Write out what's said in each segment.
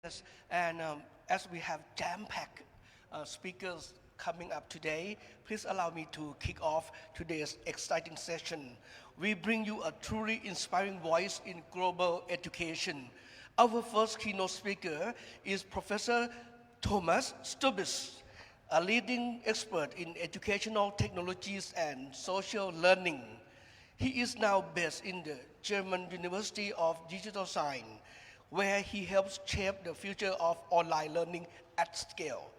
Yes, and as we have jam-packed speakers coming up today, please allow me to kick off today's exciting session. We bring you a truly inspiring voice in global education. Our first keynote speaker is Professor Thomas Stubbs, a leading expert in educational technologies and social learning. He is now based in the German University of Digital Science, where he helps shape the future of online learning at scale.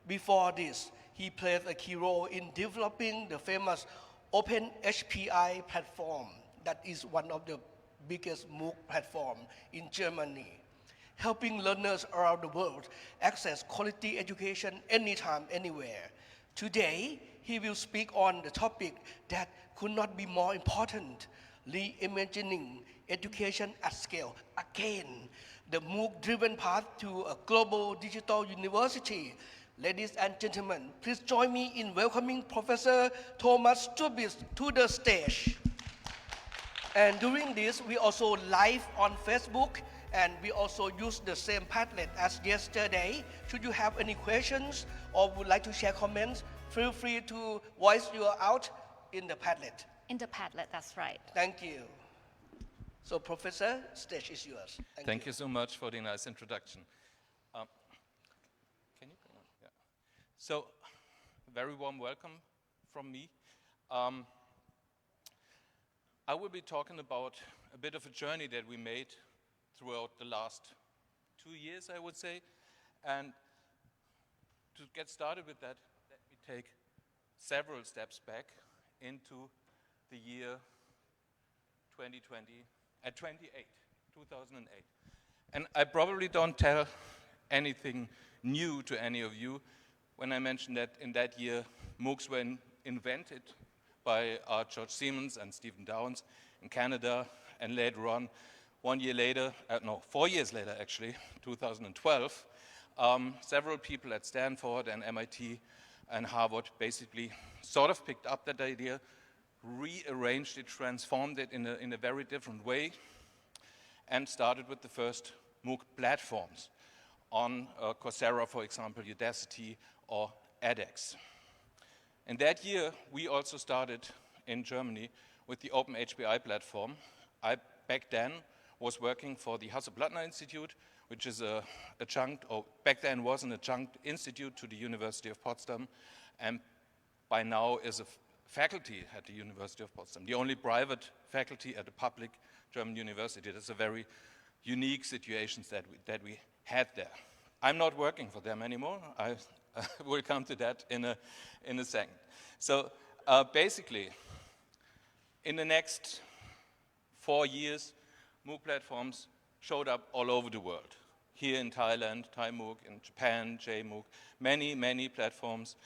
Before this, he played a key role in developing the famous OpenHPI platform that is one of the biggest MOOC platform in Germany, helping learners around the world access quality education anytime, anywhere. Today, he will speak on the topic that could not be more important, reimagining education at scale. Again, the MOOC-driven path to a global digital university. Ladies and gentlemen, please join me in welcoming Professor Thomas Stubbs to the stage. And during this, we also live on Facebook, and we also use the same Padlet as yesterday. Should you have any questions or would like to share comments, feel free to voice your out in the Padlet. In the Padlet, that's right. Thank you. So, Professor, stage is yours. Thank you so much for the nice introduction. Can you bring on? Yeah. So, very warm welcome from me. I will be talking about a bit of a journey that we made throughout the last 2 years, I would say. And to get started with that, let me take several steps back into the year 2008. And I probably don't tell anything new to any of you when I mention that in that year, MOOCs were invented by George Siemens and Stephen Downes in Canada, and later on, 4 years later actually, 2012, several people at Stanford and MIT and Harvard basically sort of picked up that idea, rearranged it, transformed it in a very different way, and started with the first MOOC platforms on Coursera, for example, Udacity, or edX. And that year, we also started in Germany with the OpenHPI platform. I, back then, was working for the Hasso-Plattner Institute, which is back then was an adjunct institute to the University of Potsdam, and by now is a faculty at the University of Potsdam, the only private faculty at a public German university. That's a very unique situation that we had there. I'm not working for them anymore. I will come to that in a second. So basically, in the next 4 years, MOOC platforms showed up all over the world. Here in Thailand, Thai MOOC, in Japan, JMOOC, many platforms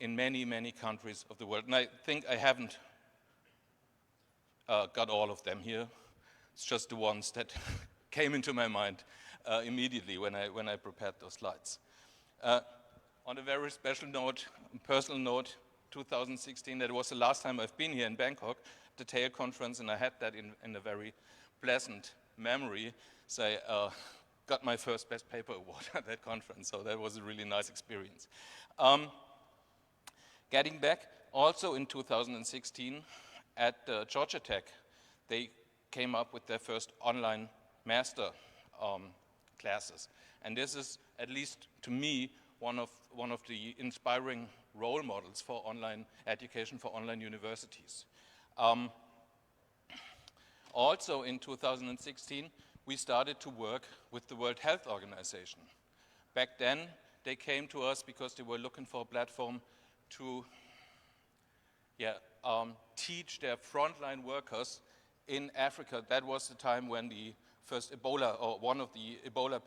in many countries of the world. And I think I haven't got all of them here. It's just the ones that came into my mind immediately when I prepared those slides. On a very special note, personal note, 2016, that was the last time I've been here in Bangkok, the TAIL conference, and I had that in a very pleasant memory. So I got my first Best Paper Award at that conference, so that was a really nice experience. Getting back, also in 2016, at Georgia Tech, they came up with their first online master classes. And this is, at least to me, one of the inspiring role models for online education, for online universities. Also in 2016, we started to work with the World Health Organization. Back then, they came to us because they were looking for a platform to teach their frontline workers in Africa. That was the time when the first Ebola, or one of the Ebola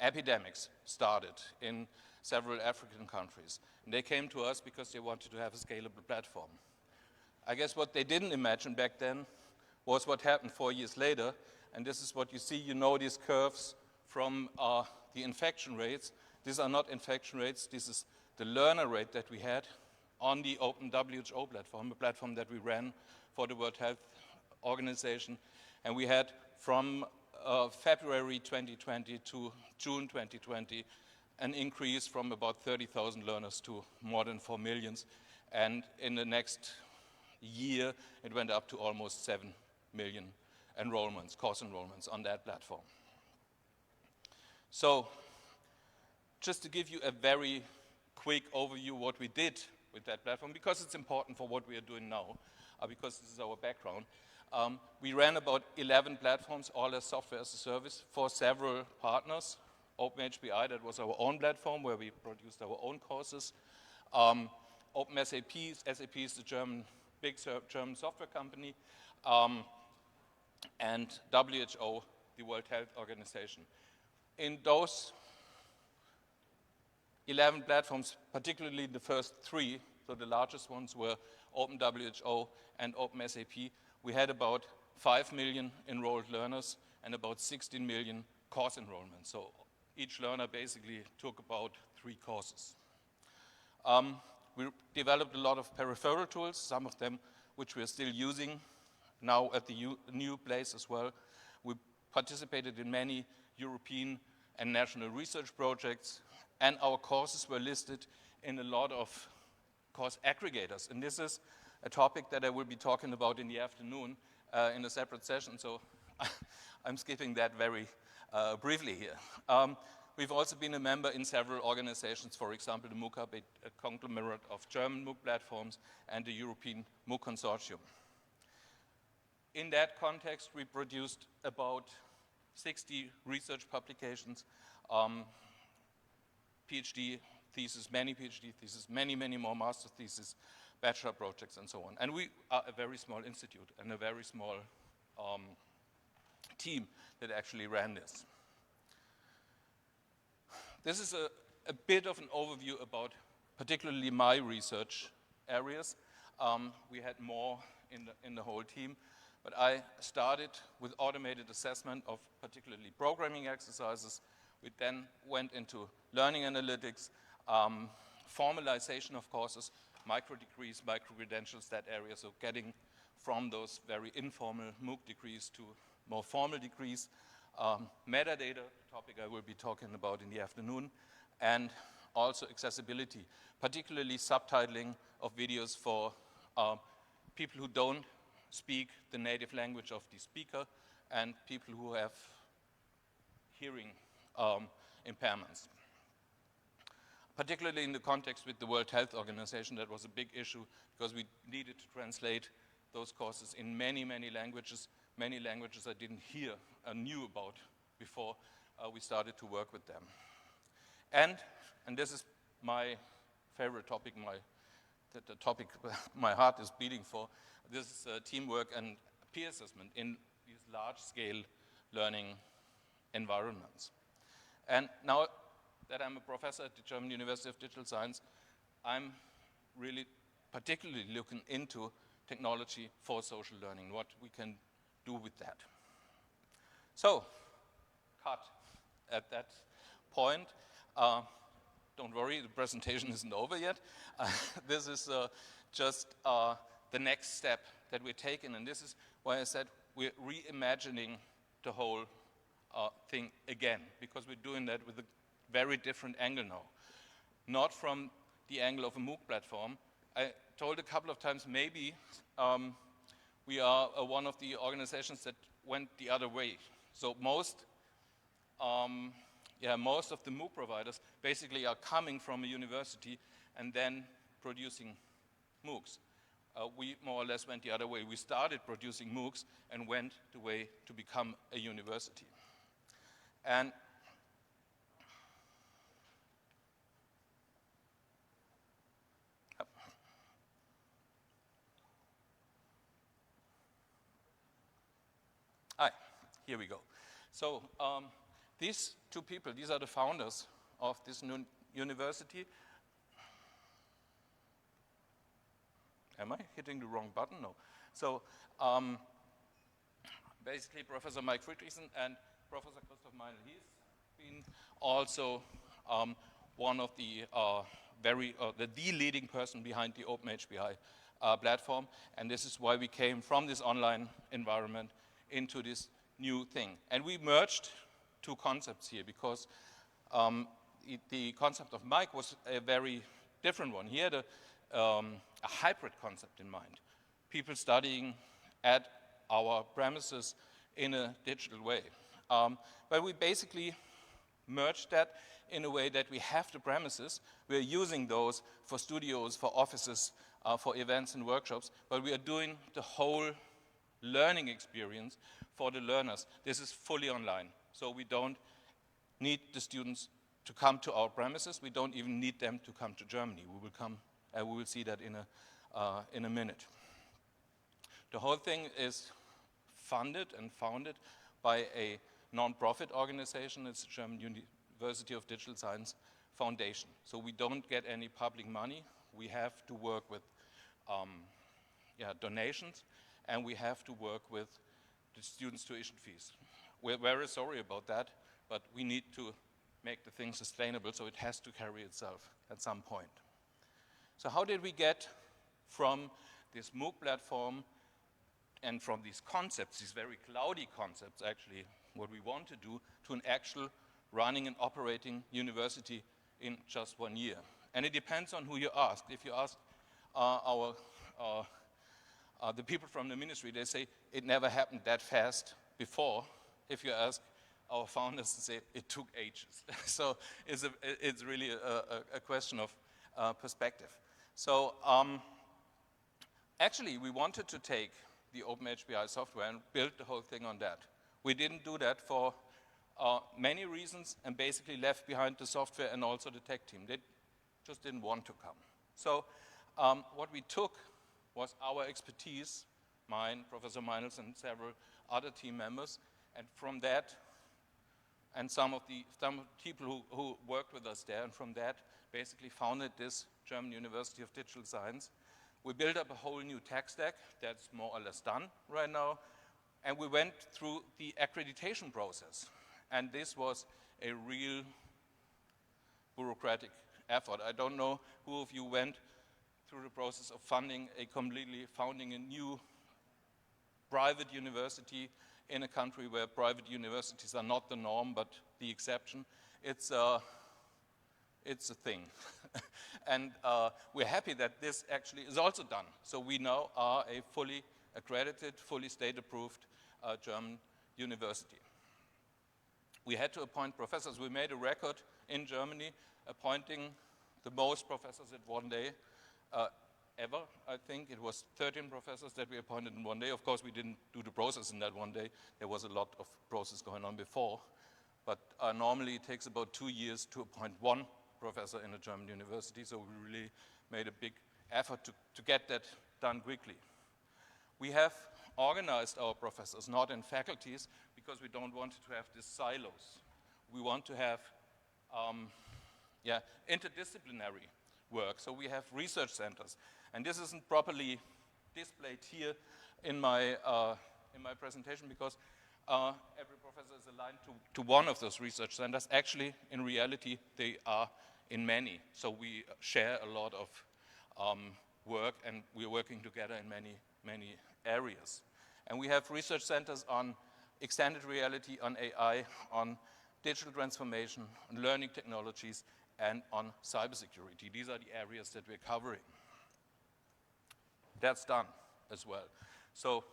epidemics started in several African countries. And they came to us because they wanted to have a scalable platform. I guess what they didn't imagine back then was what happened 4 years later, and this is what you see. You know these curves from the infection rates. These are not infection rates, this is the learner rate that we had on the OpenWHO platform, a platform that we ran for the World Health Organization. And we had from February 2020 to June 2020, an increase from about 30,000 learners to more than 4 million. And in the next year, it went up to almost 7 million enrollments, course enrollments on that platform. So, just to give you a very quick overview of what we did with that platform, because it's important for what we are doing now, because this is our background. We ran about 11 platforms, all as software as a service, for several partners. OpenHBI, that was our own platform where we produced our own courses. OpenSAP, SAP is the big German software company, and WHO, the World Health Organization. In those 11 platforms, particularly the first 3, so the largest ones were OpenWHO and OpenSAP, we had about 5 million enrolled learners and about 16 million course enrollments. So each learner basically took about 3 courses. We developed a lot of peripheral tools, some of them which we are still using now at the new place as well. We participated in many European and national research projects, and our courses were listed in a lot of course aggregators. And this is a topic that I will be talking about in the afternoon in a separate session, so I'm skipping that very briefly here. We've also been a member in several organizations, for example, the MOOC Hub, a conglomerate of German MOOC platforms, and the European MOOC Consortium. In that context, we produced about 60 research publications, PhD theses, many PhD theses, many more master theses, bachelor projects, and so on. And we are a very small institute and a very small team that actually ran this. This is a bit of an overview about particularly my research areas. We had more in the whole team, but I started with automated assessment of particularly programming exercises. We then went into learning analytics, formalization of courses, micro-degrees, micro-credentials, that area, so getting from those very informal MOOC degrees to more formal degrees, metadata, topic I will be talking about in the afternoon, and also accessibility, particularly subtitling of videos for people who don't speak the native language of the speaker and people who have hearing impairments. Particularly in the context with the World Health Organization, that was a big issue because we needed to translate those courses in many languages I didn't hear and knew about before we started to work with them. And this is my favorite topic, the topic my heart is beating for. This is teamwork and peer assessment in these large-scale learning environments. And now that I'm a professor at the German University of Digital Science, I'm really particularly looking into technology for social learning, what we can do with that. So, cut at that point. Don't worry, the presentation isn't over yet. This is just the next step that we're taking, and this is why I said we're reimagining the whole thing again, because we're doing that with a very different angle now. Not from the angle of a MOOC platform. I told a couple of times maybe we are one of the organizations that went the other way. So most of the MOOC providers basically are coming from a university and then producing MOOCs. We more or less went the other way. We started producing MOOCs and went the way to become a university. And here we go. So these two people, these are the founders of this new university. Am I hitting the wrong button? No. So basically Professor Mike Friedrichsen and Professor Christoph Meinl, he's been also one of the the leading person behind the OpenHBI platform, and this is why we came from this online environment into this new thing. And we merged two concepts here because the concept of Mike was a very different one. He had a hybrid concept in mind. People studying at our premises in a digital way. But we basically merged that in a way that we have the premises. We're using those for studios, for offices, for events and workshops, but we are doing the whole learning experience for the learners. This is fully online, so we don't need the students to come to our premises. We don't even need them to come to Germany. We will see that in a minute. The whole thing is funded and founded by a non-profit organization. It's the German University of Digital Science Foundation. So we don't get any public money. We have to work with donations, and we have to work with the students' tuition fees. We're very sorry about that, but we need to make the thing sustainable, so it has to carry itself at some point. So how did we get from this MOOC platform and from these concepts, these very cloudy concepts actually, what we want to do, to an actual running and operating university in just 1 year? And it depends on who you ask. If you ask the people from the ministry, they say it never happened that fast before. If you ask our founders, they say it took ages. So it's really a question of perspective. So actually, we wanted to take the OpenHPI software and build the whole thing on that. We didn't do that for many reasons, and basically left behind the software and also the tech team. They just didn't want to come. So what we took was our expertise, mine, Professor Meinels, and several other team members, and from that, and some people who worked with us there, and from that basically founded this German University of Digital Science. We built up a whole new tech stack that's more or less done right now, and we went through the accreditation process. And this was a real bureaucratic effort. I don't know who of you went through the process of founding a new private university in a country where private universities are not the norm, but the exception. It's a thing. And we're happy that this actually is also done. So we now are a fully accredited, fully state-approved German university. We had to appoint professors. We made a record in Germany appointing the most professors in one day ever. I think it was 13 professors that we appointed in one day. Of course, we didn't do the process in that one day. There was a lot of process going on before. But normally it takes about 2 years to appoint one professor in a German university, so we really made a big effort to get that done quickly. We have organized our professors not in faculties because we don't want to have these silos. We want to have interdisciplinary work, so we have research centers. And this isn't properly displayed here in my presentation because every professor is aligned to one of those research centers. Actually, in reality, they are in many. So we share a lot of work, and we're working together in many areas. And we have research centers on extended reality, on AI, on digital transformation, on learning technologies, and on cybersecurity. These are the areas that we're covering. That's done as well. So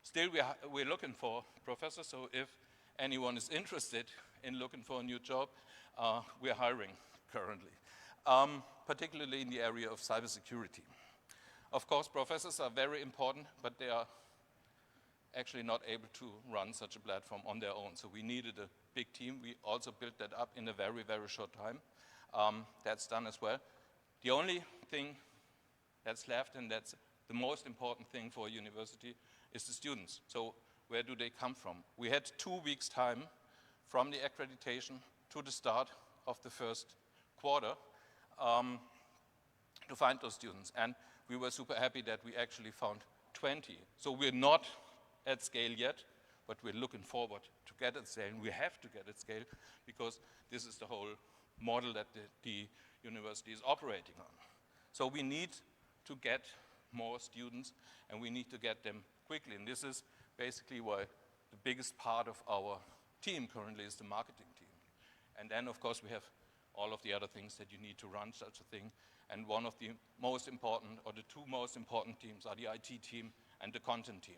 still we're looking for professors, so if anyone is interested in looking for a new job, we're hiring currently, particularly in the area of cybersecurity. Of course, professors are very important, but they are actually not able to run such a platform on their own. So we needed a big team. We also built that up in a very, very short time. That's done as well. The only thing that's left, and that's the most important thing for a university, is the students. So where do they come from? We had 2 weeks' time from the accreditation to the start of the first quarter to find those students. And we were super happy that we actually found 20. So we're not at scale yet, but we're looking forward to get at scale. And we have to get at scale because this is the whole model that the university is operating on. So we need to get more students, and we need to get them quickly. And this is basically why the biggest part of our team currently is the marketing team. And then, of course, we have all of the other things that you need to run such a thing. And one of the most important, or the two most important teams, are the IT team and the content team.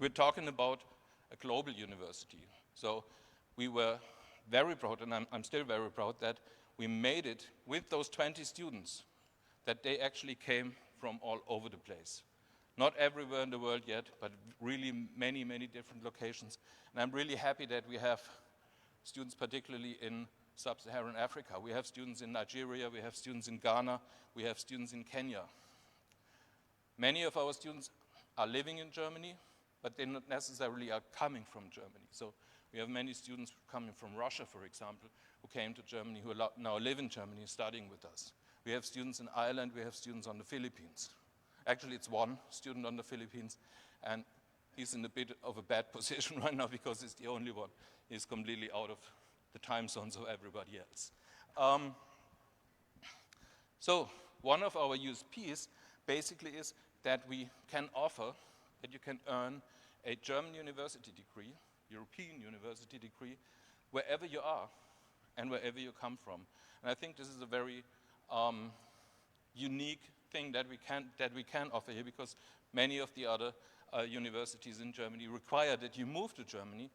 We're talking about a global university. So we were very proud, and I'm still very proud, that we made it with those 20 students, that they actually came from all over the place. Not everywhere in the world yet, but really many, many different locations. And I'm really happy that we have students particularly in sub-Saharan Africa. We have students in Nigeria, we have students in Ghana, we have students in Kenya. Many of our students are living in Germany, but they not necessarily are coming from Germany. So we have many students coming from Russia, for example, who came to Germany, who now live in Germany, studying with us. We have students in Ireland, we have students on the Philippines. Actually, it's one student on the Philippines, and he's in a bit of a bad position right now because he's the only one. He's completely out of the time zones of everybody else. So one of our USPs basically is that we can offer, that you can earn a German university degree, European university degree, wherever you are and wherever you come from. And I think this is a very unique thing that we can offer here, because many of the other universities in Germany require that you move to Germany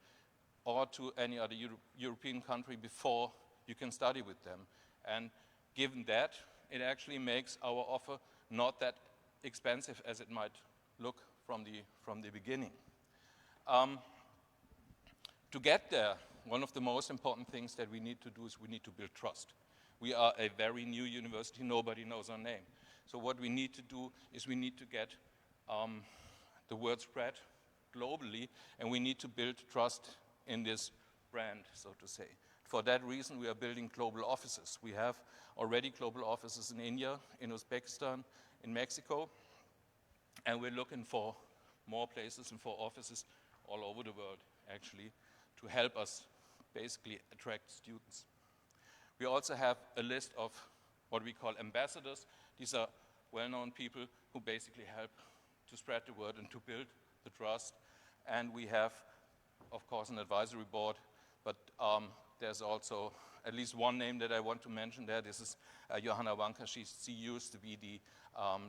or to any other European country before you can study with them. And given that, it actually makes our offer not that expensive as it might look from the beginning. To get there, one of the most important things that we need to do is we need to build trust. We are a very new university, nobody knows our name. So what we need to do is we need to get the word spread globally, and we need to build trust in this brand, so to say. For that reason, we are building global offices. We have already global offices in India, in Uzbekistan, in Mexico, and we're looking for more places and for offices all over the world, actually, to help us basically attract students. We also have a list of what we call ambassadors. These are well-known people who basically help to spread the word and to build the trust. And we have, of course, an advisory board, but there's also at least one name that I want to mention there. This is Johanna Wanka. She used to be the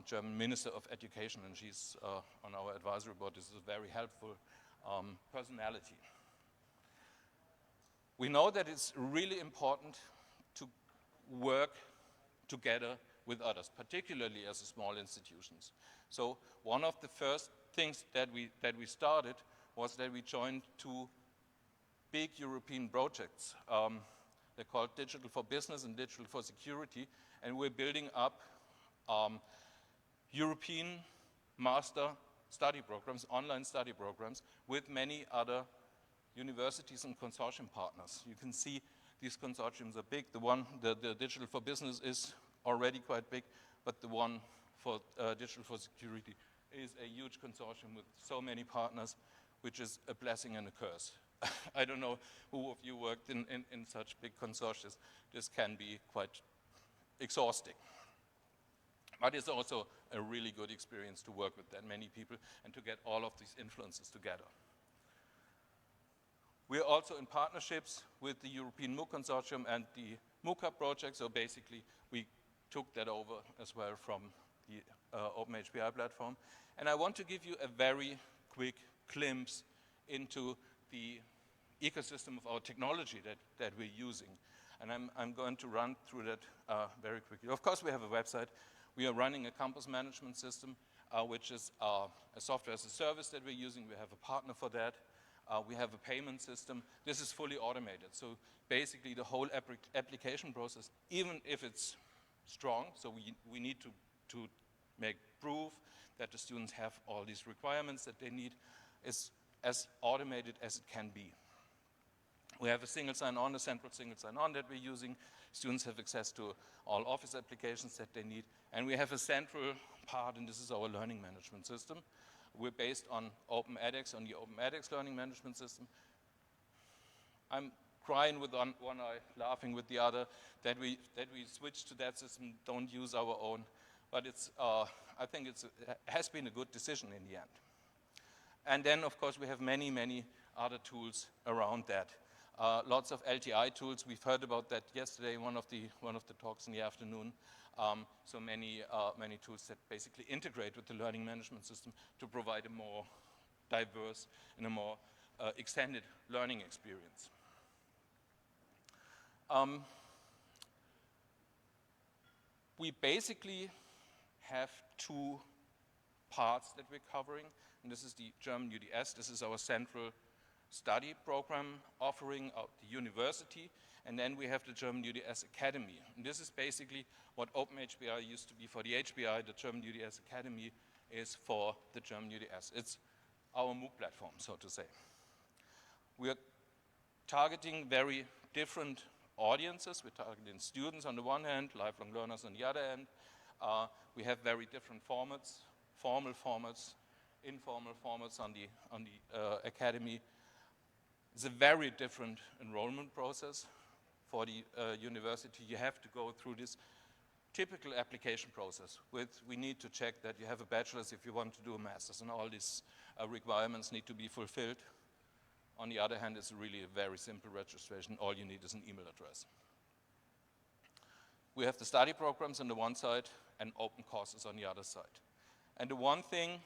German Minister of Education, and she's on our advisory board. This is a very helpful personality. We know that it's really important to work together with others, particularly as small institutions. So one of the first things that we started was that we joined two big European projects. They're called Digital for Business and Digital for Security, and we're building up European master study programs, online study programs, with many other universities and consortium partners. You can see these consortiums are big. The Digital for Business is already quite big, but the one for Digital for Security is a huge consortium with so many partners, which is a blessing and a curse. I don't know who of you worked in such big consortia. This can be quite exhausting. But it's also a really good experience to work with that many people and to get all of these influences together. We are also in partnerships with the European MOOC Consortium and the MOOCA project, so basically we took that over as well from the OpenHPI platform. And I want to give you a very quick glimpse into the ecosystem of our technology that we're using. And I'm going to run through that very quickly. Of course, we have a website. We are running a campus management system, which is a software as a service that we're using. We have a partner for that. We have a payment system. This is fully automated. So basically, the whole application process, even if it's strong, so we need to make proof that the students have all these requirements that they need, is as automated as it can be. We have a single sign-on, a central single sign-on that we're using. Students have access to all office applications that they need. And we have a central part, and this is our learning management system. We're based on OpenEdX, on the OpenEdX learning management system. I'm crying with one eye, laughing with the other, that we switch to that system, don't use our own. but I think it has been a good decision in the end. And then, of course, we have many, many other tools around that. Lots of LTI tools. We've heard about that yesterday in one of the talks in the afternoon. So many tools that basically integrate with the learning management system to provide a more diverse and a more extended learning experience. We basically have two parts that we're covering, and this is the German UDS. This is our central study program offering at the university, and then we have the German UDS Academy. And this is basically what OpenHBI used to be for the HBI. The German UDS Academy is for the German UDS. It's our MOOC platform, so to say. We are targeting very different audiences. We're targeting students on the one hand, lifelong learners on the other hand. We have very different formats, formal formats, informal formats on the academy. It's a very different enrollment process. For the university, you have to go through this typical application process. We need to check that you have a bachelor's if you want to do a master's, and all these requirements need to be fulfilled. On the other hand, it's really a very simple registration. All you need is an email address. We have the study programs on the one side and open courses on the other side. And the one thing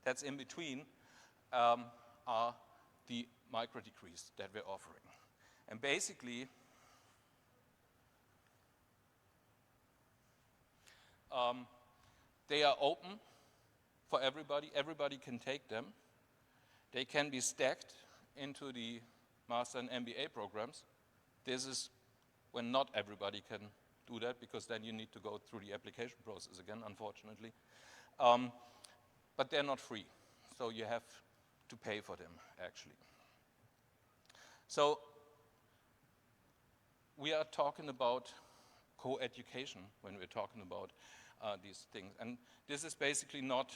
that's in between are the micro degrees that we're offering. And basically, they are open for everybody. Everybody can take them. They can be stacked into the master and MBA programs. This is when not everybody can do that, because then you need to go through the application process again, unfortunately. But they're not free, so you have to pay for them, actually. So we are talking about co-education when we're talking about these things. And this is basically not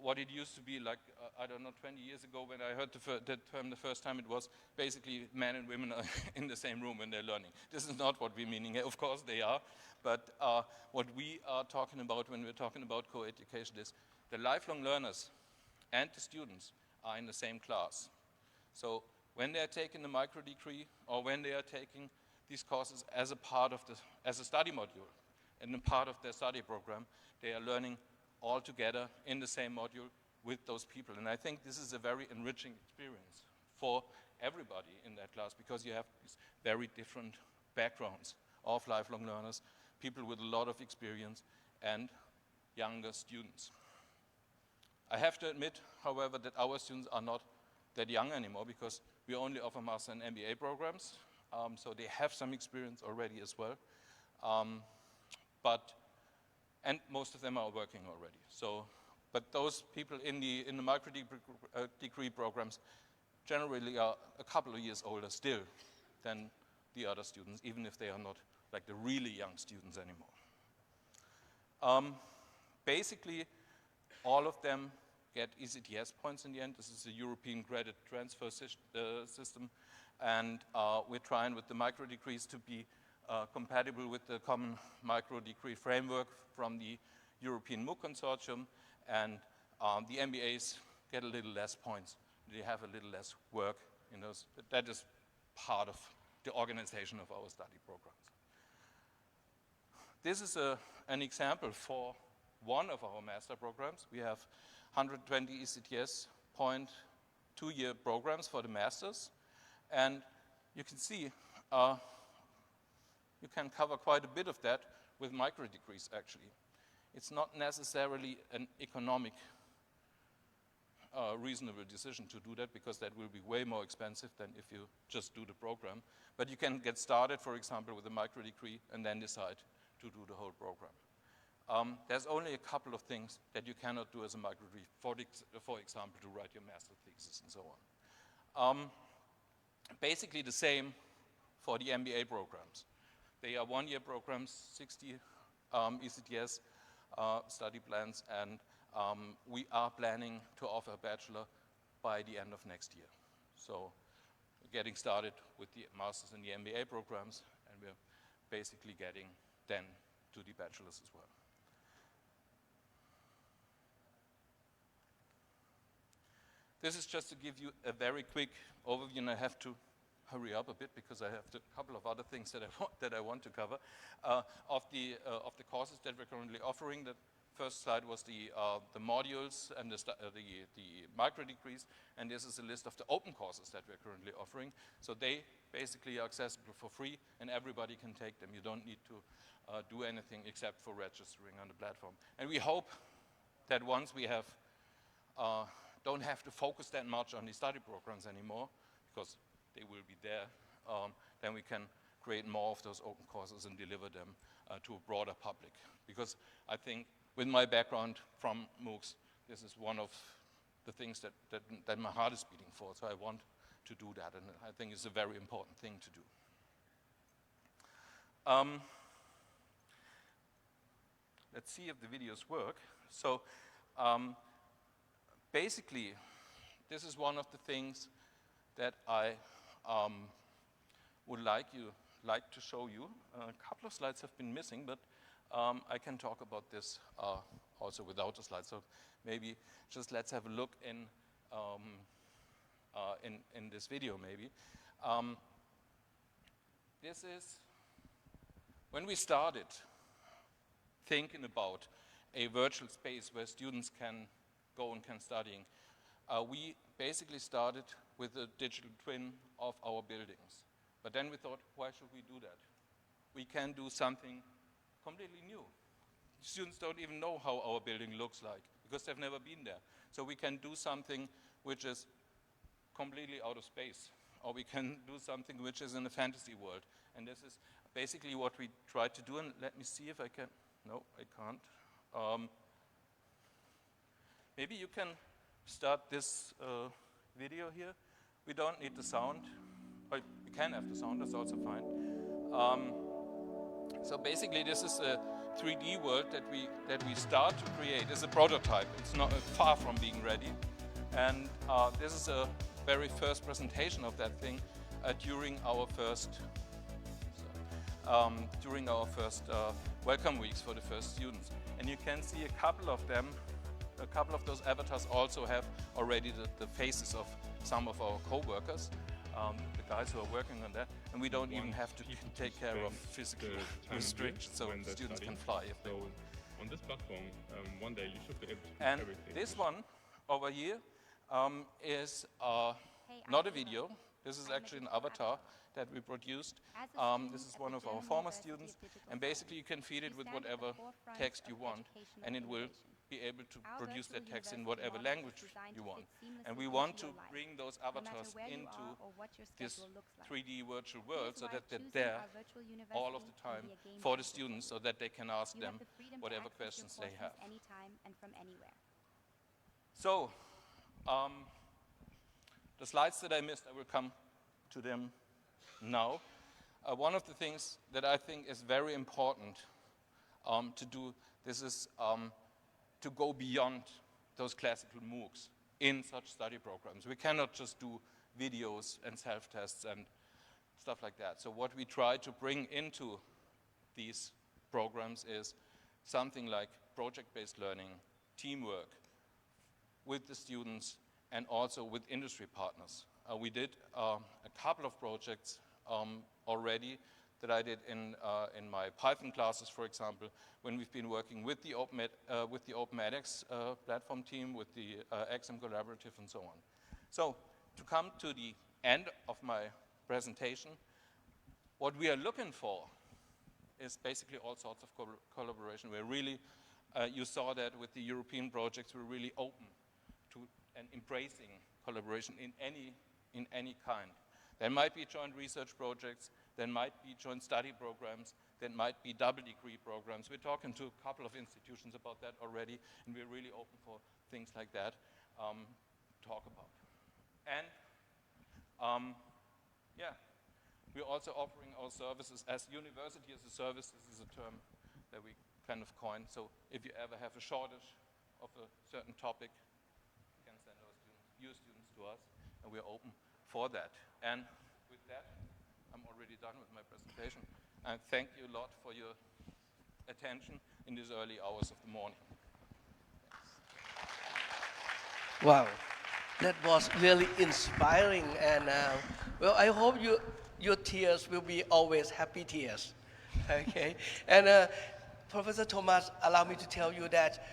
what it used to be like, I don't know, 20 years ago when I heard that term the first time. It was basically men and women are in the same room when they're learning. This is not what we're meaning. Of course they are, but what we are talking about when we're talking about co-education is the lifelong learners and the students are in the same class. So when they're taking the micro degree or when they are taking these courses as a part of as a study module and a part of their study program, they are learning all together in the same module with those people. And I think this is a very enriching experience for everybody in that class, because you have these very different backgrounds of lifelong learners, people with a lot of experience, and younger students. I have to admit, however, that our students are not that young anymore, because we only offer master and MBA programs, so they have some experience already as well. And most of them are working already. So, but those people in the micro degree programs generally are a couple of years older still than the other students, even if they are not like the really young students anymore. Basically, all of them get ECTS points in the end. This is a European credit transfer system, and we're trying with the micro degrees to be compatible with the common micro degree framework from the European MOOC Consortium, and the MBAs get a little less points. They have a little less work in those. That is part of the organization of our study programs. This is an example for one of our master programs. We have 120 ECTS point 2-year programs for the masters, and you can see you can cover quite a bit of that with micro degrees, actually. It's not necessarily an economic reasonable decision to do that, because that will be way more expensive than if you just do the program. But you can get started, for example, with a micro degree and then decide to do the whole program. There's only a couple of things that you cannot do as a micro degree, for example, to write your master thesis and so on. Basically the same for the MBA programs. They are 1-year programs, 60 ECTS study plans, and we are planning to offer a bachelor by the end of next year. So we're getting started with the masters and the MBA programs, and we're basically getting then to the bachelor's as well. This is just to give you a very quick overview, and I have to hurry up a bit because I have a couple of other things that I want to cover, of the courses that we're currently offering. The first slide was the modules and the micro degrees, and this is a list of the open courses that we're currently offering. So they basically are accessible for free, and everybody can take them. You don't need to do anything except for registering on the platform. And we hope that once we have don't have to focus that much on the study programs anymore, because they will be there, then we can create more of those open courses and deliver them to a broader public. Because I think with my background from MOOCs, this is one of the things that my heart is beating for, so I want to do that, and I think it's a very important thing to do. Let's see if the videos work. So basically, this is one of the things that I would like to show you. A couple of slides have been missing, but I can talk about this also without the slides. So maybe just let's have a look in this video maybe. This is when we started thinking about a virtual space where students can go and can studying. We basically started with a digital twin of our buildings. But then we thought, why should we do that? We can do something completely new. Students don't even know how our building looks like because they've never been there. So we can do something which is completely out of space, or we can do something which is in a fantasy world. And this is basically what we tried to do. And let me see if I can. No, I can't. Maybe you can start this video here. We don't need the sound. But we can have the sound, that's also fine. So basically this is a 3D world that we start to create. It's a prototype. It's not far from being ready. And this is a very first presentation of that thing during our first welcome weeks for the first students. And you can see a couple of them. A couple of those avatars also have already the faces of some of our co-workers, the guys who are working on that, and we don't even have to take care of physical restrictions, so students can fly if they want. On this platform, one day you should be able to do and everything. This one over here is not a video. This is actually an avatar that we produced. This is one of our former students, and basically you can feed it with whatever text you want, and it will be able to produce that text in whatever language you want. And we want to bring those avatars into this 3D virtual world so that they're there all of the time for the students so that they can ask them whatever questions they have. So, the slides that I missed, I will come to them now. One of the things that I think is very important to do, this is to go beyond those classical MOOCs in such study programs. We cannot just do videos and self-tests and stuff like that. So what we try to bring into these programs is something like project-based learning, teamwork with the students, and also with industry partners. We did a couple of projects already that I did in my Python classes, for example, when we've been working with the Open edX platform team, with the XM Collaborative, and so on. So to come to the end of my presentation, what we are looking for is basically all sorts of collaboration. We're really, you saw that with the European projects, we're really open to and embracing collaboration in any kind. There might be joint research projects, there might be joint study programs, there might be double degree programs. We're talking to a couple of institutions about that already, and we're really open for things like that to talk about. And yeah, we're also offering our services as university as a service. This is a term that we kind of coined. So if you ever have a shortage of a certain topic, you can send your students to us, and we're open for that. And with that, I'm already done with my presentation. And thank you a lot for your attention in these early hours of the morning. Wow, that was really inspiring, and well, I hope your tears will be always happy tears. Okay, and Professor Thomas, allow me to tell you that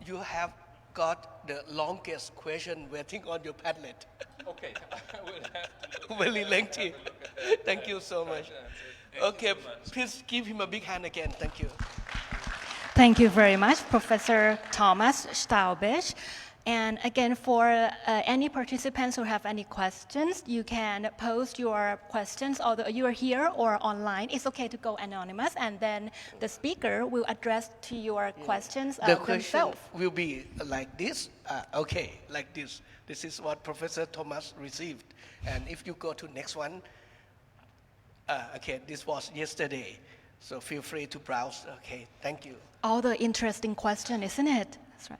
you have got the longest question waiting on your Padlet. Okay, I will have to look Really at lengthy. that. Thank you so much. Thank you Okay, so much. please give him a big hand again. Thank you. Thank you very much, Professor Thomas Staubich. And again, for any participants who have any questions, you can post your questions, although you are here or online. It's okay to go anonymous, and then the speaker will address to your questions The question themselves. will be like this. Okay, like this. This is what Professor Thomas received. And if you go to next one, okay, this was yesterday. So feel free to browse. Okay, thank you. All the interesting question, isn't it? That's right.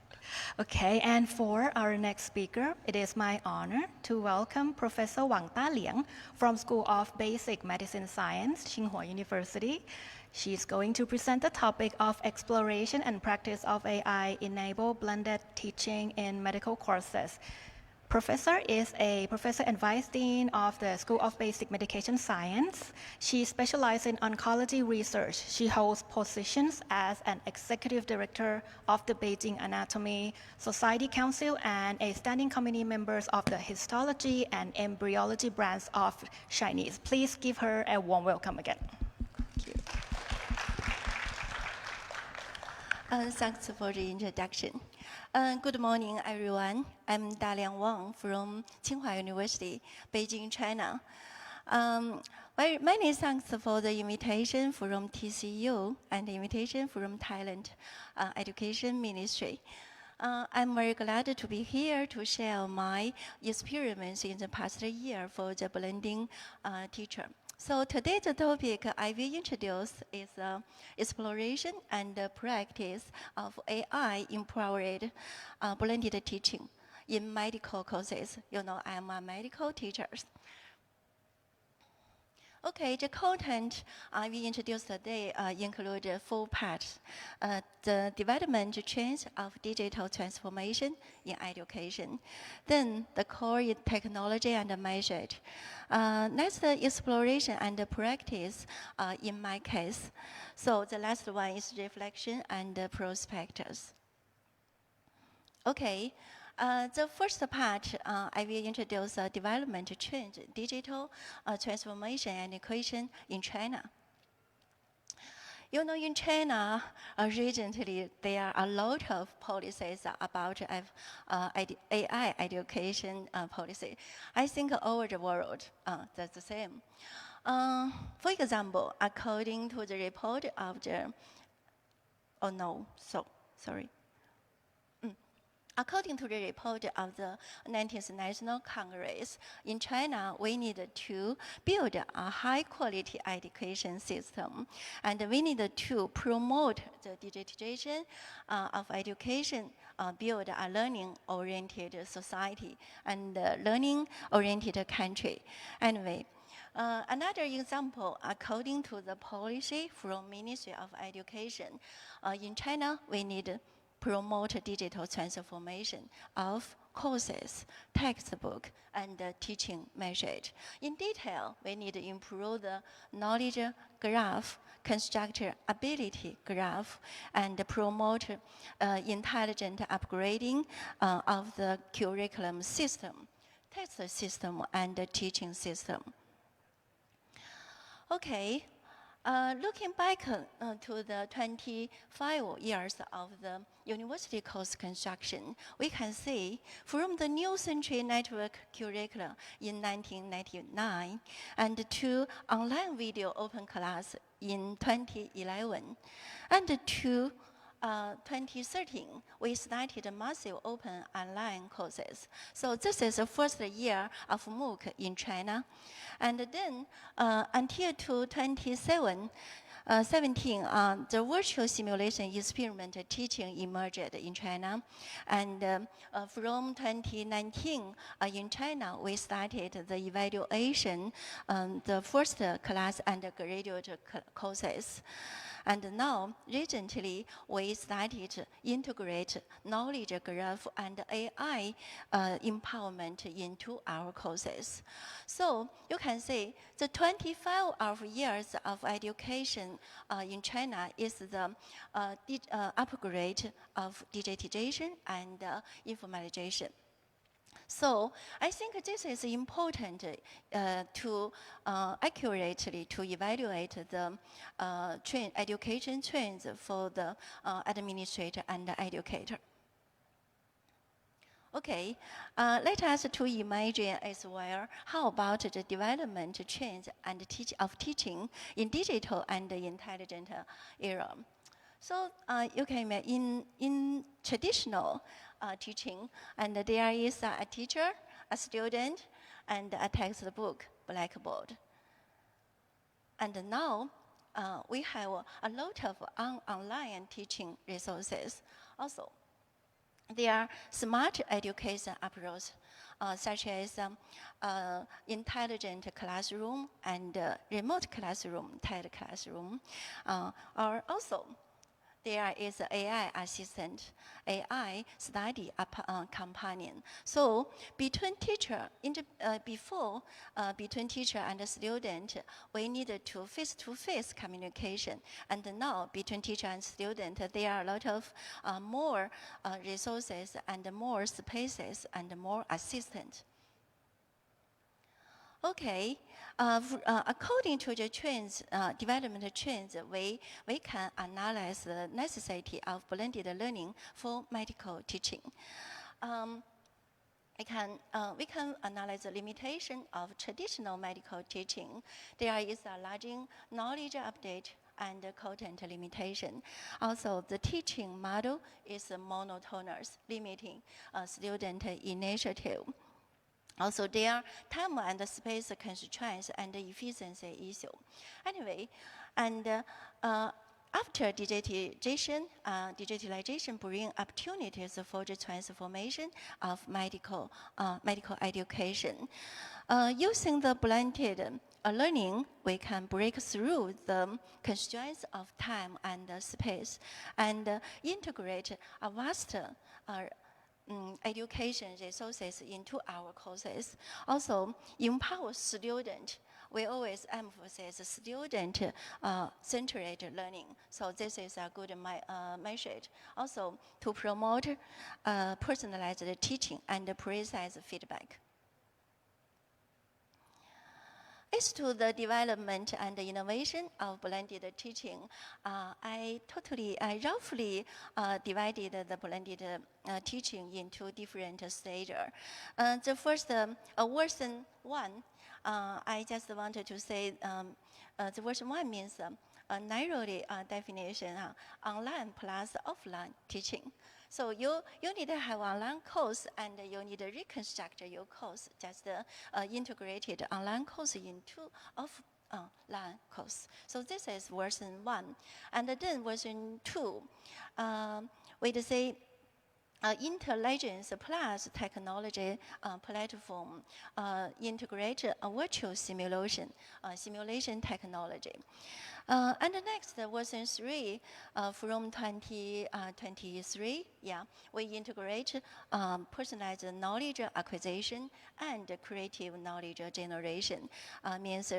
Okay, and for our next speaker, it is my honor to welcome Professor Wang Daliang from School of Basic Medicine Science, Tsinghua University. She's going to present the topic of exploration and practice of AI-enabled blended teaching in medical courses. Professor is a professor and vice dean of the School of Basic Medication Science. She specializes in oncology research. She holds positions as an executive director of the Beijing Anatomy Society Council and a standing committee member of the histology and embryology branch of Chinese. Please give her a warm welcome again. Thank you. Thanks for the introduction. Good morning, everyone. I'm Daliang Wang from Tsinghua University, Beijing, China. Many thanks for the invitation from TCU and the invitation from Thailand Education Ministry. I'm very glad to be here to share my experience in the past year for the blending teacher. So today's topic I will introduce is exploration and practice of AI-empowered blended teaching in medical courses. You know, I'm a medical teacher. Okay, the content I will introduce today include 4 parts. The development trends of digital transformation in education. Then the core technology and measure. Next, the exploration and practice in my case. So the last one is reflection and prospectus. Okay. The first part, I will introduce development trend, digital transformation and education in China. You know, in China, recently, there are a lot of policies about AI education policy. I think all over the world, that's the same. For example, according to the report of the, According to the report of the 19th National Congress, in China, we need to build a high-quality education system, and we need to promote the digitization of education, build a learning-oriented society and learning-oriented country. Anyway, another example, according to the policy from Ministry of Education, in China, we need promote digital transformation of courses, textbook, and teaching methods. In detail, we need to improve the knowledge graph, construct ability graph, and promote intelligent upgrading of the curriculum system, test system, and teaching system. Okay. Looking back to the 25 years of the university course construction, we can see from the New Century Network curriculum in 1999 and to online video open class in 2011 and to 2013, we started massive open online courses. So this is the first year of MOOC in China. And then until to 2017, the virtual simulation experiment teaching emerged in China. And from 2019, in China, we started the evaluation, the first class and graduate courses. And now, recently, we started to integrate knowledge graph and AI empowerment into our courses. So you can see the 25 of years of education in China is the upgrade of digitization and informalization. So I think this is important to accurately to evaluate the education trends for the administrator and educator. Okay, let us to imagine as well how about the development trends and of teaching in digital and intelligent era. So you can imagine in traditional teaching, and there is a teacher, a student, and a textbook, blackboard. And now we have a lot of online teaching resources. Also, there are smart education approaches, such as intelligent classroom and remote classroom, teleclassroom, or also there is AI assistant, AI study companion. So between teacher, between teacher and student, we needed to face-to-face communication. And now between teacher and student, there are a lot of more resources and more spaces and more assistants. Okay, according to the trends, development trends, we can analyze the necessity of blended learning for medical teaching. We can analyze the limitation of traditional medical teaching. There is a larging knowledge update and content limitation. Also, the teaching model is monotonous, limiting student initiative. Also, there are time and space constraints and efficiency issue. Anyway, and after digitalization brings opportunities for the transformation of medical education. Using the blended learning, we can break through the constraints of time and space and integrate a vast education resources into our courses. Also, empower students. We always emphasize student-centered learning. So this is a good message. Also, to promote personalized teaching and precise feedback. As to the development and the innovation of blended teaching, I roughly divided the blended teaching into different stages. The first version 1, I just wanted to say the version 1 means narrowly definition, online plus offline teaching. So you need to have online course and you need to reconstruct your course, just integrated online course into offline course. So this is version 1. And then version 2, we'd say intelligence plus technology platform integrate a virtual simulation technology. And the next version 3 from 2023, we integrate personalized knowledge acquisition and creative knowledge generation, means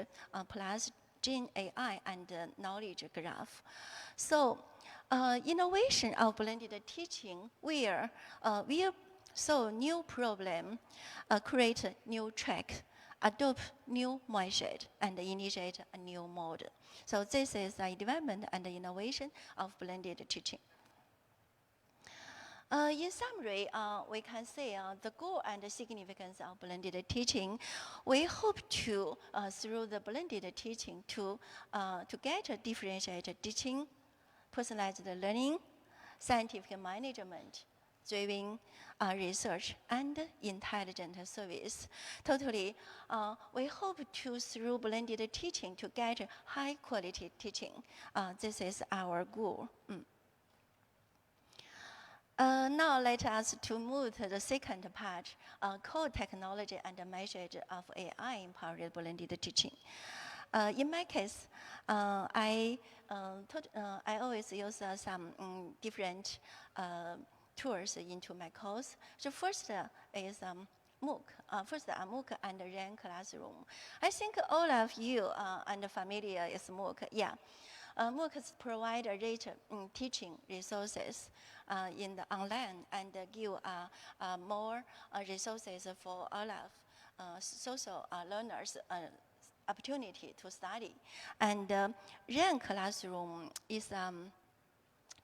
plus Gen AI and knowledge graph. So innovation of blended teaching where we solve new problem, create a new track, adopt new mindset, and initiate a new model. So this is the development and the innovation of blended teaching. In summary, we can say the goal and the significance of blended teaching. We hope to, through the blended teaching, to get a differentiated teaching, personalized learning, scientific management, driven research, and intelligent service. Totally, we hope to, through blended teaching, to get high quality teaching. This is our goal. Now let us to move to the second part, core technology and the message of AI-empowered blended teaching. In my case, I always use some different tools into my course. So first is MOOC. MOOC and Ren Classroom. I think all of you are familiar with MOOC. Yeah. MOOCs provide rich teaching resources in the online and give more resources for all of social learners opportunity to study. And Ren Classroom is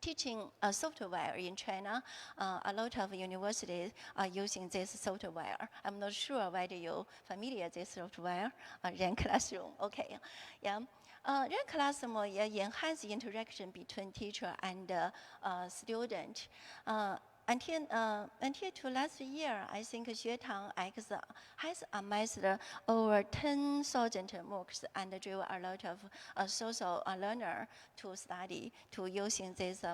teaching software in China. A lot of universities are using this software. I'm not sure whether you're familiar with this software, Ren Classroom. Okay, yeah. Ren Classroom enhance interaction between teacher and student. Until to last year, I think Xuetang X has amassed over 10,000 MOOCs and drew a lot of social learner to study, to using these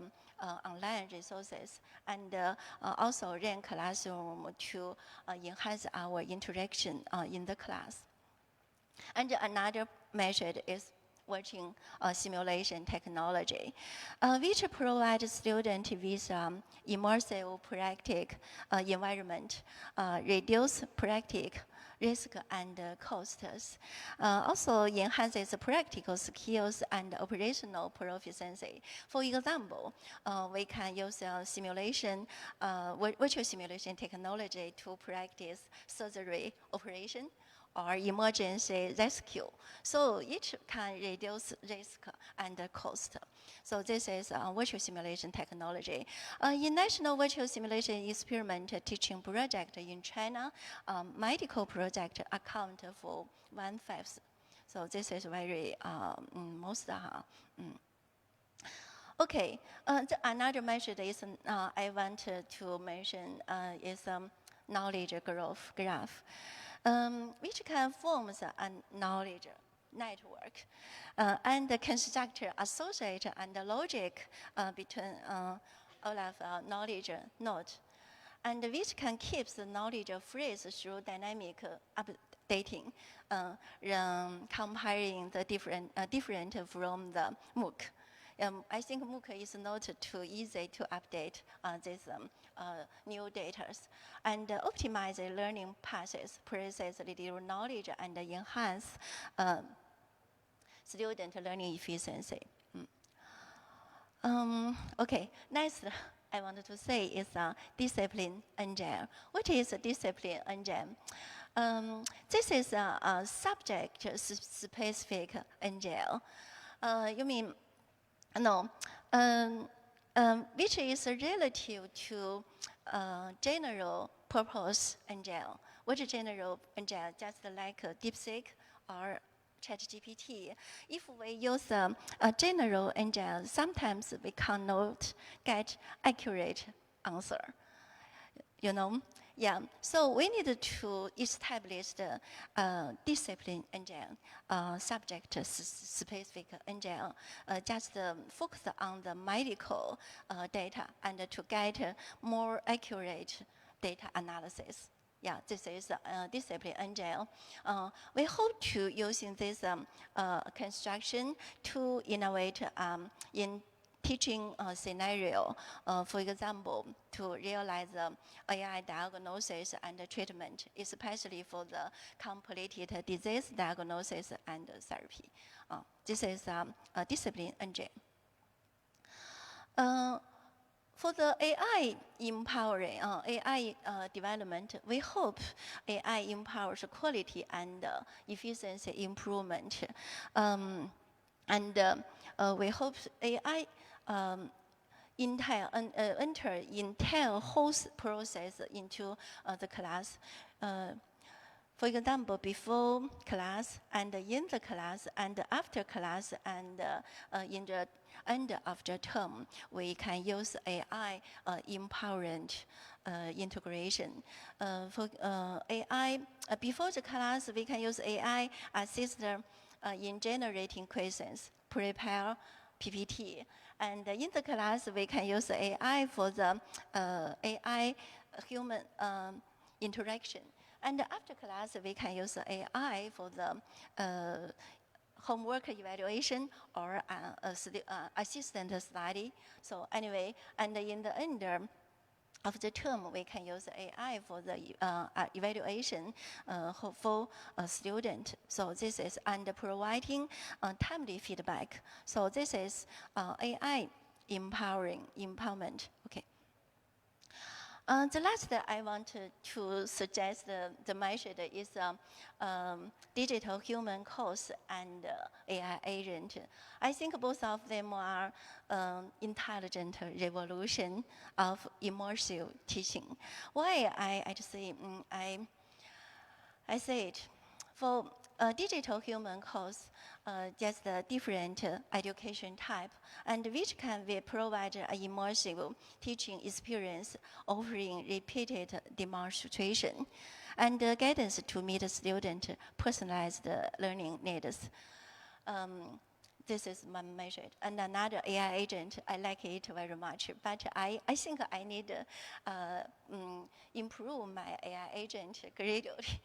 online resources, and also Ren Classroom to enhance our interaction in the class. And another method is watching simulation technology, which provides students with immersive practice environment, reduce practice risk and costs. Also enhances practical skills and operational proficiency. For example, we can use simulation, virtual simulation technology to practice surgery operation or emergency rescue. So it can reduce risk and cost. So this is virtual simulation technology. In National Virtual Simulation Experiment Teaching Project in China, medical project account for 1/5. So this is very most. Okay, another measure is I want to mention is knowledge graph. Which can form a knowledge network and construct associate and logic between all of knowledge nodes, and which can keep the knowledge phrase through dynamic updating, comparing the different from the MOOC. I think MOOC is not too easy to update these new data, and optimize the learning paths, precisely the knowledge, and enhance student learning efficiency. Okay, next I wanted to say is discipline engine. What is a discipline engine? This is a subject-specific engine. You mean, no, which is relative to general purpose engine. What is general engine? Just like DeepSeek or ChatGPT. If we use a general engine, sometimes we cannot get accurate answer. You know? Yeah, so we need to establish the discipline engine, subject-specific engine, just focus on the medical data and to get more accurate data analysis. Yeah, this is a discipline engine. We hope to using this construction to innovate in teaching scenario, for example, to realize AI diagnosis and treatment, especially for the completed disease diagnosis and therapy. This is a discipline engine. For the AI empowering, AI development, we hope AI empowers quality and efficiency improvement. We hope AI enter entire whole process into the class. For example, before class and in the class and after class and in the end of the term, we can use AI empowering integration. For AI, before the class, we can use AI assist in generating questions, prepare PPT. And in the class, we can use AI for the AI human interaction. And after class, we can use AI for the homework evaluation or assistant study. So anyway, and in the end of the term, we can use AI for the evaluation for a student. So this is, and providing timely feedback. So this is AI empowerment. Okay. The last that I want to suggest the measure is digital human course and AI agent. I think both of them are intelligent revolution of immersive teaching. Why I say I say it? For digital human course, just a different education type, and which can be provide an immersive teaching experience, offering repeated demonstration and guidance to meet student personalized learning needs. This is my measure. And another AI agent, I like it very much, but I think I need improve my AI agent gradually,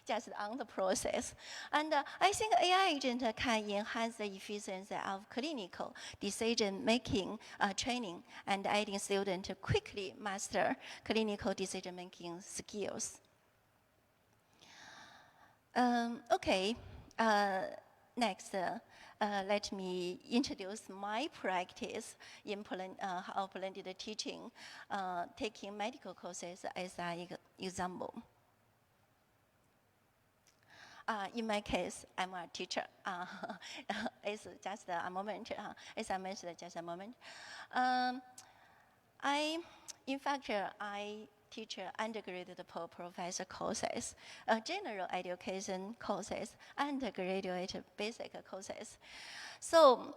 just on the process. And I think AI agent can enhance the efficiency of clinical decision-making training and aiding students to quickly master clinical decision-making skills. Okay, next. Let me introduce my practice in blended teaching, taking medical courses as an example. In my case, I'm a teacher. It's just a moment, as I mentioned, just a moment. In fact, I teach undergraduate professor courses, general education courses, undergraduate basic courses. So,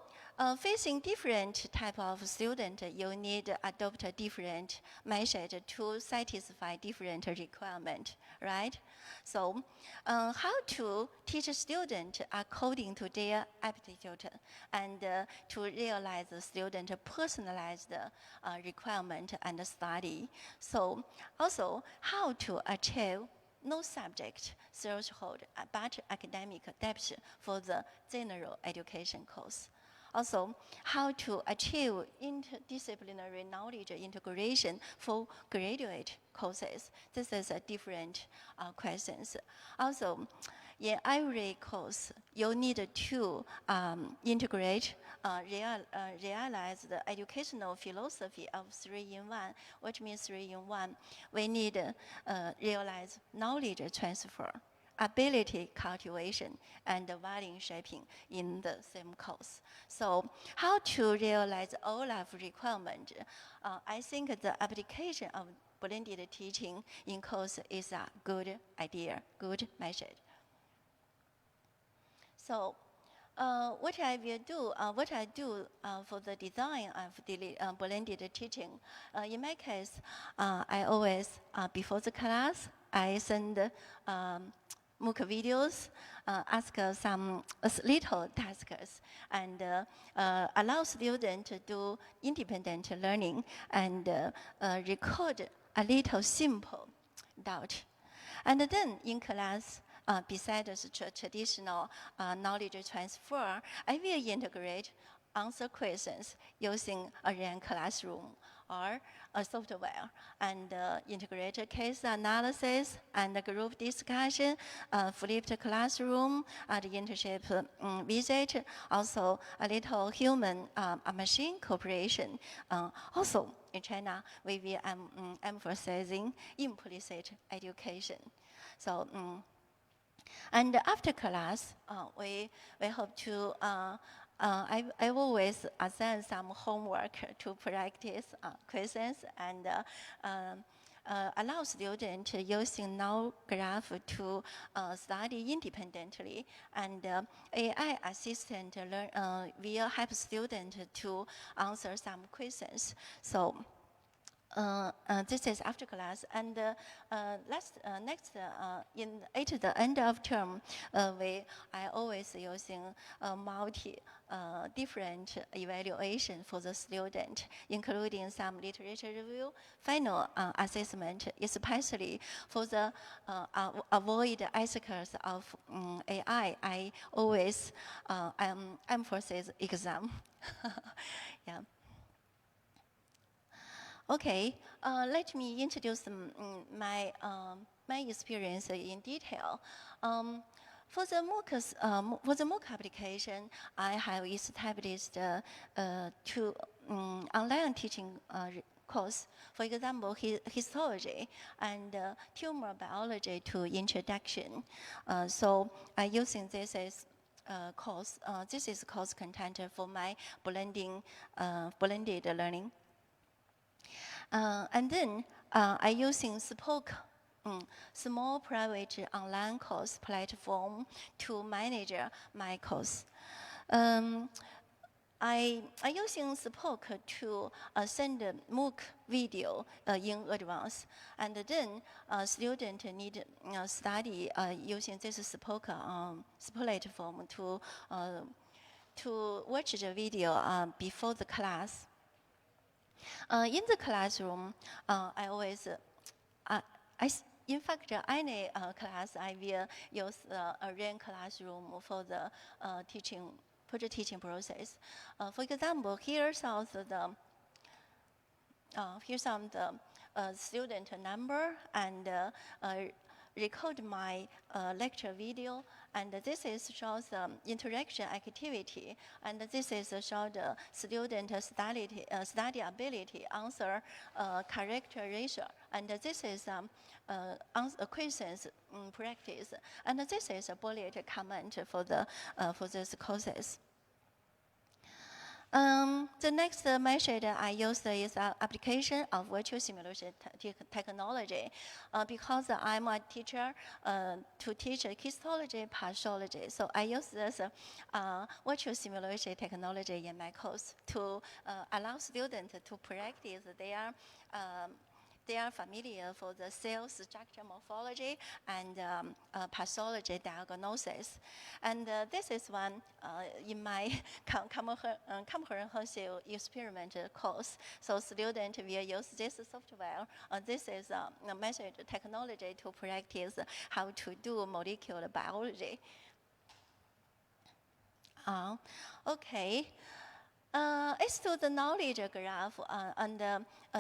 facing different type of student, you need adopt a different method to satisfy different requirement, right? So, how to teach a student according to their aptitude and to realize the student personalized requirement and study. So, also how to achieve no subject threshold but academic depth for the general education course. Also, how to achieve interdisciplinary knowledge integration for graduate courses. This is a different questions. Also, in every course, you need to integrate, realize the educational philosophy of 3-in-1, which means 3-in-1. We need realize knowledge transfer, ability cultivation, and value shaping in the same course. So how to realize all of requirement? I think the application of blended teaching in course is a good idea, good method. So what I do for the design of the blended teaching, in my case, I always, before the class, I send MOOC videos, ask some little tasks, and allow students to do independent learning and record a little simple doubt. And then in class, besides traditional knowledge transfer, I will integrate answer questions using a RAN classroom or a software, and integrate case analysis and group discussion, flipped classroom, the internship visit, also a little human machine cooperation. Also in China, we will emphasizing implicit education. So. And after class, we hope to, I always assign some homework to practice questions and allow students using null graph to study independently. And AI assistant will help students to answer some questions. So this is after class, and at the end of term, I always using different evaluation for the student, including some literature review, final assessment, especially for the avoid ethicals of AI. I always emphasize exam. Yeah. Okay, let me introduce my experience in detail. For the MOOC application, I have established two online teaching course. For example, histology and tumor biology to introduction. So I'm using this as course. This is course content for my blended learning. And then I using Spoke, small private online course platform to manage my course. I using Spoke to send a MOOC video in advance, and then student need study using this Spoke platform to watch the video before the class. In the classroom, I always, in fact, any class I will use a rain classroom for the teaching process. For example, here's the student number and record my lecture video, and this is shows the interaction activity, and this is show the student study ability, answer character ratio, and this is questions practice, and this is a bullet comment for these courses. The next method I use is application of virtual simulation technology, because I'm a teacher to teach histology, pathology. So I use this virtual simulation technology in my course to allow students to practice they are familiar for the cell structure morphology and pathology diagnosis. And this is one in my comprehensive experiment course. So students will use this software. This is a method technology to practice how to do molecular biology. Okay. As to the knowledge graph, and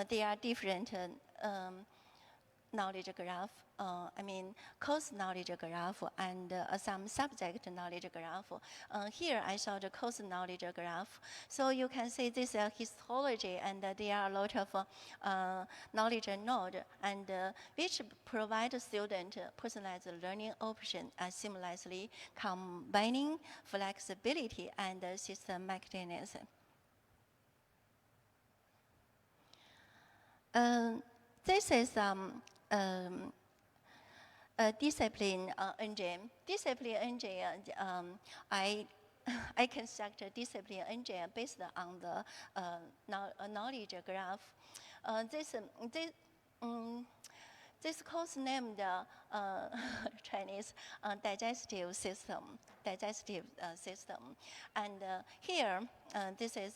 there are different knowledge graph. Course knowledge graph and some subject knowledge graph. Here I show the course knowledge graph. So you can see this is histology, and there are a lot of knowledge node, and which provide student personalized learning option, seamlessly combining flexibility and systematicness. This is a discipline engine. Discipline engine, I construct a discipline engine based on the knowledge graph. This course named Chinese digestive system, and here this is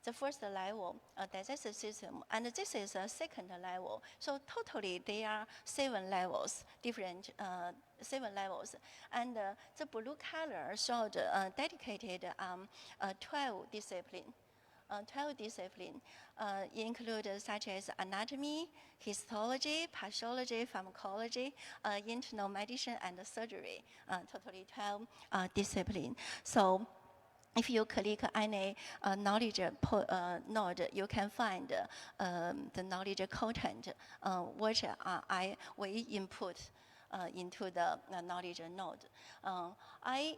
the first level digestive system, and this is a second level. So totally there are 7 levels, different 7 levels, and the blue color showed dedicated 12 disciplines. 12 disciplines include such as anatomy, histology, pathology, pharmacology, internal medicine, and surgery. Totally 12 disciplines. So if you click any knowledge node, you can find the knowledge content which we input into the knowledge node. I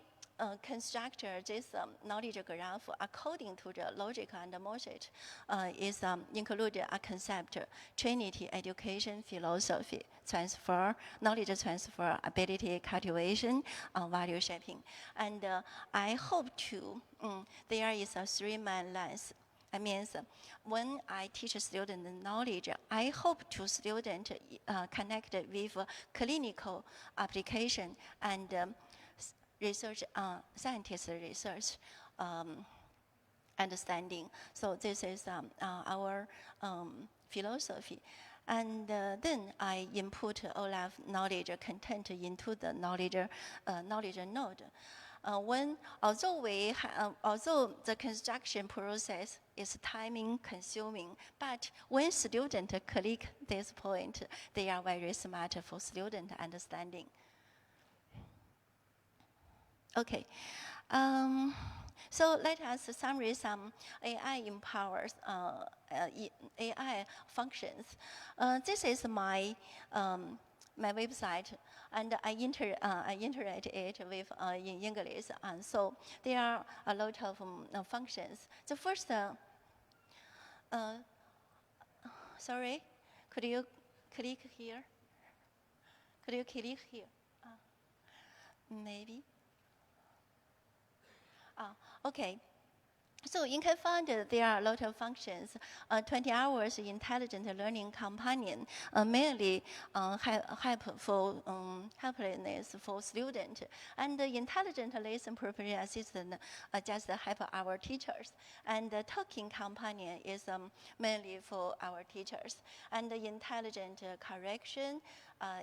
construct this knowledge graph according to the logic and model is included a concept, Trinity education philosophy, transfer, knowledge transfer, ability cultivation, value shaping. And I hope to, there is a 3-man lens I mean, when I teach a student knowledge, I hope to student connect with clinical application and research, scientist research understanding. So this is our philosophy. And then I input all of knowledge content into the knowledge node. Although the construction process is timing consuming, but when students click this point, they are very smart for student understanding. Okay. So let us summarize some AI empowers AI functions. This is my my website, and I integrate it with in English, and so there are a lot of functions. The first, sorry, could you click here? Could you click here? Maybe. Okay. So you can find there are a lot of functions. 20 hours intelligent learning companion, mainly helpfulness for student, and the intelligent lesson preparation assistant just help our teachers. And the talking companion is mainly for our teachers. And the intelligent correction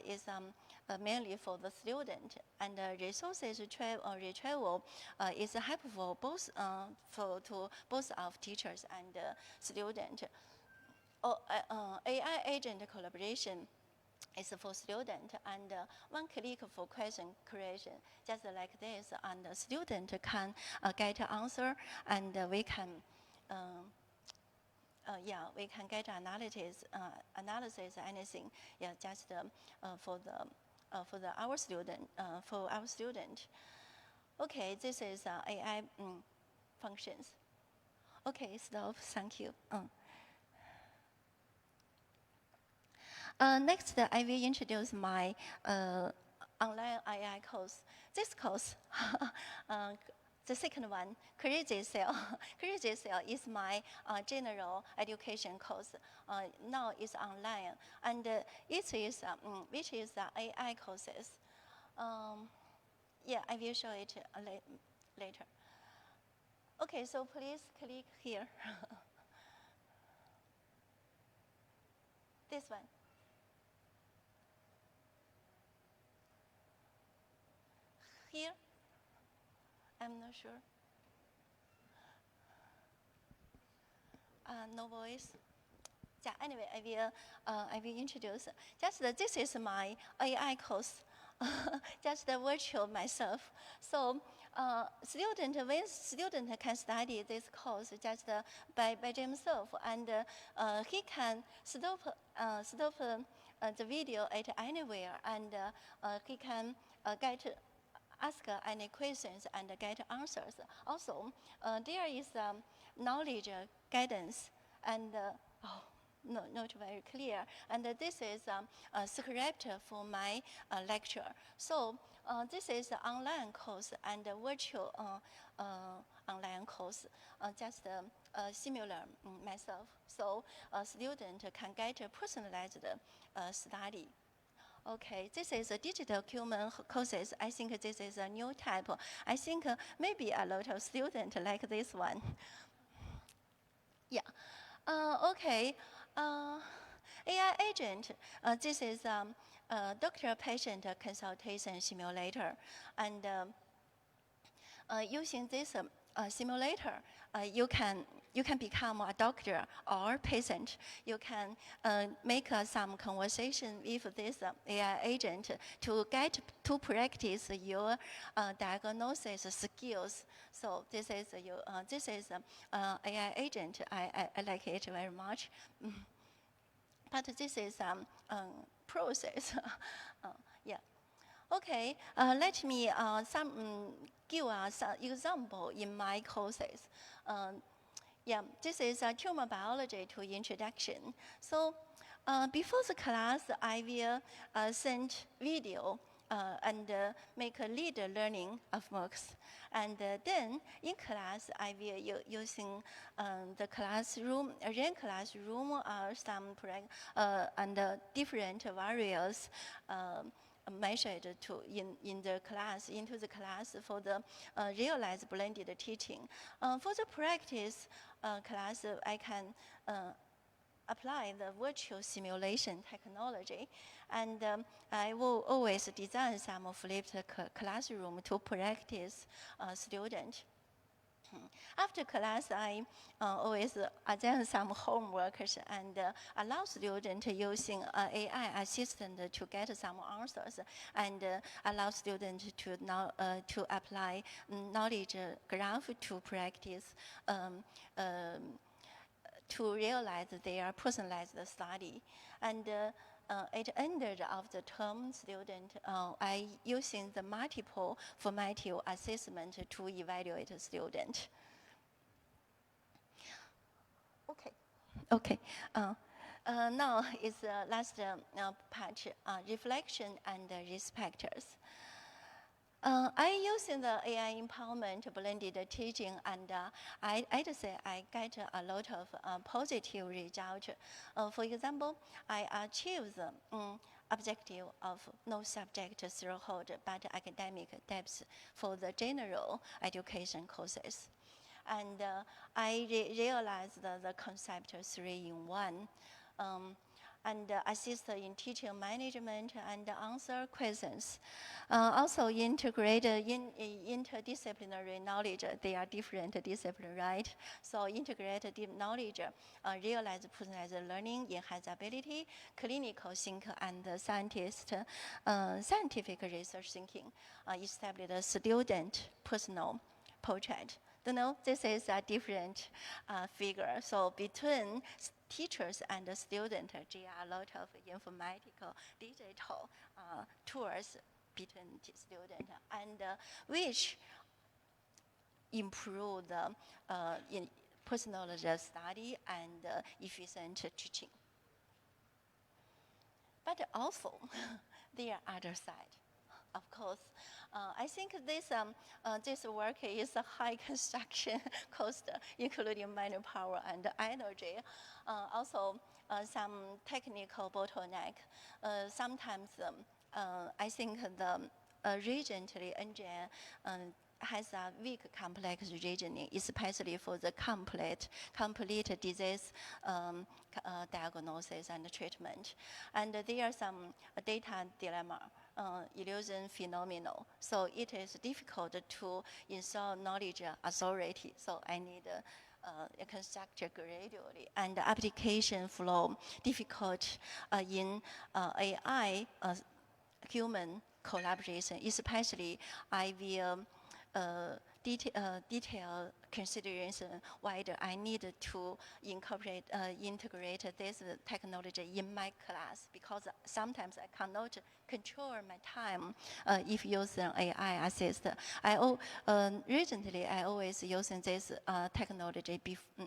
is mainly for the student, and resources retrieval is helpful both to both of teachers and student. AI agent collaboration is for student, and one click for question creation, just like this, and the student can get answer, and we can. We can get analysis, anything. Yeah, just for our student. Okay, this is AI functions. Okay, stop. Thank you. Next, I will introduce my online AI course. This course. The second one, Crazy Cell. Crazy Cell is my general education course. Now it's online, and it is which is AI courses. Yeah, I will show it later. Okay, so please click here. This one. Here. I'm not sure. No voice. Yeah, anyway, I will introduce. Just this is my AI course. Just virtual myself. So when student can study this course just by himself, and he can stop the video at anywhere, and he can ask any questions and get answers. Also, there is knowledge guidance, and not very clear. And this is a script for my lecture. So this is an online course and a virtual online course, just similar myself. So a student can get a personalized study. Okay, this is a digital human courses. I think this is a new type. I think maybe a lot of students like this one. Yeah. Okay. AI agent. This is doctor-patient consultation simulator, and using this simulator, you can become a doctor or patient. You can make some conversation with this AI agent to practice your diagnosis skills. So this is AI agent. I like it very much. But this is process. Yeah. Okay. Let me give us an example in my courses. Yeah, this is a tumor biology to introduction. So before the class, I will send video make a leader learning of MOOCs. And then in class, I will using the classroom, Ren classroom, some and different various measured to in the class, into the class for the realized blended teaching. For the practice class, I can apply the virtual simulation technology. And I will always design some flipped classroom to practice student. After class, I always assign some homeworks and allow students using AI assistant to get some answers, and allow students to now to apply knowledge graph to practice to realize their personalized study. And at the end of the term, student, I using the multiple formative assessment to evaluate a student. Okay. Now is the last part, reflection and respecters. I using the AI empowerment blended teaching, and I'd say I get a lot of positive results. For example, I achieved the objective of no subject threshold but academic depth for the general education courses. And I realized the concept 3-in-1. And assist in teaching management and answer questions. Also integrate interdisciplinary knowledge. They are different disciplines, right? So integrate deep knowledge, realize personalized learning, enhance ability, clinical thinking, and scientific research thinking. Establish a student personal portrait. You know, this is a different figure. So between teachers and the student, there are a lot of informatical, digital tools between the student, and which improve the personalized study and efficient teaching. But also, there are other side. Of course, I think this work is a high construction cost, including manpower and energy. Also, some technical bottleneck. Sometimes, I think the recently engine has a weak complex reasoning, especially for the complete disease diagnosis and treatment. And there are some data dilemma. Illusion phenomenal. So it is difficult to install knowledge authority. So I need construct gradually. And the application flow difficult in AI human collaboration, especially I will detail consideration whether I need to integrate this technology in my class, because sometimes I cannot control my time if using AI assist. Recently I always using this technology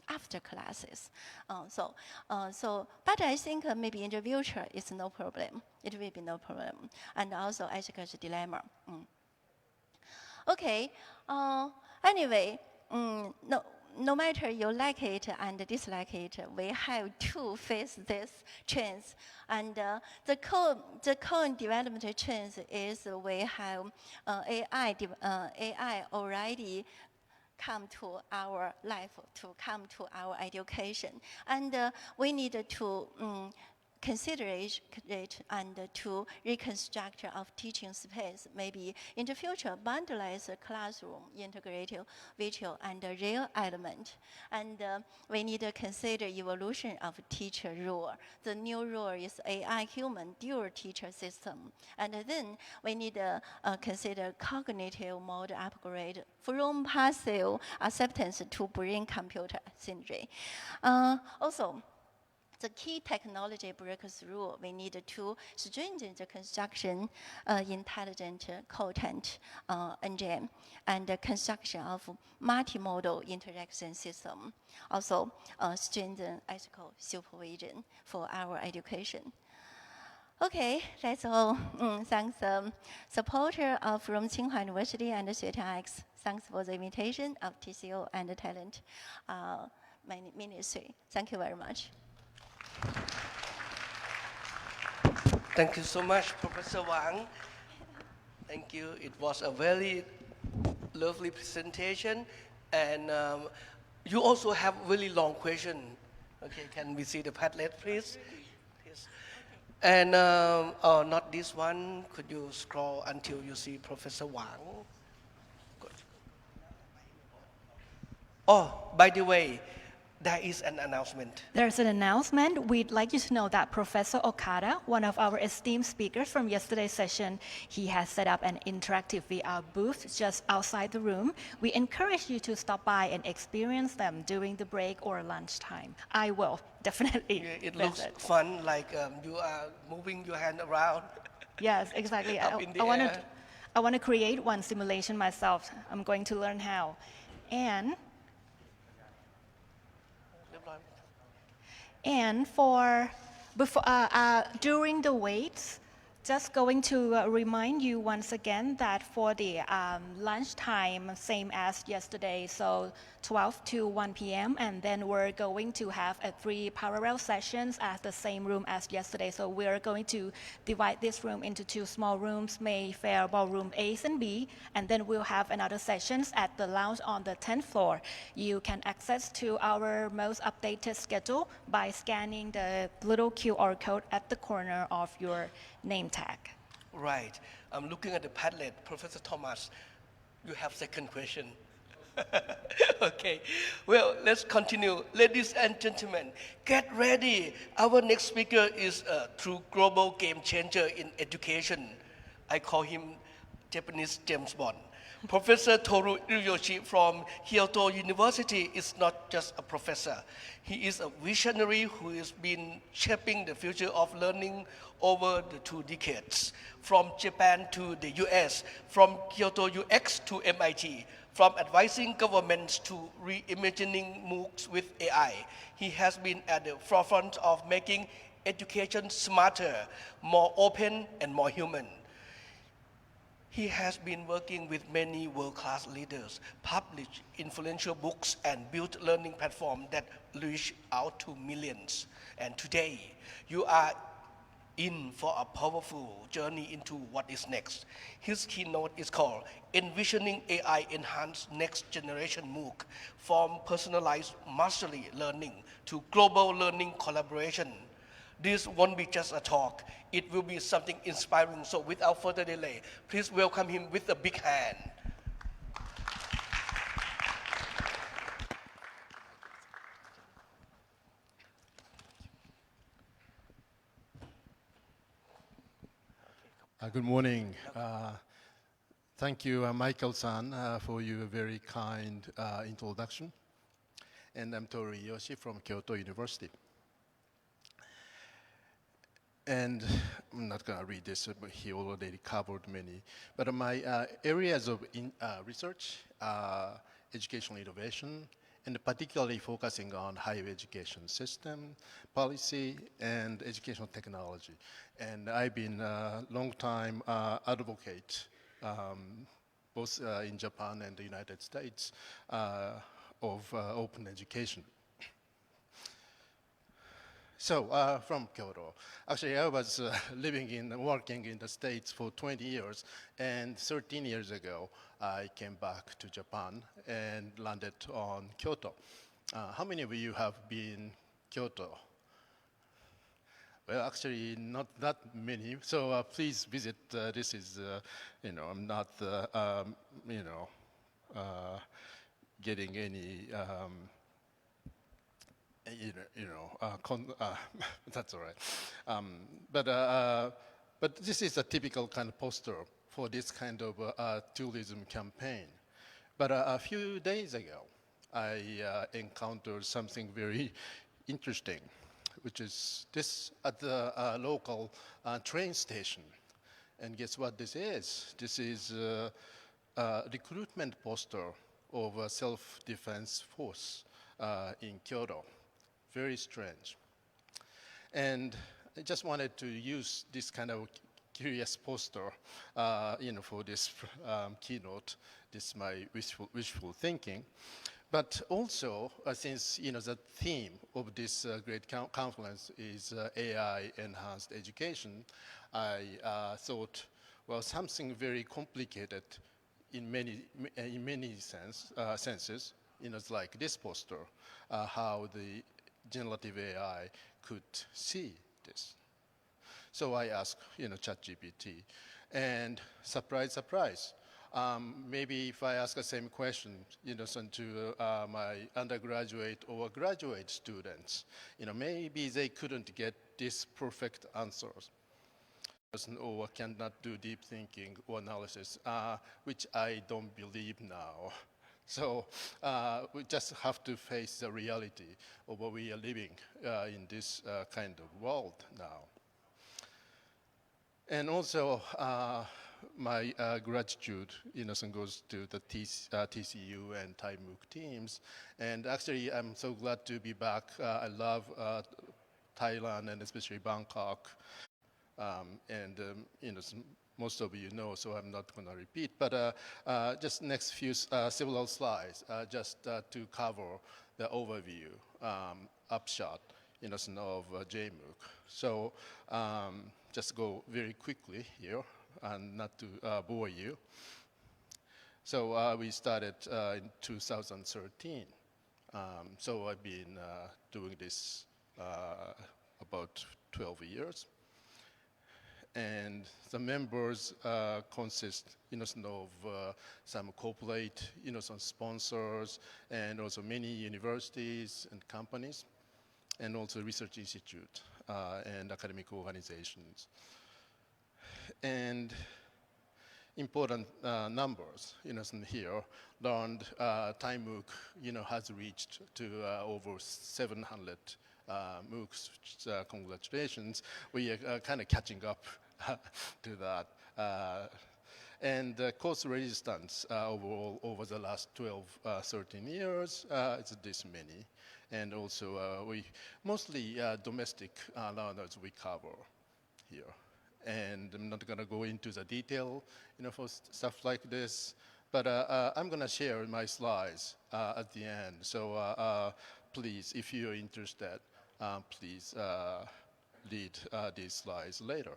after classes. But I think maybe in the future it's no problem. It will be no problem. And also ethical dilemma. Okay, anyway, no matter you like it and dislike it, we have to face this trends. And the current development trends is we have AI already come to our life, to come to our education. And we need to consider it and to reconstruct of teaching space. Maybe in the future, bundleize classroom, integrative virtual and real element. And we need to consider evolution of teacher role. The new role is AI human dual teacher system. And then we need to consider cognitive mode upgrade from passive acceptance to brain computer synergy. Also, the key technology breakthrough, we need to strengthen the construction intelligent content engine and the construction of multimodal interaction system. Also, strengthen ethical supervision for our education. Okay, that's all. Thanks, supporter from Tsinghua University and XUE-TIAX. Thanks for the invitation of TCO and the talent ministry. Thank you very much. Thank you so much, Professor Wang. Thank you. It was a very lovely presentation. And you also have really long question. Okay, can we see the Padlet, please? Yes. And oh, not this one. Could you scroll until you see Professor Wang? Good. Oh, by the way, there is an announcement. There's an announcement. We'd like you to know that Professor Okada, one of our esteemed speakers from yesterday's session, he has set up an interactive VR booth just outside the room. We encourage you to stop by and experience them during the break or lunchtime. I will definitely Yeah, it visit. looks fun, like you are moving your hand around. Yes, exactly. Up in the air. I want to create one simulation myself. I'm going to learn how. And for during the waits, just going to remind you once again that for the lunchtime, same as yesterday, so 12 to 1 p.m., and then we're going to have 3 parallel sessions at the same room as yesterday. So we're going to divide this room into 2 small rooms, Mayfair Ballroom A and B, and then we'll have another sessions at the lounge on the 10th floor. You can access to our most updated schedule by scanning the little QR code at the corner of your name tag. Right. I'm looking at the Padlet. Professor Thomas, you have second question. Okay. Well, let's continue. Ladies and gentlemen, get ready. Our next speaker is a true global game changer in education. I call him Japanese James Bond. Professor Toru Iryoshi from Kyoto University is not just a professor. He is a visionary who has been shaping the future of learning over the 2 decades, from Japan to the US, from Kyoto UX to MIT, from advising governments to reimagining MOOCs with AI. He has been at the forefront of making education smarter, more open, and more human. He has been working with many world-class leaders, published influential books, and built learning platforms that reach out to millions. And today, you are in for a powerful journey into what is next. His keynote is called Envisioning AI-Enhanced Next Generation MOOC, from personalized mastery learning to global learning collaboration. This won't be just a talk. It will be something inspiring. So without further delay, please welcome him with a big hand. Good morning. Thank you, Michael-san, for your very kind introduction. And I'm Toru Yoshi from Kyoto University. And I'm not going to read this, but he already covered many. But my areas of research, educational innovation, and particularly focusing on higher education system, policy, and educational technology. And I've been a long-time advocate, both in Japan and the United States, of open education. So, from Kyoto. Actually, I was working in the States for 20 years, and 13 years ago, I came back to Japan and landed on Kyoto. How many of you have been Kyoto? Well, actually, not that many. So please visit. This is, I'm not, getting any. That's all right. But this is a typical kind of poster for this kind of tourism campaign. But a few days ago, I encountered something very interesting, which is this at the local train station. And guess what this is? This is a recruitment poster of a self-defense force in Kyoto. Very strange. And I just wanted to use this kind of curious poster, for this keynote. This is my wishful thinking. But also, since the theme of this great conference is AI-enhanced education, I thought, well, something very complicated in many senses, it's like this poster, how the generative AI could see this. So I asked, ChatGPT, and surprise, surprise. Maybe if I ask the same question, to my undergraduate or graduate students, maybe they couldn't get this perfect answers, or cannot do deep thinking or analysis, which I don't believe now. So we just have to face the reality of what we are living in this kind of world now. And also, my gratitude, goes to the TCU and Thai MOOC teams. And actually, I'm so glad to be back. I love Thailand and especially Bangkok. Most of you know, so I'm not going to repeat. But just next few several slides, just to cover the overview, upshot, of JMOOC. So just go very quickly here, and not to bore you. So we started in 2013. So I've been doing this about 12 years. And the members consist, of some corporate, some sponsors, and also many universities and companies, and also research institute and academic organizations. And important numbers, here, learned Thai MOOC, has reached to over 700 MOOCs. Congratulations. We are kind of catching up to that. And course resistance overall over the last 12, 13 years, it's this many. And also we mostly domestic learners we cover here. And I'm not going to go into the detail, for stuff like this. But I'm going to share my slides at the end. So please, if you're interested, please read these slides later.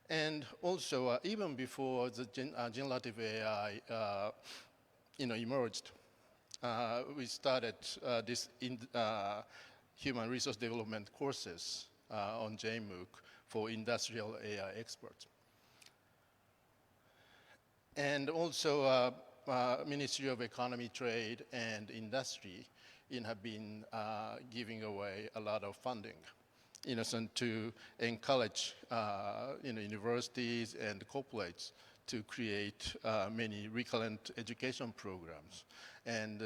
And also, even before the generative AI, emerged, we started this human resource development courses on JMOOC for industrial AI experts. And also, Ministry of Economy, Trade, and Industry have been giving away a lot of funding, to encourage, universities and corporates to create many recurrent education programs. And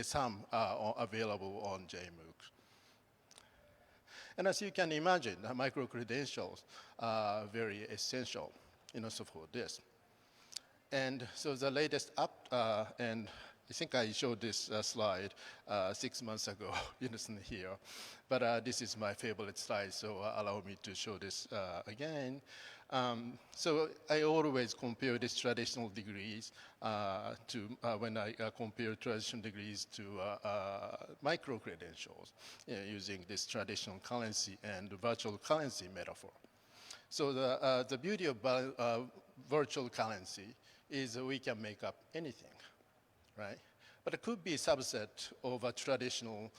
some are available on JMOOC. And as you can imagine, micro-credentials are very essential, so for this. And so the latest and I think I showed this slide 6 months ago, here. But this is my favorite slide, so allow me to show this again. So I always compare these traditional degrees to when I compare traditional degrees to micro-credentials, using this traditional currency and virtual currency metaphor. So the beauty of virtual currency is we can make up anything, right? But it could be a subset of a traditional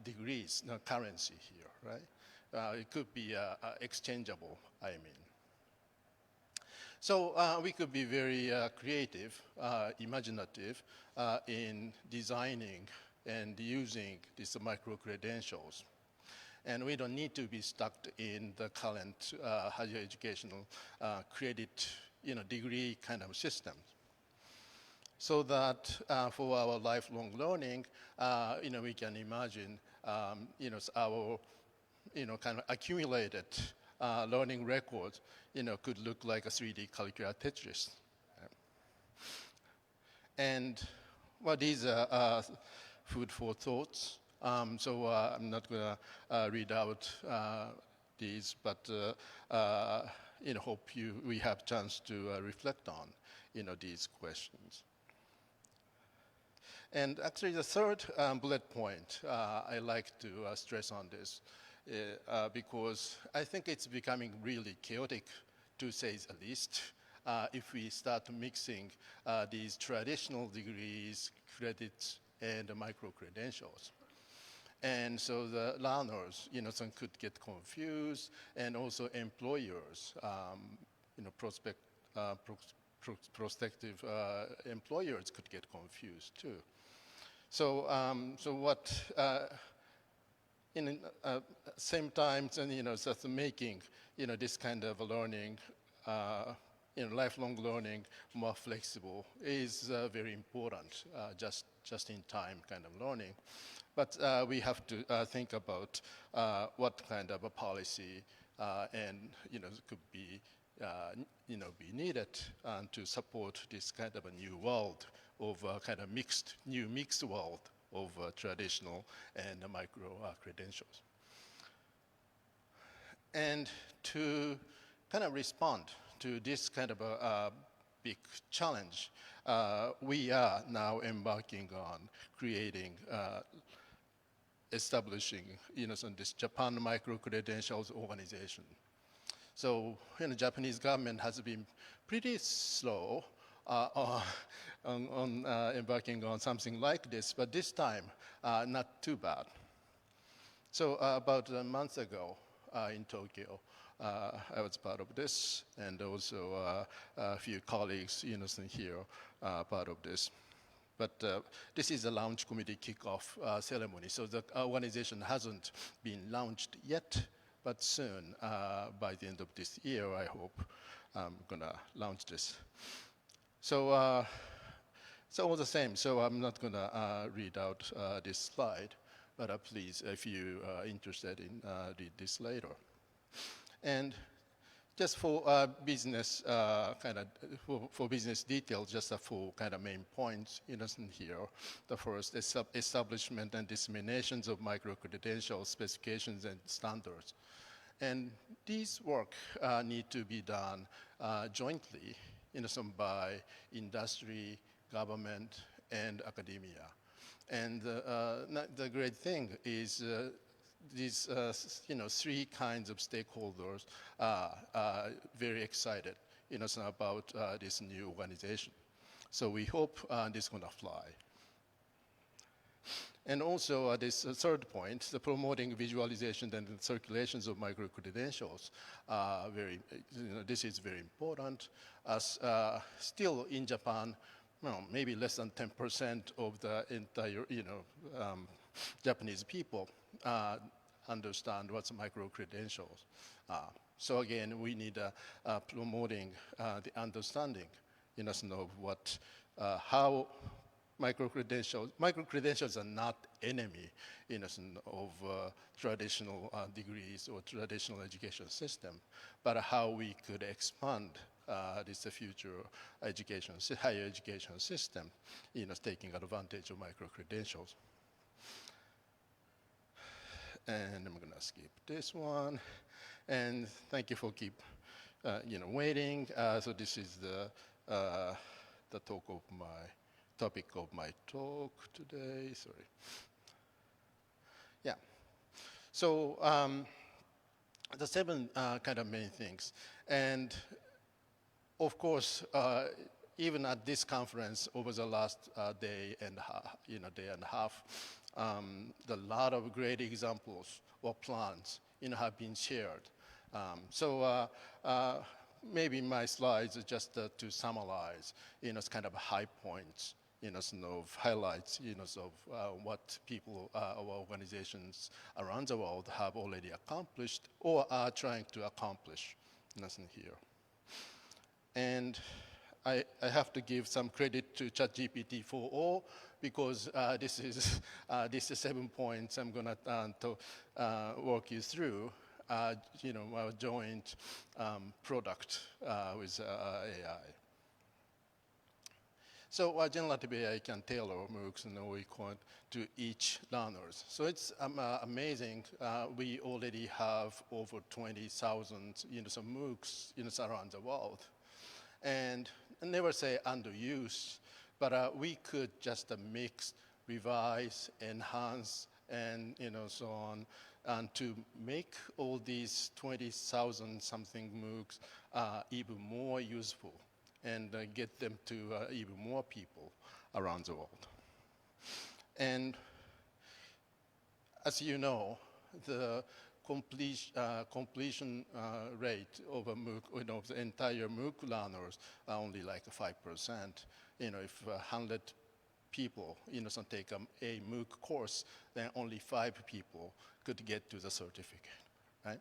degrees, currency here, right? It could be exchangeable, I mean. So we could be very creative, imaginative in designing and using these micro-credentials. And we don't need to be stuck in the current higher educational credit, degree kind of system. So that for our lifelong learning, we can imagine, our, kind of accumulated learning records, could look like a 3D calculator Tetris. And well, these are food for thoughts. I'm not going to read out these, but hope we have chance to reflect on these questions. And actually, the third bullet point I like to stress on this because I think it's becoming really chaotic, to say the least, if we start mixing these traditional degrees, credits, and micro-credentials. And so the learners, some could get confused, and also employers, prospective employers could get confused too. So, what in same time, just making this kind of learning, lifelong learning more flexible is very important. Just in time kind of learning, but we have to think about what kind of a policy and could be be needed to support this kind of a new world of kind of new mixed world of traditional and micro credentials. And to kind of respond to this kind of a big challenge, we are now embarking on creating, establishing, this Japan Micro-Credentials Organization. So, the Japanese government has been pretty slow on embarking on something like this, but this time, not too bad. So, about a month ago in Tokyo, I was part of this, and also a few colleagues, here, part of this. But this is a launch committee kickoff ceremony, so the organization hasn't been launched yet, but soon, by the end of this year, I hope, I'm gonna launch this. So, all the same, so I'm not gonna read out this slide, but please, if you are interested in read this later. And just for business for business details, just for kind of main points here. The first is establishment and disseminations of micro-credentials, specifications, and standards. And these work need to be done jointly, by industry, government, and academia. And the great thing is these three kinds of stakeholders are very excited about this new organization. So we hope this is going to fly. And also this third point, the promoting visualization and circulations of micro-credentials, this is very important. As still in Japan, maybe less than 10% of the entire Japanese people understand what's micro-credentials. So again, we need promoting the understanding, of what, how micro-credentials are not enemy, of traditional degrees or traditional education system, but how we could expand this future education, higher education system, taking advantage of micro-credentials. And I'm gonna skip this one. And thank you for keep, waiting. So this is the topic of my talk today. Sorry. Yeah. So the seven kind of main things, and of course, even at this conference over the last day and a half, a lot of great examples or plans, have been shared. So maybe my slides are just to summarize, kind of high points, of highlights, of what people or organizations around the world have already accomplished or are trying to accomplish, here. And I have to give some credit to ChatGPT 4.0 because this is 7 points I'm gonna walk you through. Our joint product with AI. So generative AI can tailor MOOCs and we to each learners. So it's amazing. We already have over 20,000 some MOOCs around the world. And I never say underuse, but we could just mix, revise, enhance, and so on, and to make all these 20,000 something MOOCs even more useful and get them to even more people around the world. And as you know, the completion rate of a MOOC, of the entire MOOC learners are only like 5%. If 100 people, take a MOOC course, then only 5 people could get to the certificate, right?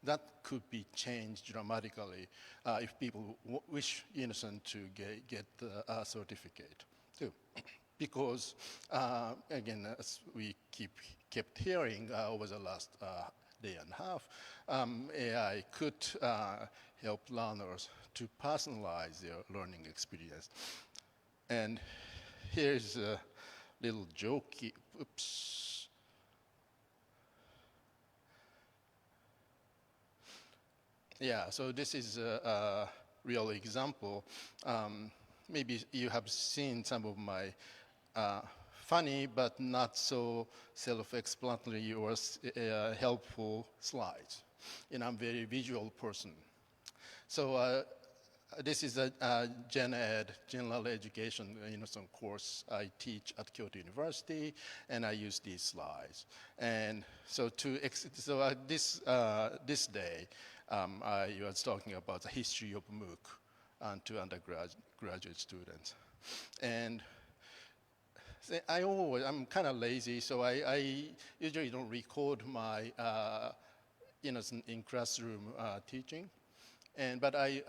That could be changed dramatically if people wish to get a certificate too. Because, again, as we kept hearing over the last day and a half, AI could help learners to personalize their learning experience. And here's a little jokey, oops. Yeah, so this is a real example. Maybe you have seen some of my funny but not so self-explanatory or helpful slides. I'm a very visual person. So this is a Gen Ed, general education, some course I teach at Kyoto University, and I use these slides. And so this day, I was talking about the history of MOOC to undergraduate students. And I'm kind of lazy, so I usually don't record my, in classroom teaching. But I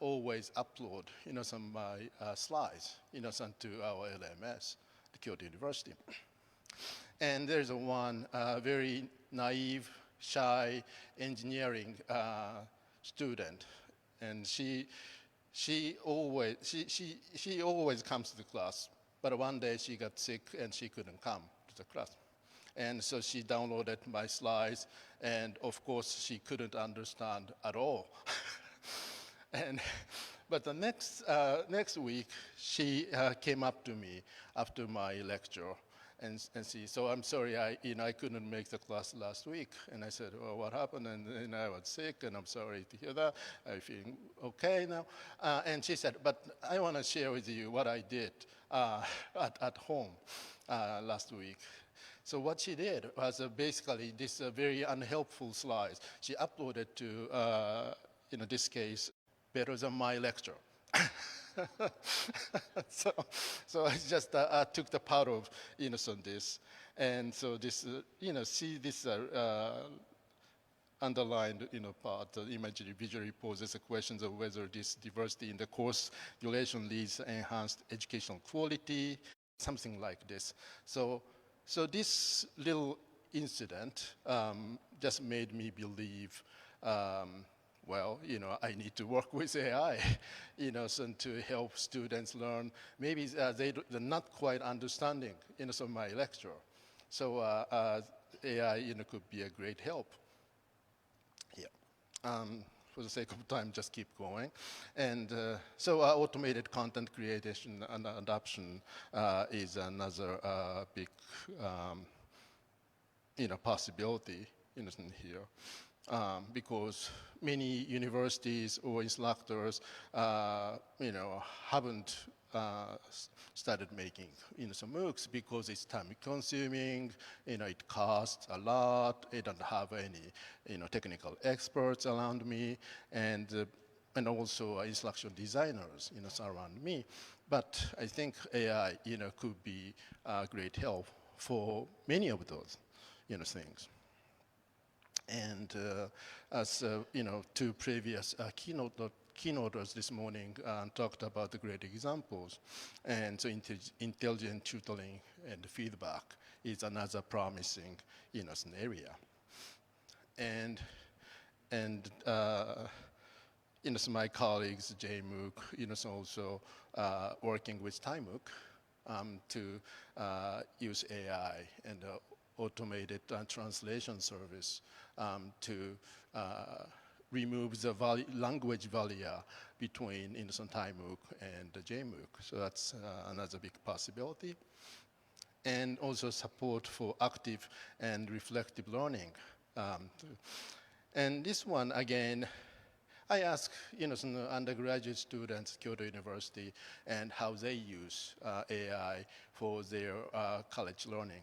always upload, some my slides, sent to our LMS, the Kyoto University. And there's one very naive, shy engineering student, and she always comes to the class. But one day she got sick and she couldn't come to the class. And so she downloaded my slides, and of course she couldn't understand at all. But the next week, she came up to me after my lecture, and she, so I'm sorry, I couldn't make the class last week. And I said, well, what happened? And I was sick, and I'm sorry to hear that. I'm feeling okay now. And she said, but I want to share with you what I did at home last week. So what she did was basically this very unhelpful slides. She uploaded to, in this case, better than my lecture. so I just took the part of on this, and so this see this underlined part, the imagery visually poses the questions of whether this diversity in the course duration leads to enhanced educational quality, something like this. So this little incident just made me believe. Well, I need to work with AI, so to help students learn. Maybe they're not quite understanding, some of my lecture. So AI, could be a great help. Yeah. For the sake of time, just keep going. And so automated content creation and adoption is another big, possibility, here. Because many universities or instructors, haven't started making, some MOOCs because it's time-consuming. It costs a lot. I don't have any, technical experts around me, and also instructional designers, surround me. But I think AI, could be a great help for many of those, things. And as two previous keynoters this morning talked about the great examples, and so intelligent tutoring and feedback is another promising area. And so my colleagues, JMOOC, so also working with TiMOOC to use AI and automated translation service to remove the language barrier between TiMOOC and the JMOOC. So that's another big possibility. And also support for active and reflective learning. And this one, again, I asked some undergraduate students at Kyoto University and how they use AI for their college learning.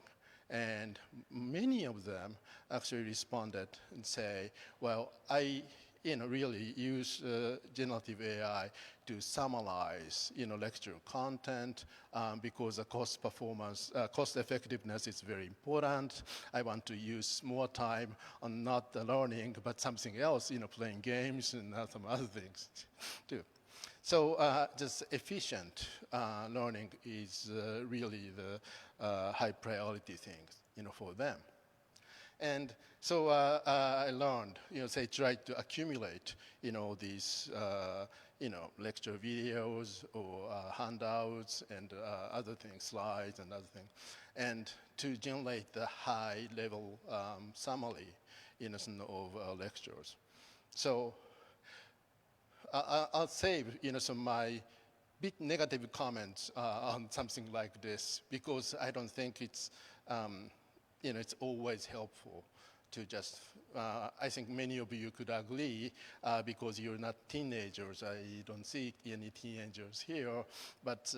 And many of them actually responded and say, well, I really use generative AI to summarize lecture content because the cost effectiveness is very important. I want to use more time on not the learning, but something else, playing games and some other things too. So just efficient learning is really the high priority thing, for them. And so I learned, they tried to accumulate, these, lecture videos or handouts and other things, slides and other things, and to generate the high-level summary, of lectures. So I'll save, some my bit negative comments on something like this because I don't think it's, it's always helpful to just, I think many of you could agree because you're not teenagers. I don't see any teenagers here, but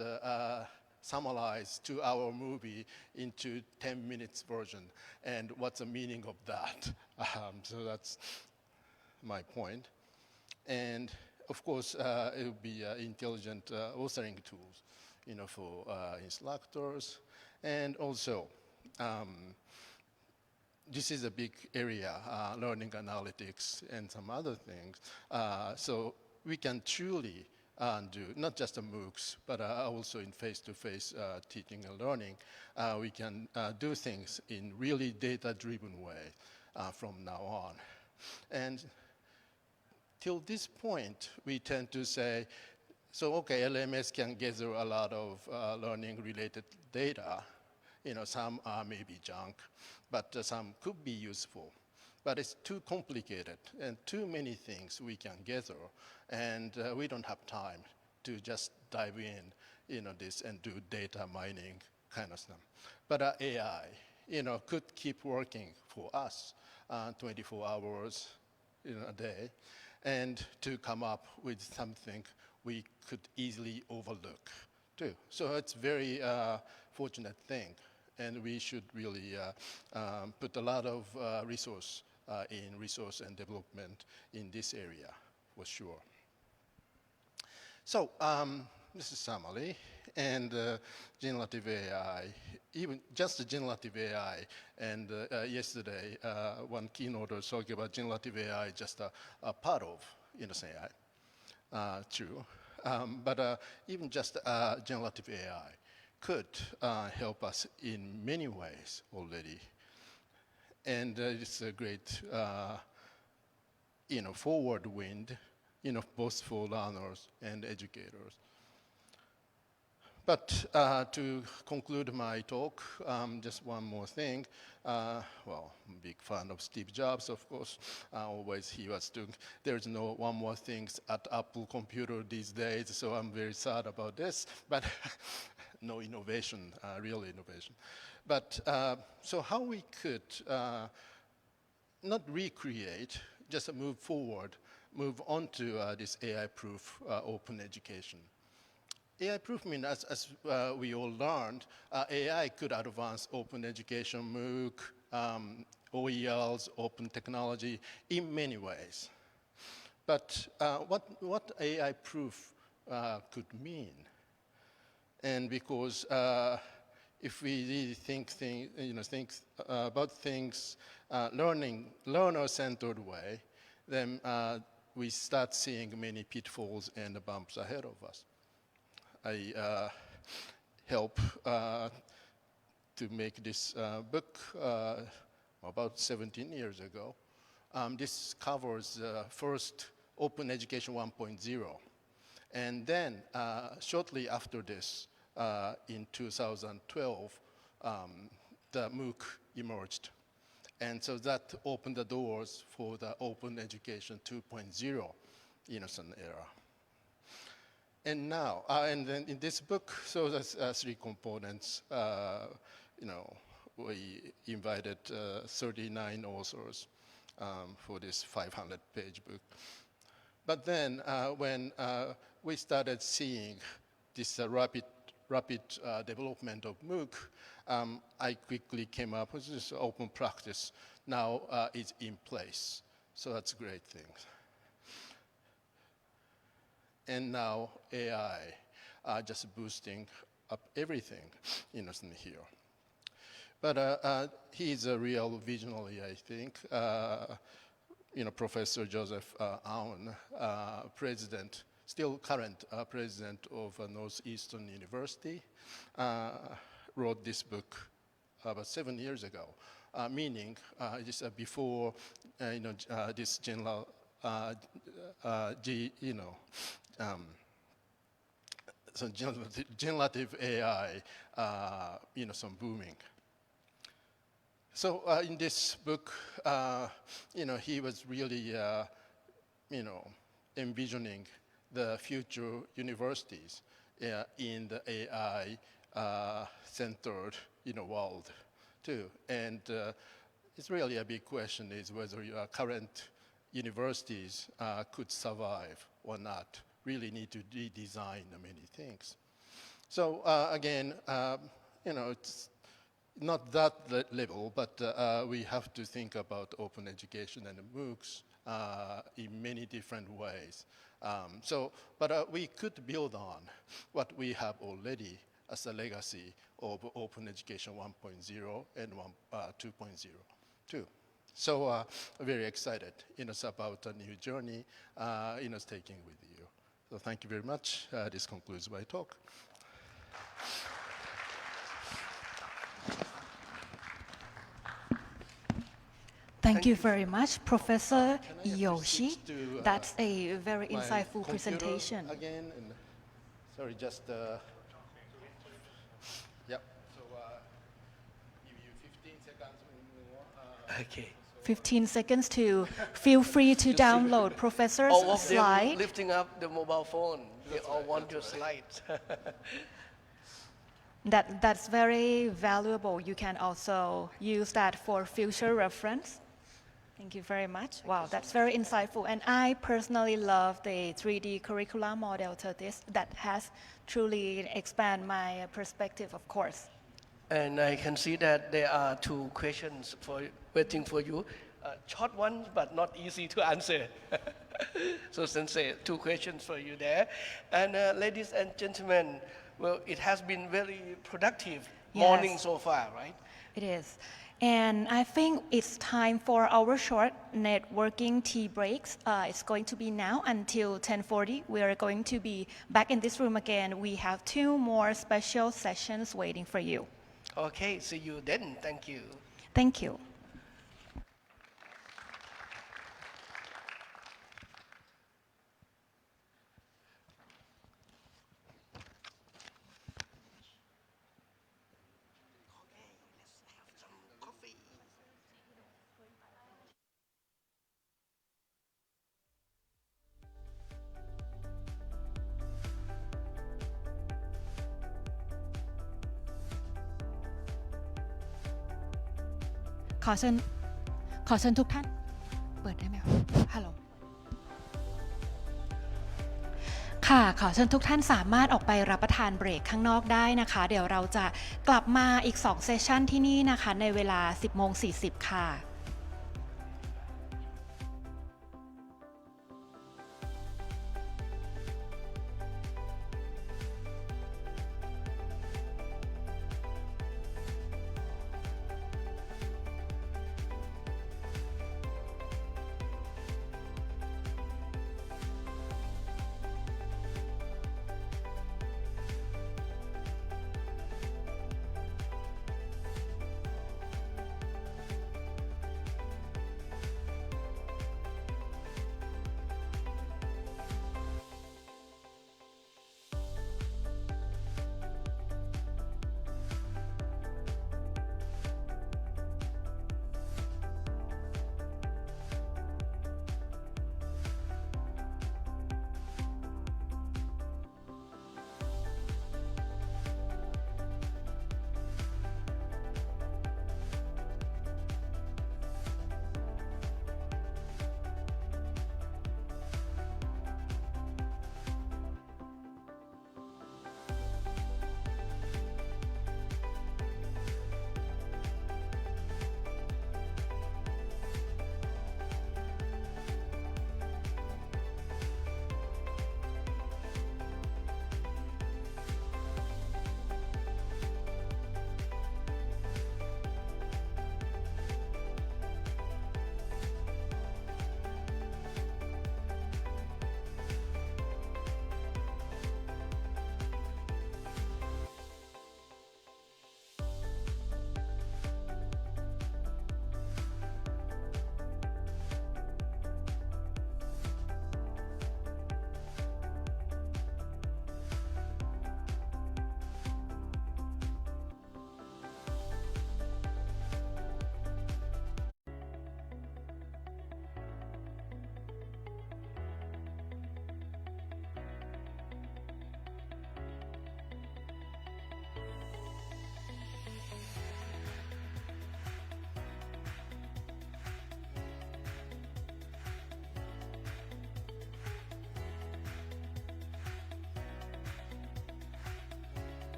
summarize 2-hour movie into 10 minutes version and what's the meaning of that. So that's my point. And of course, it would be intelligent authoring tools, for instructors. And also, this is a big area, learning analytics and some other things. So we can truly do not just the MOOCs, but also in face-to-face teaching and learning. We can do things in really data-driven way from now on. And till this point, we tend to say, so okay, LMS can gather a lot of learning-related data. Some are maybe junk, but some could be useful. But it's too complicated and too many things we can gather, and we don't have time to just dive in, this and do data mining kind of stuff. But AI, could keep working for us 24 hours a day, and to come up with something we could easily overlook too. So it's very fortunate thing. And we should really put a lot of resource in resource and development in this area, for sure. So this is summary, and generative AI, even just the generative AI, and yesterday one keynote was talking about generative AI, just a part of AI, true. But even just generative AI could help us in many ways already. And it's a great, forward wind, both for learners and educators. But to conclude my talk, just one more thing. Well, I'm a big fan of Steve Jobs, of course. Always he was doing, there's no one more things at Apple Computer these days, so I'm very sad about this. But no innovation, real innovation. But so how we could not recreate, just move forward, move on to this AI-proof open education. AI-proof means, as we all learned, AI could advance open education, MOOC, OERs, open technology in many ways. But what AI-proof could mean? And because if we really think about things learner-centered way, then we start seeing many pitfalls and bumps ahead of us. I helped to make this book about 17 years ago. This covers the first Open Education 1.0. And then shortly after this, in 2012, the MOOC emerged. And so that opened the doors for the Open Education 2.0 innocent era. And now, and then in this book, so there's 3 components. We invited 39 authors for this 500-page book. But then when we started seeing this rapid development of MOOC, I quickly came up with this open practice. Now it's in place. So that's a great thing. And now AI just boosting up everything innocently here. But he's a real visionary, I think. Professor Joseph Aoun, president, still current president of Northeastern University, wrote this book about 7 years ago, meaning just before this general, so generative AI, some booming. So in this book, he was really, envisioning the future universities in the AI-centered, world too. And it's really a big question is whether your current universities could survive or not. Really need to redesign many things. So again, it's not that level, but we have to think about open education and MOOCs in many different ways. But we could build on what we have already as a legacy of Open Education 1.0 and 2.0 too. So very excited, about a new journey, taking with you. So thank you very much. This concludes my talk. Thank you very much, Professor Yoshi. That's a very insightful presentation. Again, and sorry, just yeah. So give you 15 seconds more. Okay. 15 seconds to feel free to download Professor's All of slide. them lifting up the mobile phone. They all want your slides. That's very valuable. You can also use that for future reference. Thank you very much. Wow, that's very insightful. And I personally love the 3D curriculum model to this. That has truly expanded my perspective, of course. And I can see that there are 2 questions waiting for you. Short ones, but not easy to answer. So Sensei, 2 questions for you there. And ladies and gentlemen, well, it has been very productive morning so far, right? It is. And I think it's time for our short networking tea breaks. It's going to be now until 10:40. We are going to be back in this room again. We have 2 more special sessions waiting for you. Okay, see you then. Thank you. Thank you. Coffee. ขอเชิญทุกท่านเปิดได้ไหมฮัลโหลค่ะขอเชิญทุกท่านสามารถออกไปรับประทานเบรกข้างนอกได้นะคะเดี๋ยวเราจะกลับมาอีก2เซสชันที่นี่นะคะในเวลา 10:40 ค่ะ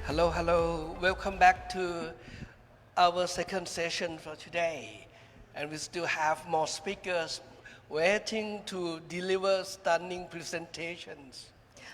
Hello, hello. Welcome back to our second session for today. And we still have more speakers waiting to deliver stunning presentations.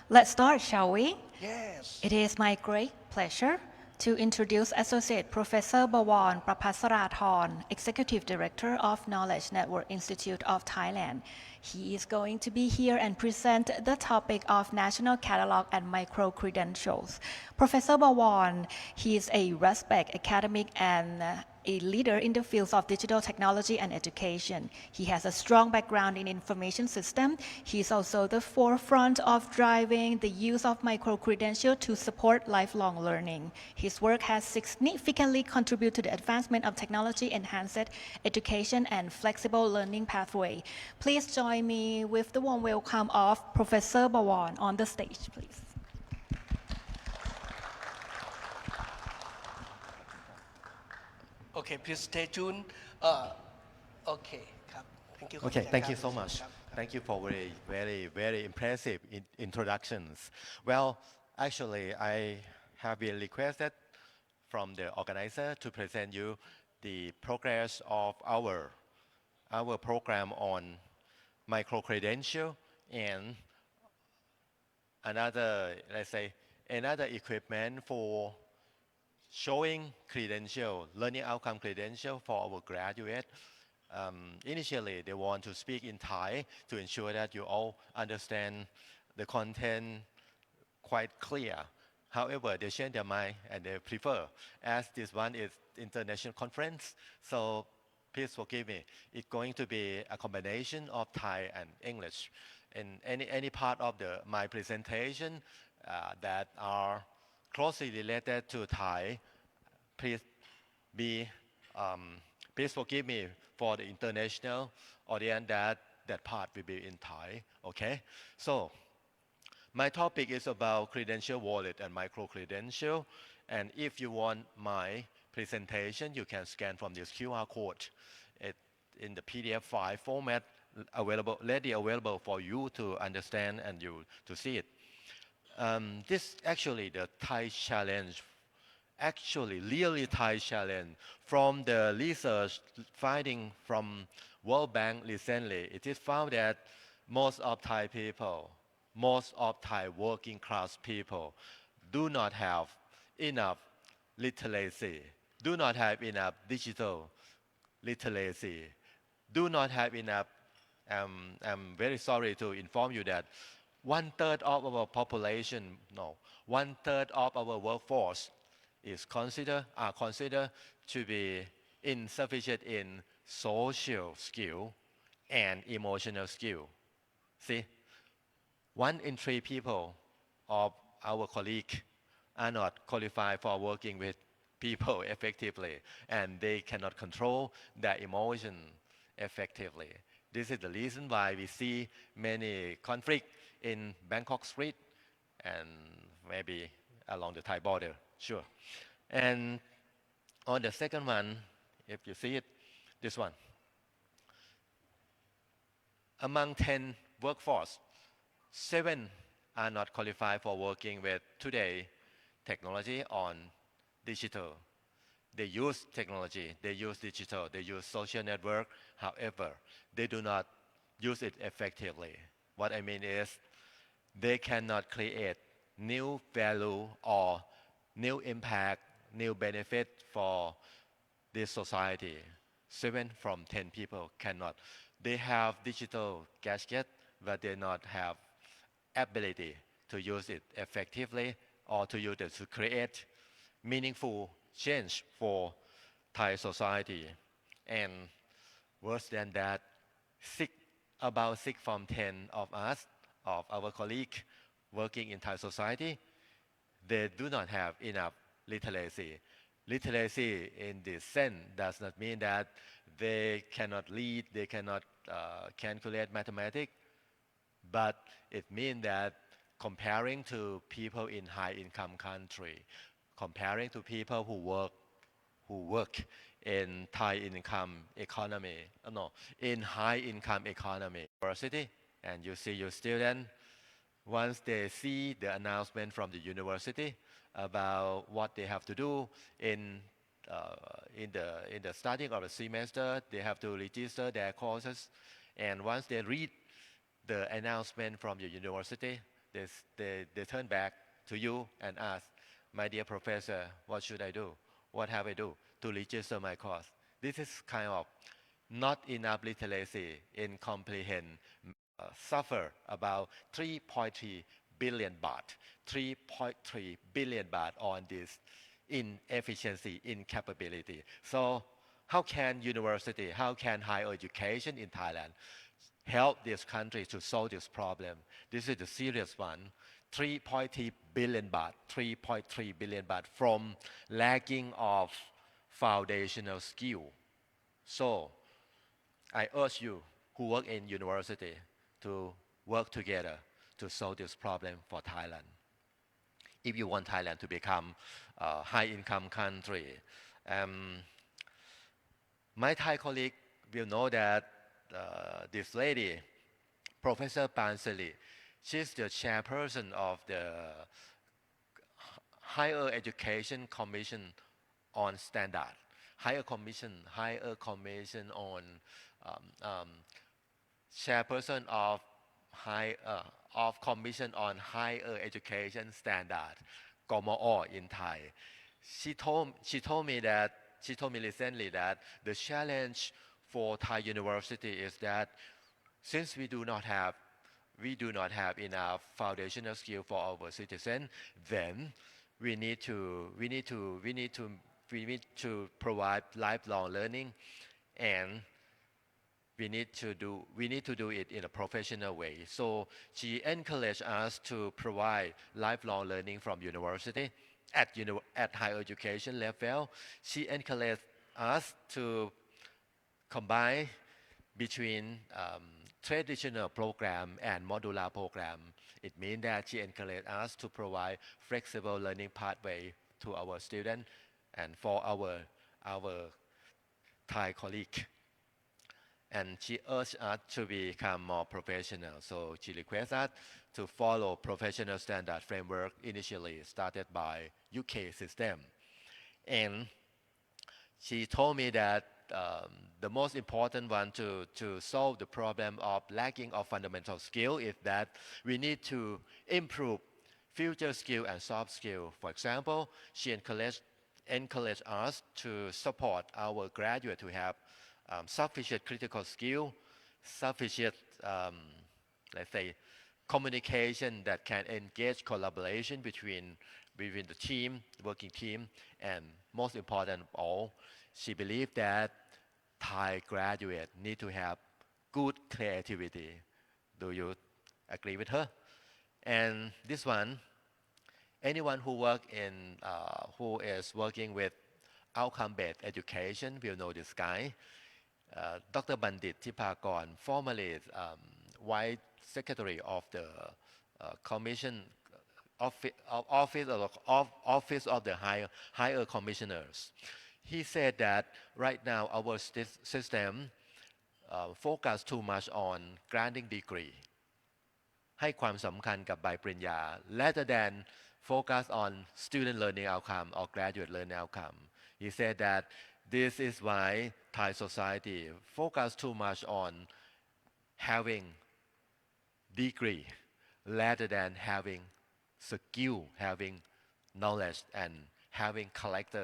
Let's start, shall we? Yes. It is my great pleasure to introduce Associate Professor Bawon Prapasarathorn, Executive Director of Knowledge Network Institute of Thailand. He is going to be here and present the topic of National Catalog and Micro-Credentials. Professor Bawon, he is a respected academic and a leader in the fields of digital technology and education. He has a strong background in information system. He is also the forefront of driving the use of micro-credential to support lifelong learning. His work has significantly contributed to the advancement of technology-enhanced education and flexible learning pathway. Please join me with the warm welcome of Professor Bawon on the stage, please. Okay, please stay tuned. Okay, ครับ Thank you ครับ Okay, thank you so ครับ much. ครับ Thank you for very impressive introductions. Well, actually, I have been requested from the organizer to present you the progress of our program on micro-credential and another, let's say, another equipment for showing credential, learning outcome credential for our graduate. Initially, they want to speak in Thai to ensure that you all understand the content quite clear. However, they change their mind and they prefer, as this one is international conference, so please forgive me. It's going to be a combination of Thai and English. And any part of my presentation that are closely related to Thai, please be please forgive me for the international audience that part will be in Thai. Okay, so my topic is about credential wallet and micro credential, and if you want my presentation, you can scan from this QR code. It in the PDF file format ready available for you to understand and you to see it. This actually the Thai challenge, actually really Thai challenge. From the research finding from World Bank recently, it is found that most of Thai people, most of Thai working class people do not have enough literacy, do not have enough digital literacy, do not have enough. I'm very sorry to inform you that 1/3 of our population, no, 1/3 of our workforce are considered to be insufficient in social skill and emotional skill. See, 1 in 3 people of our colleagues are not qualified for working with people effectively, and they cannot control their emotion effectively. This is the reason why we see many conflicts in Bangkok street and maybe along the Thai border, sure. And on the second one, if you see it, this one. Among 10 workforce, 7 are not qualified for working with today technology on digital. They use technology, they use digital, they use social network. However, they do not use it effectively. What I mean is they cannot create new value or new impact, new benefit for this society. 7 from 10 people cannot. They have digital gadget, but they not have ability to use it effectively or to use it to create meaningful change for Thai society. And worse than that, about 6 from 10 of us, of our colleagues working in Thai society, they do not have enough literacy. Literacy in this sense does not mean that they cannot read, they cannot calculate mathematics, but it means that comparing to people in high income country, comparing to people who work in Thai income economy, in high income economy, university, and you see your student, once they see the announcement from the university about what they have to do in the starting of the semester. They have to register their courses, and once they read the announcement from your university, they turn back to you and ask, my dear professor, what should I do? What have I do to register my course? This is kind of not enough literacy in comprehend, suffer about 3.3 billion baht, 3.3 billion baht on this inefficiency, incapability. So how can university, how can higher education in Thailand help this country to solve this problem? This is a serious one. 3.3 billion baht, 3.3 billion baht from lacking of foundational skill. So I urge you who work in university to work together to solve this problem for Thailand. If you want Thailand to become a high-income country, my Thai colleague will know that this lady, Professor Pansali, she's the chairperson of the Higher Education Commission on Standard, Higher Commission on chairperson of Commission on Higher Education Standard, GOMO in Thai. She told me recently that the challenge for Thai university is that since we do not have enough foundational skill for our citizens, then we need to provide lifelong learning, and we need to do it in a professional way. So she encouraged us to provide lifelong learning from university at higher education level. She encouraged us to combine between traditional program and modular program. It means that she encouraged us to provide flexible learning pathway to our students and for our Thai colleague. And she urged us to become more professional. So she requests us to follow professional standard framework initially started by UK system. And she told me that the most important one to solve the problem of lacking of fundamental skill is that we need to improve future skill and soft skill. For example, she encouraged us to support our graduate to have sufficient critical skill, sufficient, let's say, communication that can engage collaboration between the team, working team, and most important of all, she believed that Thai graduates need to have good creativity. Do you agree with her? And this one, anyone who is working with outcome-based education will know this guy. Dr. Bandit Tipakon, formerly Vice Secretary of the Office of the Higher Commissioners. He said that right now our system focus too much on granting degree, ให้ความสำคัญกับใบปริญญา rather than focus on student learning outcome or graduate learning outcome. He said that this is why Thai society focus too much on having degree rather than having skill, having knowledge, and having character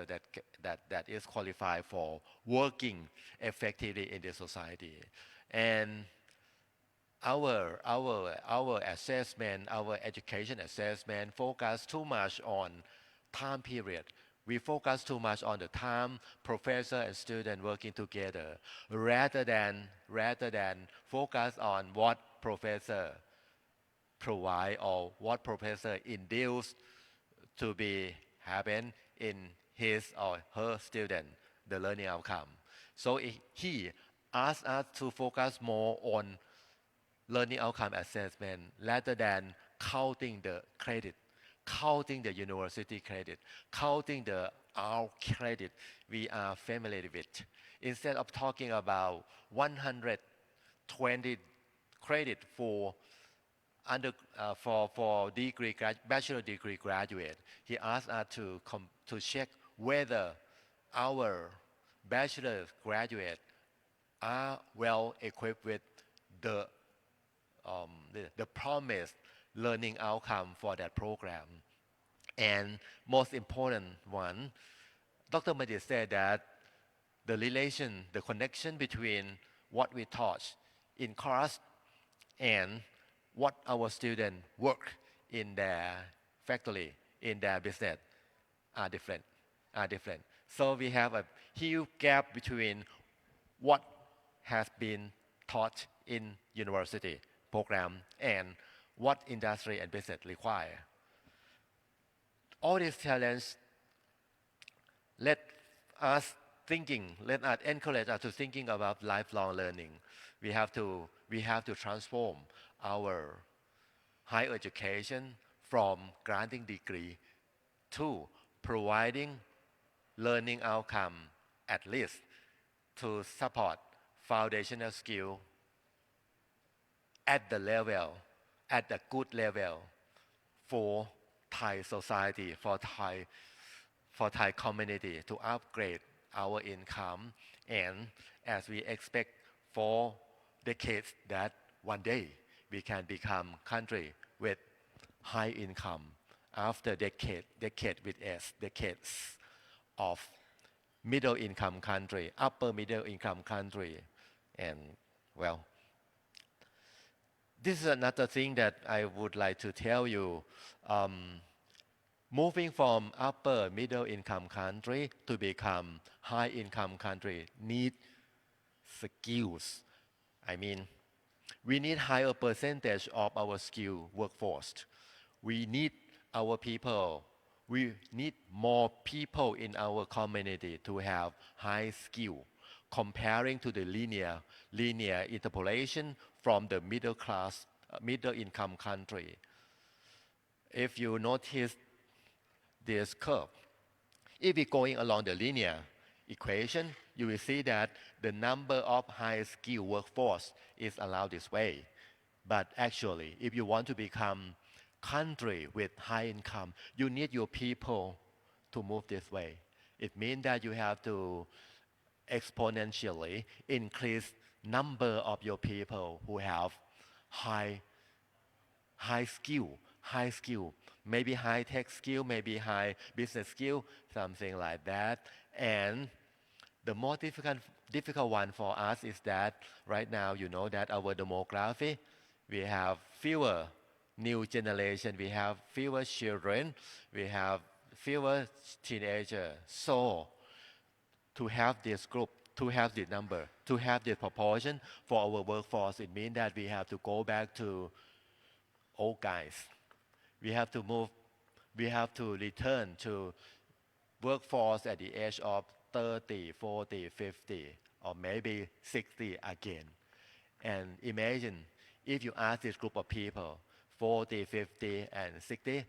that is qualified for working effectively in the society. And our assessment, our education assessment focus too much on time period. We focus too much on the time professor and student working together rather than focus on what professor provide or what professor induce to be happen in his or her student, the learning outcome. So he asked us to focus more on learning outcome assessment rather than counting the credit, counting the university credit, counting our credit we are familiar with. Instead of talking about 120 credit for for bachelor degree graduate, he asked us to check whether our bachelor graduate are well equipped with the promised learning outcome for that program. And most important one, Dr. Madid said that the connection between what we taught in class and what our students work in their factory, in their business, are different. So we have a huge gap between what has been taught in university program and what industry and business require. All these challenges let us encourage us to thinking about lifelong learning. We have to transform our higher education from granting degree to providing learning outcome, at least to support foundational skill at the good level for Thai society, for Thai community to upgrade our income, and as we expect for decades that one day we can become country with high income after decades of middle income country, upper middle income country. And well, this is another thing that I would like to tell you. Moving from upper middle income country to become high income country need skills. I mean, we need higher percentage of our skilled workforce. We need our people. We need more people in our community to have high skill, comparing to the linear interpolation from the middle income country. If you notice this curve, if we're going along the linear equation, you will see that the number of high skill workforce is allowed this way. But actually, if you want to become country with high income, you need your people to move this way. It means that you have to exponentially increase number of your people who have high skill, maybe high tech skill, maybe high business skill, something like that. And the more difficult one for us is that right now, you know that our demography, we have fewer new generation, we have fewer children, we have fewer teenagers. So to have this group, to have the number, to have the proportion for our workforce, it means that we have to go back to old guys. We have to return to workforce at the age of 30, 40, 50, or maybe 60 again. And imagine if you ask this group of people, 40, 50, and 60,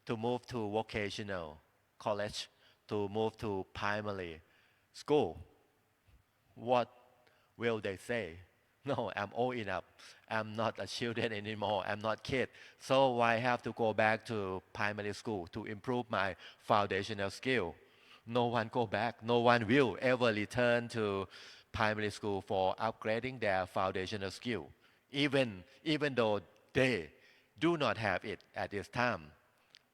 to move to vocational college, to move to primary school, what will they say? No, I'm old enough. I'm not a children anymore. I'm not kid. So I have to go back to primary school to improve my foundational skill. No one go back. No one will ever return to primary school for upgrading their foundational skill, even though they do not have it at this time.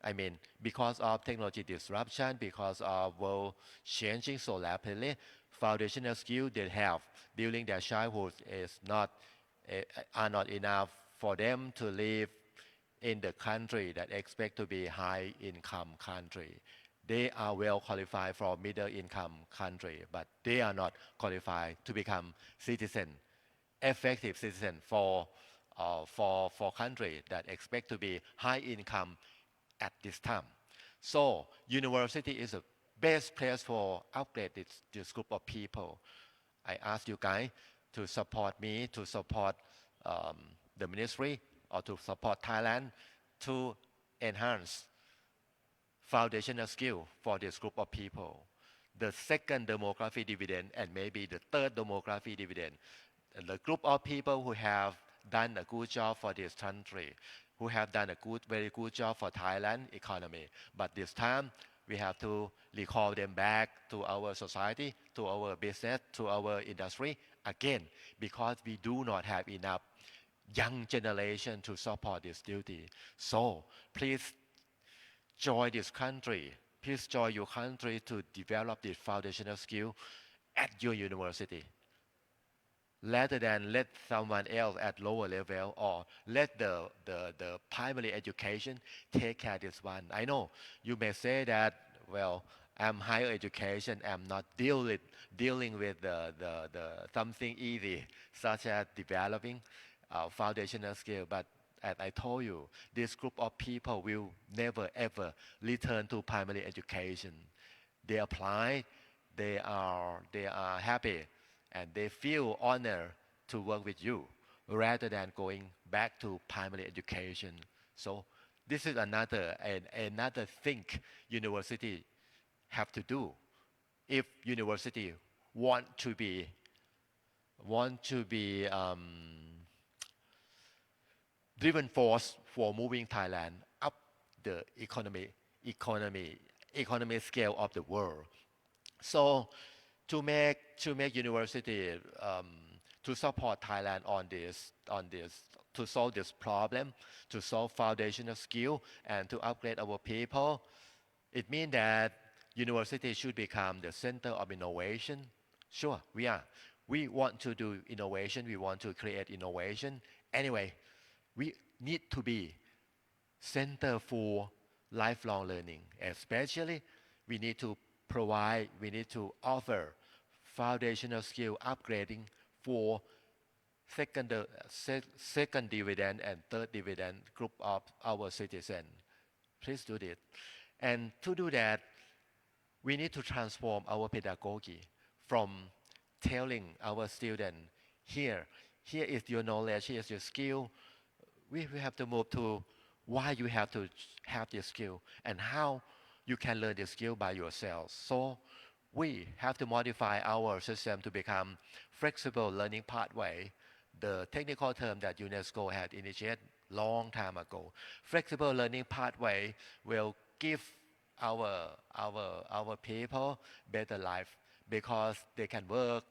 I mean, because of technology disruption, because of world changing so rapidly, foundational skills they have during their childhood are not enough for them to live in the country that expect to be high income country. They are well qualified for middle income country, but they are not qualified to become effective citizen for country that expect to be high income at this time. So university is the best place for upgrade this group of people. I ask you guys to support me, to support the ministry, or to support Thailand to enhance foundational skill for this group of people. The second demography dividend and maybe the third demography dividend, the group of people who have done a good job for this country, who have done a very good job for Thailand economy. But this time, we have to recall them back to our society, to our business, to our industry again, because we do not have enough young generation to support this duty. So please join this country. Please join your country to develop this foundational skill at your university, rather than let someone else at lower level or let the primary education take care of this one. I know you may say that, well, I'm higher education, I'm not dealing with the something easy, such as developing foundational skill. But as I told you, this group of people will never ever return to primary education. They apply, they are happy, and they feel honored to work with you rather than going back to primary education. So this is another thing university have to do. If university want to be driven force for moving Thailand up the economy scale of the world. So to make university to support Thailand on this to solve this problem, to solve foundational skill and to upgrade our people, it means that university should become the center of innovation. Sure, we are. We want to do innovation. We want to create innovation. Anyway, we need to be center for lifelong learning. Especially, we need to offer foundational skill upgrading for second dividend and third dividend group of our citizens. Please do this. And to do that, we need to transform our pedagogy from telling our students, here is your knowledge, here is your skill. We have to move to why you have to have this skill and how you can learn this skill by yourself. So we have to modify our system to become flexible learning pathway, the technical term that UNESCO had initiated long time ago. Flexible learning pathway will give our people better life because they can work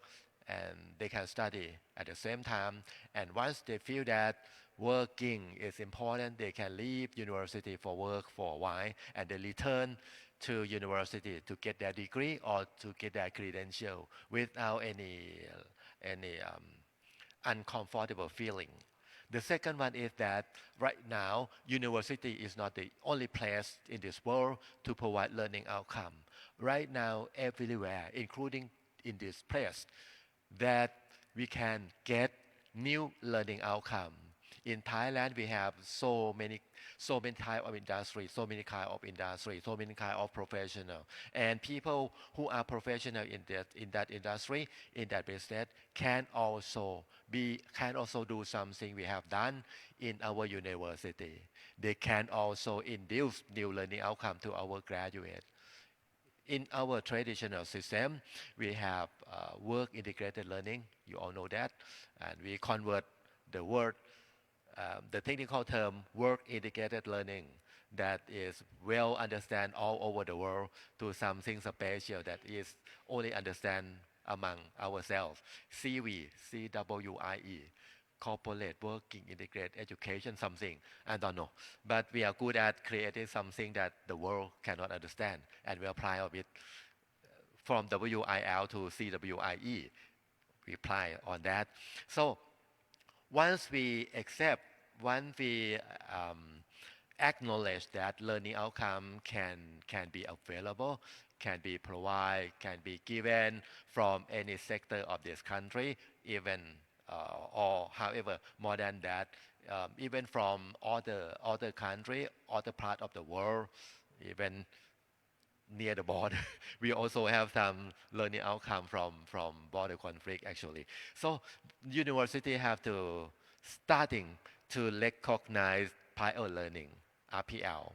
and they can study at the same time. And once they feel that working is important, they can leave university for work for a while and they return to university to get their degree or to get their credential without any uncomfortable feeling. The second one is that right now, university is not the only place in this world to provide learning outcome. Right now, everywhere, including in this place, that we can get new learning outcome. In Thailand, we have so many type of industry, so many kind of professional, and people who are professional in that industry, in that business, can also do something we have done in our university. They can also induce new learning outcome to our graduates. In our traditional system, we have work integrated learning. You all know that, and we convert the word, the technical term, work integrated learning, that is well understand all over the world, to something special that is only understand among ourselves. CWIE, corporate working integrated education, something, I don't know. But we are good at creating something that the world cannot understand, and we apply of it from WIL to CWIE. We apply on that. So once we acknowledge that learning outcome can be available, can be provided, can be given from any sector of this country, even or however more than that, even from other country, other part of the world, even near the border. We also have some learning outcome from border conflict actually. So university have to starting to recognize prior learning, RPL.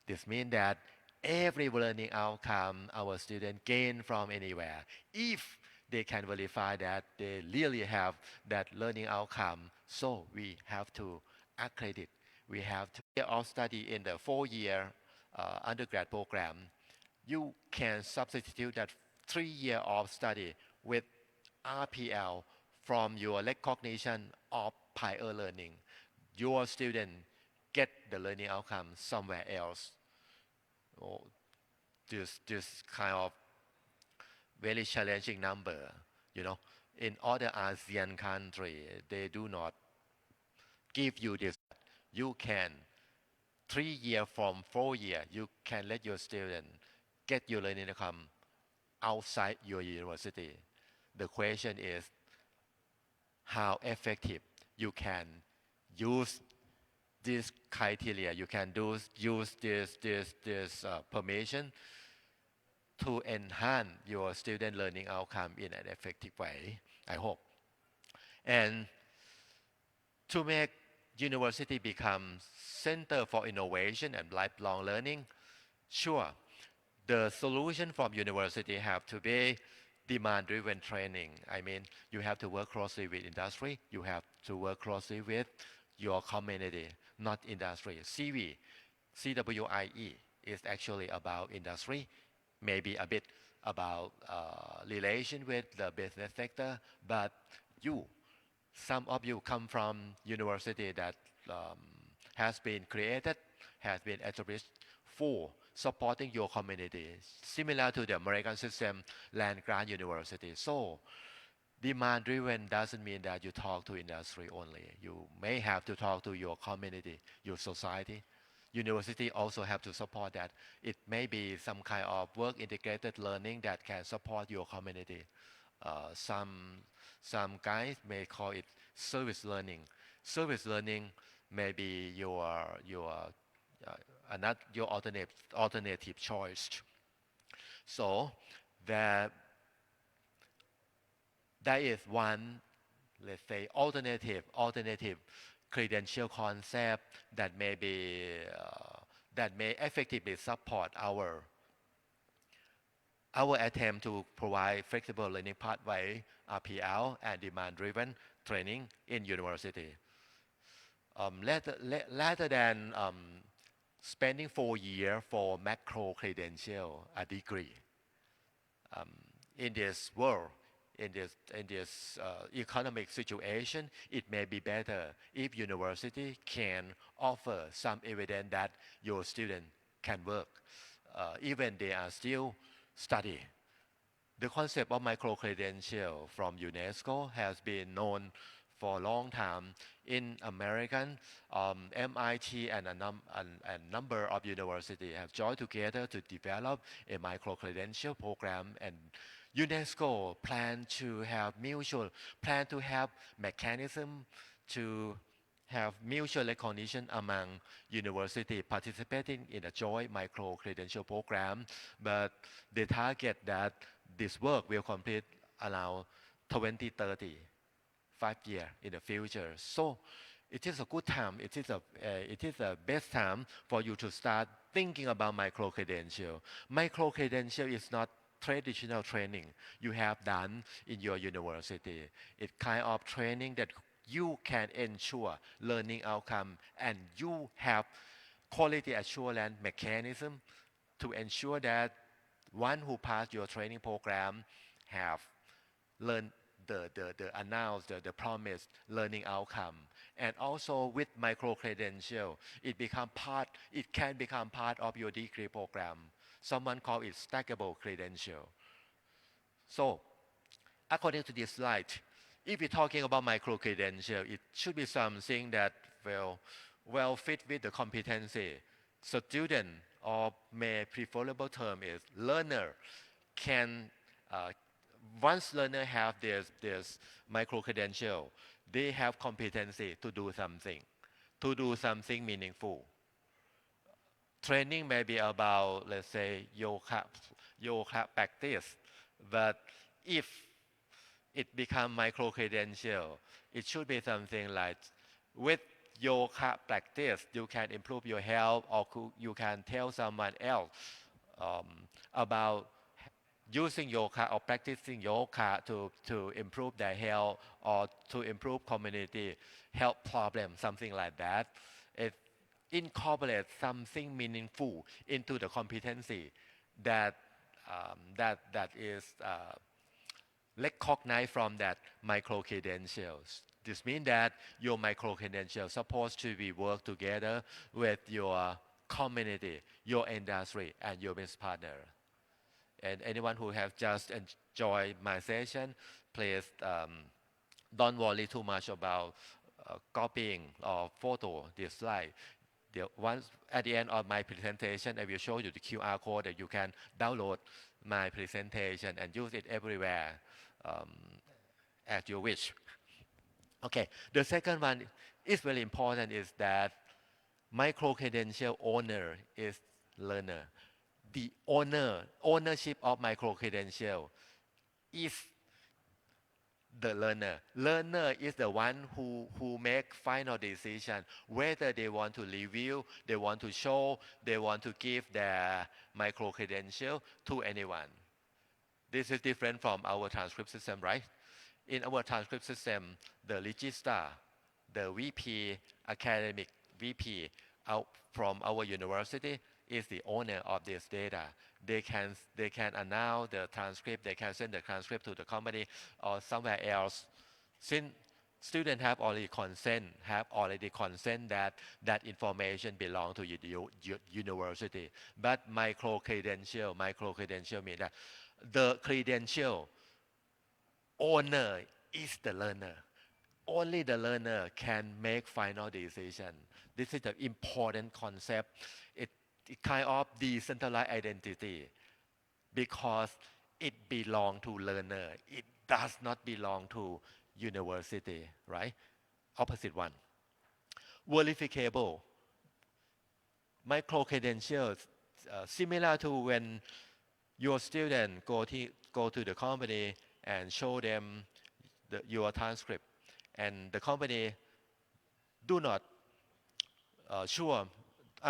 This means that every learning outcome our student gain from anywhere, if they can verify that they really have that learning outcome. So we have to accredit. We have to year of study in the 4-year undergrad program. You can substitute that 3 year of study with RPL from your recognition of prior learning. Your student get the learning outcome somewhere else. Oh, this kind of very challenging number, you know. In other ASEAN country, they do not give you this. You can 3 year from 4 year, you can let your student get your learning outcome outside your university. The question is how effective you can use this criteria, you can use this permission to enhance your student learning outcome in an effective way, I hope. And to make university become center for innovation and lifelong learning, sure, the solution from university have to be demand-driven training. I mean, you have to work closely with industry, you have to work closely with your community, not industry. CWIE is actually about industry, maybe a bit about relation with the business sector, but some of you come from university that has been created, has been established for supporting your community, similar to the American system, land-grant university. So demand-driven doesn't mean that you talk to industry only. You may have to talk to your community, your society. University also have to support that. It may be some kind of work-integrated learning that can support your community. Some guys may call it service learning. Service learning may be your alternative choice. So there is one, let's say, alternative credential concept that may effectively support our attempt to provide flexible learning pathway, RPL, and demand-driven training in university. Rather than spending 4 years for macro credential, a degree, in this world, in this economic situation, it may be better if university can offer some evidence that your student can work, even they are still study. The concept of micro-credential from UNESCO has been known for a long time. In American, MIT and a number of universities have joined together to develop a micro-credential program, and UNESCO plan to have mechanism to have mutual recognition among university participating in a joint micro-credential program, but they target that this work will complete around 2030, 5 years in the future. So it is a good time, it is a best time for you to start thinking about micro-credential. Micro-credential is not traditional training you have done in your university. It's kind of training that you can ensure learning outcome, and you have quality assurance mechanism to ensure that one who passed your training program have learned the promised learning outcome. And also with micro-credential, it can become part of your degree program. Someone call it stackable credential. So according to this slide, if we're talking about micro-credential, it should be something that will fit with the competency. Student, or may preferable term is learner, can once learner have this micro-credential, they have competency to do something meaningful. Training may be about, let's say, yoga practice, but if it become micro-credential, it should be something like, with yoga practice, you can improve your health, or you can tell someone else about using yoga or practicing yoga to improve their health or to improve community health problem, something like that. It incorporates something meaningful into the competency that that is recognized from that micro credentials. This means that your micro credentials supposed to be work together with your community, your industry, and your business partner. And anyone who have just enjoyed my session, please don't worry too much about copying or photo this slide. Once at the end of my presentation, I will show you the QR code that you can download my presentation and use it everywhere as you wish. Okay, the second one is very important is that micro-credential owner is learner. The ownership of micro-credential is the learner. Learner is the one who make final decision whether they want to review, they want to show, they want to give their micro-credential to anyone. This is different from our transcript system, right? In our transcript system, the registrar, the VP, academic VP out from our university is the owner of this data. They can announce the transcript, they can send the transcript to the company or somewhere else. Since students have already consent that that information belong to university. But micro credential means that the credential owner is the learner. Only the learner can make final decision. This is the important concept. It kind of decentralized identity because it belongs to learner. It does not belong to university, right? Opposite one. Verifiable. Micro-credentials, similar to when your student go to the company and show them your transcript, and the company are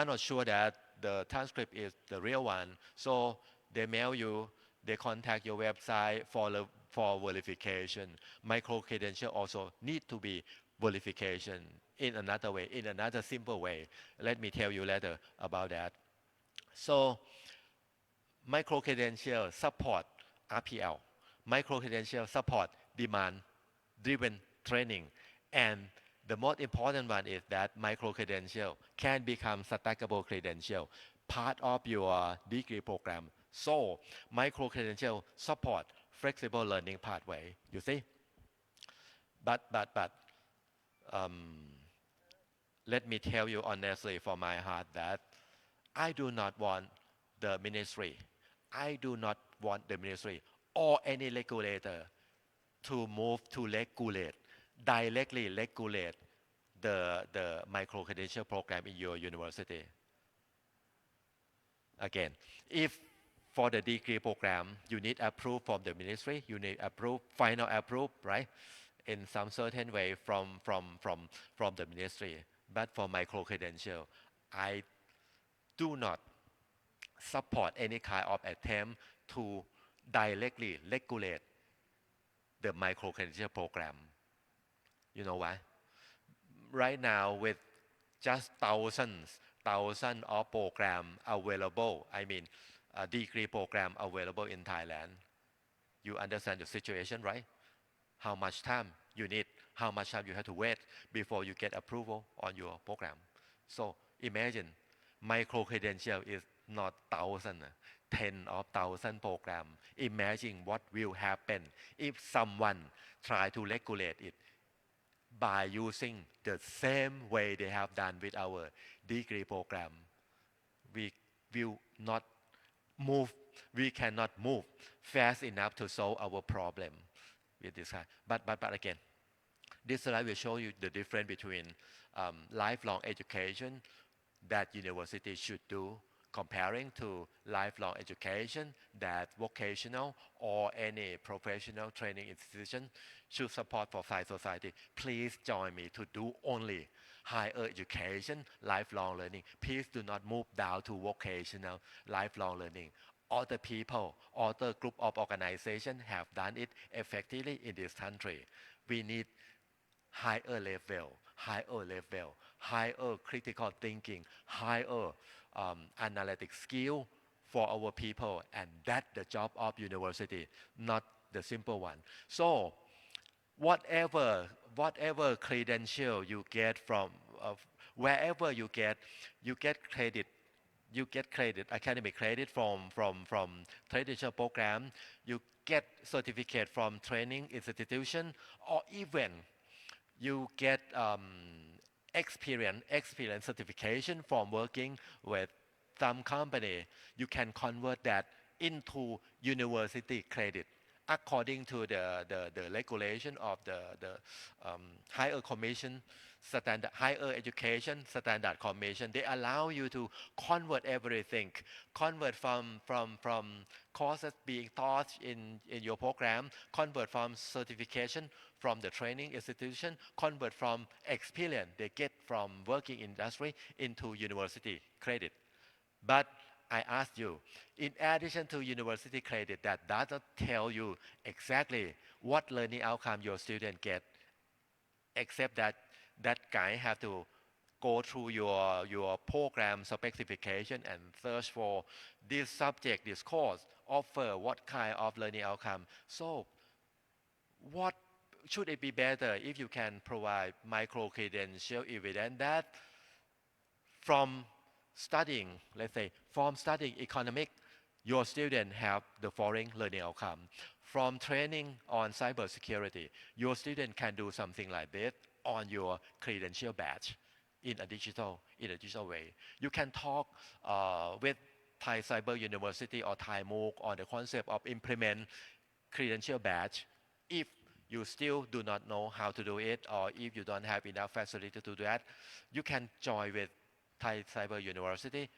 not sure that the transcript is the real one, so they mail you, they contact your website for verification. Micro-credential also need to be verification in another way, in another simple way. Let me tell you later about that. So micro-credential support RPL. Micro-credential support demand-driven training. And the most important one is that micro-credential can become stackable credential, part of your degree program. So micro-credential support flexible learning pathway, you see? But let me tell you honestly from my heart that I do not want the ministry or any regulator to move to directly regulate the micro-credential program in your university. Again, if for the degree program, you need approval from the ministry, you need final approval, right? In some certain way from the ministry. But for micro-credential, I do not support any kind of attempt to directly regulate the micro-credential program. You know why? Right now, with just thousands of program available, a degree program available in Thailand, you understand the situation, right? How much time you need, how much time you have to wait before you get approval on your program. So imagine, micro-credential is not thousand, 10,000 program. Imagine what will happen if someone try to regulate it by using the same way they have done with our degree program. We will not move, we cannot move fast enough to solve our problem with this kind. But again, this slide will show you the difference between lifelong education that university should do comparing to lifelong education that vocational or any professional training institution should support for Thai society. Please join me to do only higher education, lifelong learning. Please do not move down to vocational, lifelong learning. other people, other group of organizations have done it effectively in this country. We need higher level, higher critical thinking, higher analytic skill for our people, and that's the job of university, not the simple one. So whatever credential you get from wherever you get credit, academic credit from traditional program, you get certificate from training institution, or even you get experience certification from working with some company. You can convert that into university credit according to the regulation of the higher commission standard, higher education standard commission. They allow you to convert everything, convert from courses being taught in your program, convert from certification from the training institution, convert from experience they get from working industry into university credit. But I ask you, in addition to university credit, that doesn't tell you exactly what learning outcome your student get, except that that guy have to go through your program specification and search for this subject, this course, offer what kind of learning outcome. So what should it be better if you can provide micro-credential evidence that from studying, let's say, from studying economic, your student have the following learning outcome. From training on cybersecurity, your student can do something like this on your credential badge in a digital way. You can talk with Thai Cyber University or Thai MOOC on the concept of implement credential badge. If you still do not know how to do it, or if you don't have enough facility to do that, you can join with Thai Cyber University,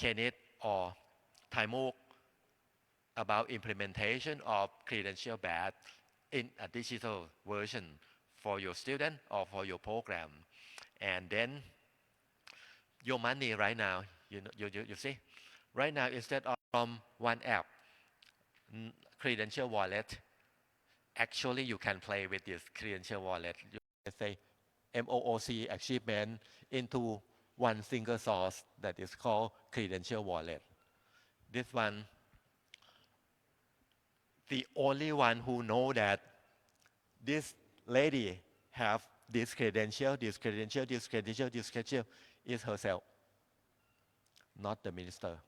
KNET, or Thai MOOC about implementation of credential badge in a digital version for your student or for your program. And then your money right now, you see, right now instead of from one app, credential wallet, actually you can play with this credential wallet. You can say MOOC achievement into one single source that is called credential wallet. This one, the only one who know that this lady have this credential is herself, not the minister.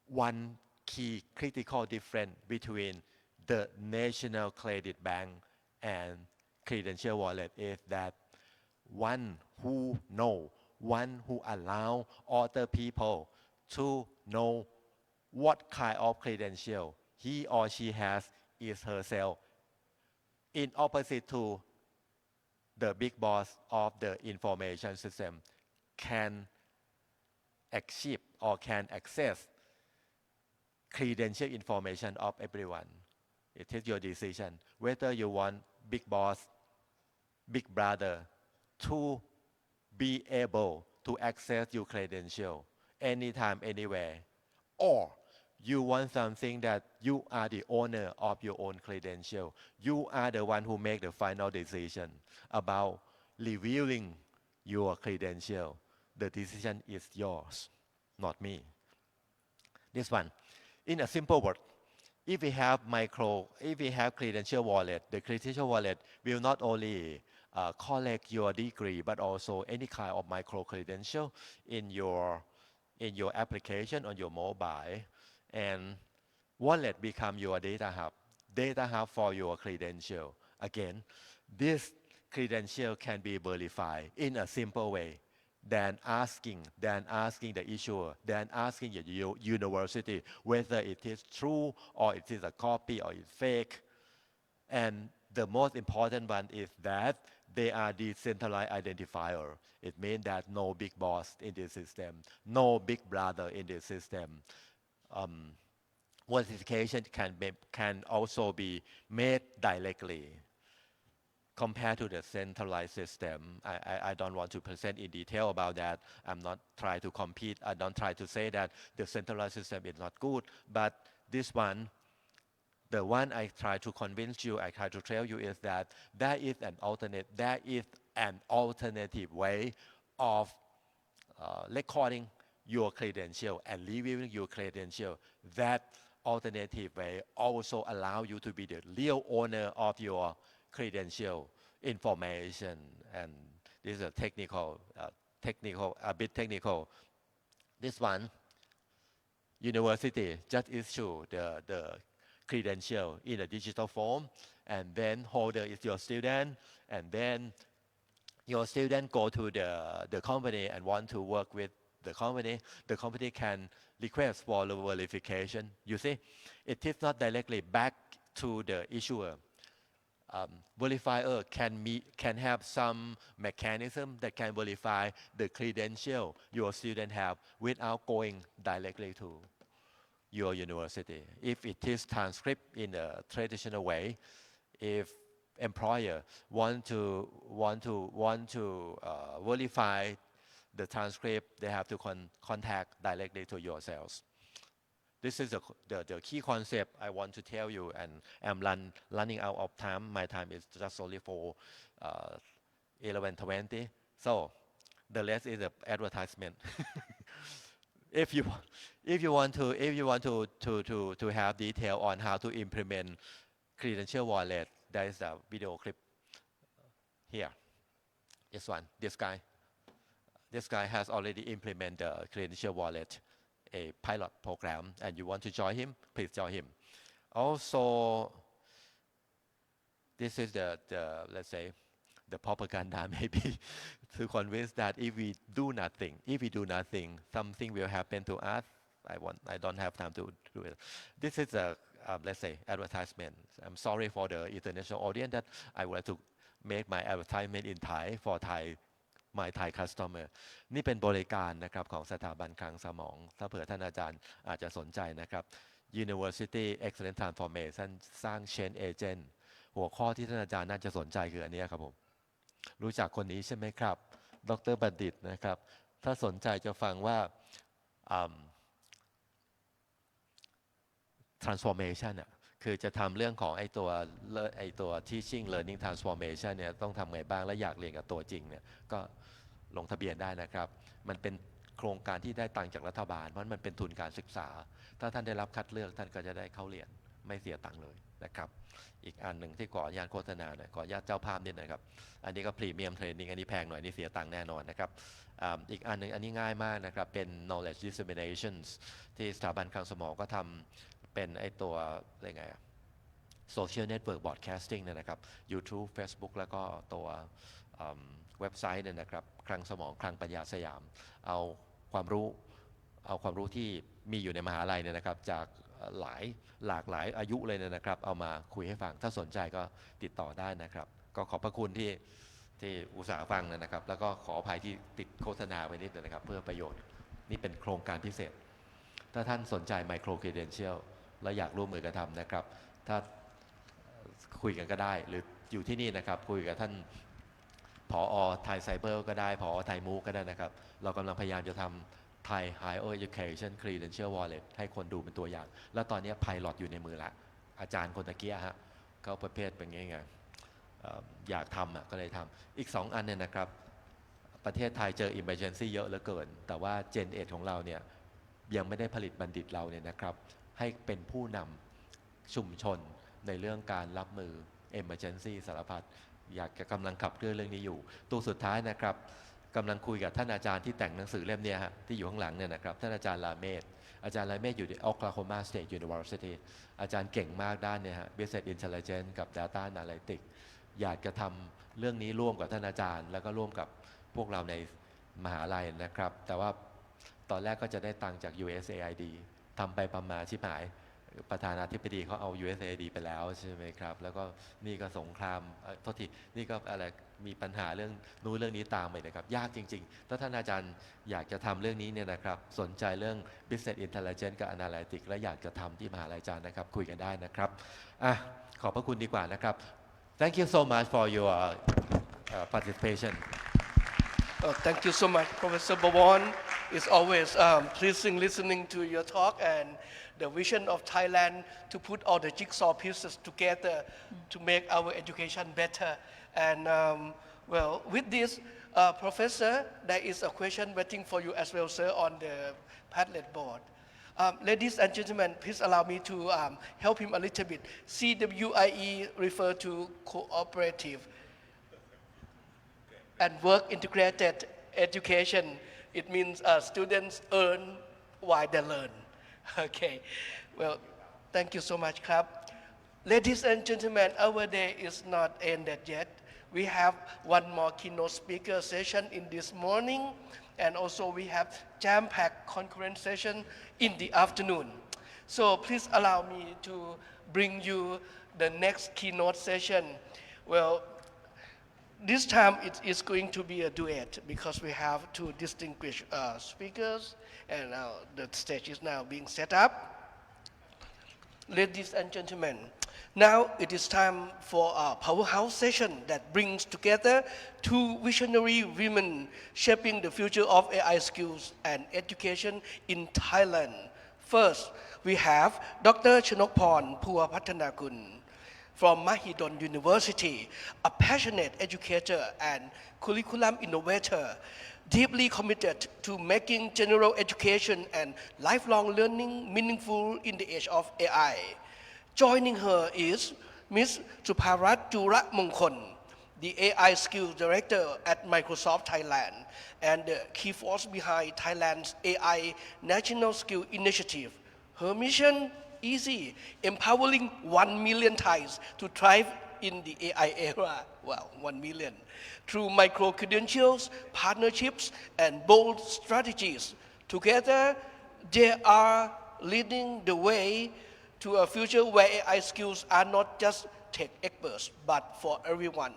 One key critical difference between the National Credit Bank and credential wallet is that one who allow other people to know what kind of credential he or she has is herself, in opposite to the big boss of the information system can achieve or can access credential information of everyone. It is your decision whether you want big boss, big brother to be able to access your credential anytime, anywhere, or you want something that you are the owner of your own credential. You are the one who make the final decision about revealing your credential. The decision is yours, not me. This one, in a simple word, if we have credential wallet, the credential wallet will not only collect your degree, but also any kind of micro credential in your application on your mobile, and wallet become your data hub for your credential. Again, this credential can be verified in a simple way than asking the issuer, than asking the university whether it is true or it is a copy or it's fake. And the most important one is that they are decentralized identifier. It means that no big boss in the system, no big brother in the system. Verification can also be made directly. compared to the centralized system. I don't want to present in detail about that. I'm not trying to compete. I don't try to say that the centralized system is not good, but this one, the one I try to convince you, I try to tell you is that there is an alternative way of recording your credential and reviewing your credential. That alternative way also allow you to be the real owner of your credential information. And this is a a bit technical. This one, university just issue the credential in a digital form, and then holder is your student, and then your student go to the company and want to work with the company can request for the verification. You see, it is not directly back to the issuer. Verifier can have some mechanism that can verify the credential your student have without going directly to your university. If it is transcript in a traditional way, if employer want to verify the transcript, they have to contact directly to yourselves. This is the key concept I want to tell you, and I'm running out of time. My time is just only for 11:20. So the rest is the advertisement. If you want to have detail on how to implement credential wallet, there is a video clip here. This guy has already implemented the credential wallet, a pilot program, and you want to join him, please join him. Also, this is the let's say the propaganda maybe to convince that if we do nothing, something will happen to us. I don't have time to do it. This is a let's say advertisement. I'm sorry for the international audience that I would like to make my advertisement in Thai for my Thai customer นี่เป็นบริการนะครับของสถาบันคลังสมองถ้าเผื่อท่านอาจารย์อาจจะสนใจนะครับ University Excellent Transformation สร้าง Change Agent หัวข้อที่ท่านอาจารย์น่าจะสนใจคืออันนี้ครับผมรู้จักคนนี้ใช่ไหมครับดร.บัณฑิตนะครับถ้าสนใจจะฟังว่า transformation คือจะทำเรื่องของไอตัว teaching learning transformation เนี่ยต้องทำไงบ้างและอยากเรียนกับตัวจริงเนี่ยก็ลงทะเบียนได้นะครับมันเป็นโครงการที่ได้ตังค์จากรัฐบาลเพราะมันเป็นทุนการศึกษาถ้าท่านได้รับคัดเลือกท่านก็จะได้เข้าเรียนไม่เสียตังค์เลยนะครับอีกอันหนึ่งที่ขออนุญาตโฆษณาหน่อยขออนุญาตเจ้าภาพนิดหน่อยครับอันนี้ก็พรีเมียมเทรนนิ่งอันนี้แพงหน่อยนี่เสียตังค์แน่นอนนะครับอีกอันหนึ่งอันนี้ง่ายมากนะครับเป็น knowledge disseminations ที่สถาบันคลังสมองก็ทำเป็นไอตัวอะไรไงsocial network broadcasting เนี่ยนะครับ YouTube Facebook แล้วก็ตัวเว็บไซต์เนี่ยนะครับคลังสมองคลังปัญญาสยามเอาความรู้ที่มีอยู่ในมหาลัยเนี่ยนะครับจากหลากหลายอายุเลยนะครับเอามาคุยให้ฟังถ้าสนใจก็ติดต่อได้นะครับก็ขอบพระคุณที่อุตส่าห์ฟังนะครับแล้วก็ขออภัยที่ติดโฆษณาไปนิดนึงนะครับเพื่อประโยชน์นี่เป็นโครงการพิเศษถ้าท่านสนใจ Micro Credential และอยากร่วมมือกันทำนะครับถ้าคุยกันก็ได้หรืออยู่ที่นี่นะครับคุยกับท่านผอ.ไทยไซเบอร์ก็ได้ผอ.ไทยมูก็ได้นะครับเรากำลังพยายามจะทำไทย Higher Education Credential Wallet ให้คนดูเป็นตัวอย่างแล้วตอนนี้ไพลอตอยู่ในมือละอาจารย์คนตะเกียฮะเขาประเภทเป็นไงอยากทำก็เลยทำอีก2อันเนี่ยนะครับประเทศไทยเจอ Emergency เยอะเหลือเกินแต่ว่า Gen 8ของเราเนี่ยยังไม่ได้ผลิตบัณฑิตเราเนี่ยนะครับให้เป็นผู้นำชุมชนในเรื่องการรับมือ Emergency สารพัดอยากจะกำลังขับเคลื่อนเรื่องนี้อยู่ตัวสุดท้ายนะครับกำลังคุยกับท่านอาจารย์ที่แต่งหนังสือเล่มนี้ฮะที่อยู่ข้างหลังเนี่ยนะครับท่านอาจารย์ลาเมศอยู่ที่ Oklahoma State University อาจารย์เก่งมากด้านเนี่ยฮะ Business Intelligence กับ Data Analytics อยากจะทำเรื่องนี้ร่วมกับท่านอาจารย์แล้วก็ร่วมกับพวกเราในมหาลัยนะครับแต่ว่าตอนแรกก็จะได้ตังค์จาก USAID ทำไปประมาณชิบหายประธานาธิบดีเขาเอา USAID ไปแล้วใช่ไหมครับแล้วก็นี่ก็สงครามโทษทีนี่ก็อะไรมีปัญหาเรื่องนู้นเรื่องนี้ตามไปนะครับยากจริงๆถ้าท่านอาจารย์อยากจะทำเรื่องนี้เนี่ยนะครับสนใจเรื่อง Business Intelligence กับ Analytics และอยากจะทำที่มหาลัยอาจารย์นะครับคุยกันได้นะครับขอบพระคุณดีกว่านะครับ Thank you so much for your participation. Thank you so much, Professor Bawon. It's always pleasing listening to your talk and the vision of Thailand to put all the jigsaw pieces together to make our education better. And well, with this, Professor, there is a question waiting for you as well, sir, on the Padlet board. Ladies and gentlemen, please allow me to help him a little bit. CWIE refer to cooperative and work integrated education. It means students earn while they learn. Okay, well, thank you so much, Krab. Ladies and gentlemen, our day is not ended yet. We have one more keynote speaker session in this morning, and also we have jam-packed concurrent session in the afternoon. So please allow me to bring you the next keynote session. Well, this time it is going to be a duet because we have two distinguished speakers, and the stage is now being set up. Ladies and gentlemen, now it is time for a powerhouse session that brings together two visionary women shaping the future of AI skills and education in Thailand. First, we have Dr. Chanokporn Phua-Pattanakul from Mahidol University, a passionate educator and curriculum innovator, deeply committed to making general education and lifelong learning meaningful in the age of AI. Joining her is Ms. Suparat Juramongkol, the AI Skills Director at Microsoft Thailand and the key force behind Thailand's AI National Skill Initiative. Her mission, easy, empowering 1 million Thais to thrive in the AI era. Wow, 1 million. Through micro-credentials, partnerships, and bold strategies. Together, they are leading the way to a future where AI skills are not just tech experts, but for everyone.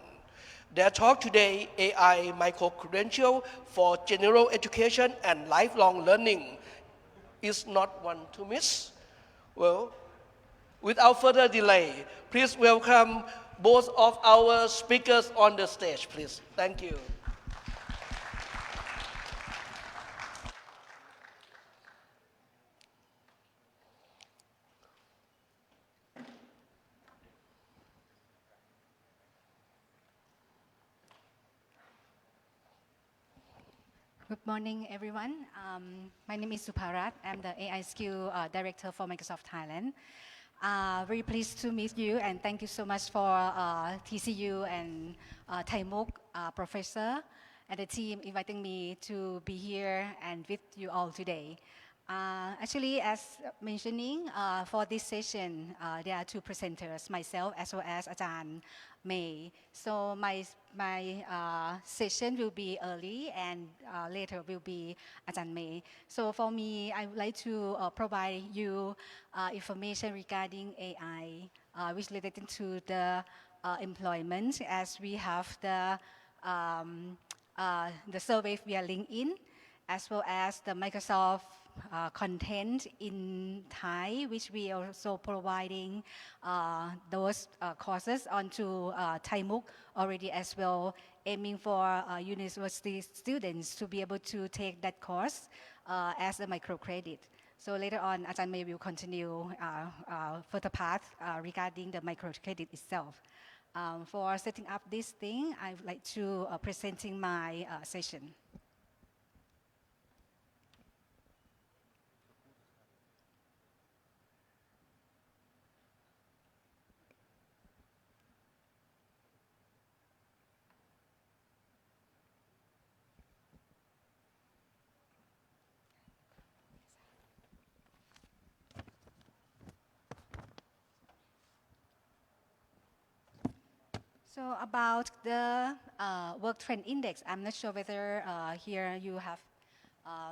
Their talk today, AI micro-credential for general education and lifelong learning, is not one to miss. Well, without further delay, please welcome both of our speakers on the stage, please. Thank you. Good morning, everyone. My name is Suparat. I'm the AI Skill Director for Microsoft Thailand. Very pleased to meet you, and thank you so much for TCU and Thai MOOC professor and the team inviting me to be here and with you all today. Actually, as mentioning, for this session, there are two presenters, myself as well as Ajahn May. So my session will be early and later will be Ajahn May. So for me, I would like to provide you information regarding AI, which related to the employment, as we have the survey via LinkedIn, as well as the Microsoft content in Thai, which we are also providing those courses onto Thai MOOC already as well, aiming for university students to be able to take that course as a microcredit. So later on, Ajahn May will continue further path regarding the microcredit itself. For setting up this thing, I would like to presenting my session. So about the work trend index, I'm not sure whether here you have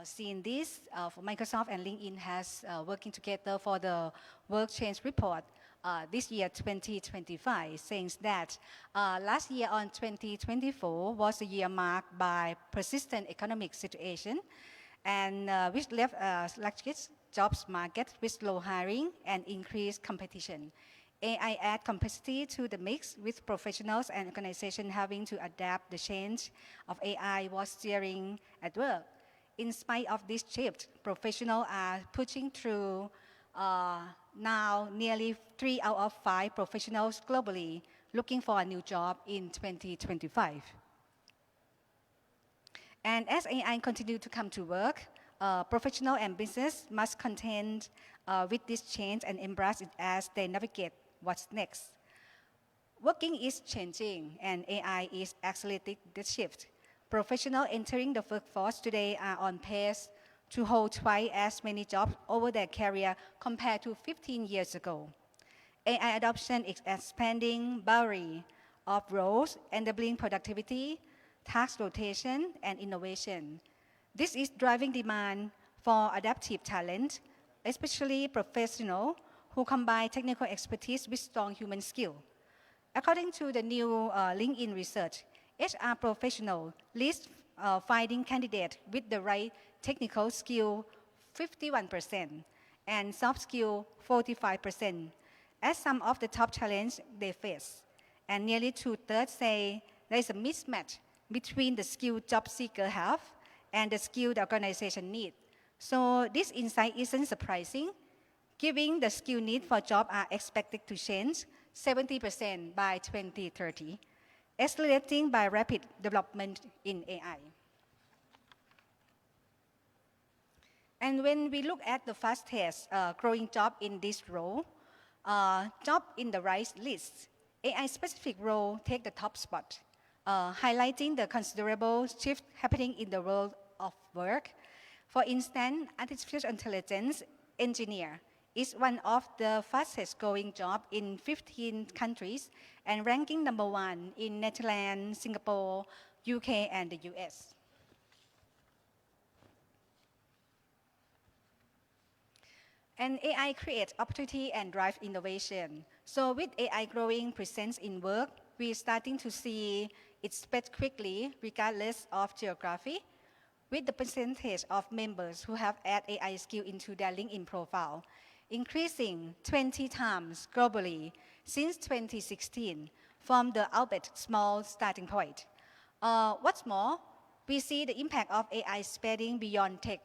seen this. For Microsoft and LinkedIn has working together for the work change report this year 2025, saying that last year on 2024 was a year marked by persistent economic situation and which left sluggish jobs market with low hiring and increased competition. AI add complexity to the mix, with professionals and organizations having to adapt the change of AI while steering at work. In spite of this shift, professionals are pushing through. Now, nearly 3 out of 5 professionals globally looking for a new job in 2025. And as AI continue to come to work, professional and business must contend with this change and embrace it as they navigate what's next. Working is changing, and AI is accelerating the shift. Professionals entering the workforce today are on pace to hold twice as many jobs over their career compared to 15 years ago. AI adoption is expanding boundary of roles, enabling productivity, task rotation, and innovation. This is driving demand for adaptive talent, especially professionals who combine technical expertise with strong human skill. According to the new LinkedIn research, HR professionals list finding candidates with the right technical skill 51% and soft skill 45% as some of the top challenges they face. And nearly 2/3 say there is a mismatch between the skill job seeker have and the skill the organization need. So this insight isn't surprising, given the skill need for job are expected to change 70% by 2030, accelerating by rapid development in AI. And when we look at the fastest growing job in this role, job in the rise list, AI-specific role take the top spot, highlighting the considerable shift happening in the world of work. For instance, artificial intelligence engineer is one of the fastest growing jobs in 15 countries and ranking number 1 in Netherlands, Singapore, UK, and the US. And AI creates opportunity and drive innovation. So with AI growing presence in work, we're starting to see it spread quickly regardless of geography, with the percentage of members who have added AI skill into their LinkedIn profile increasing 20 times globally since 2016 from the albeit small starting point. What's more, we see the impact of AI spreading beyond tech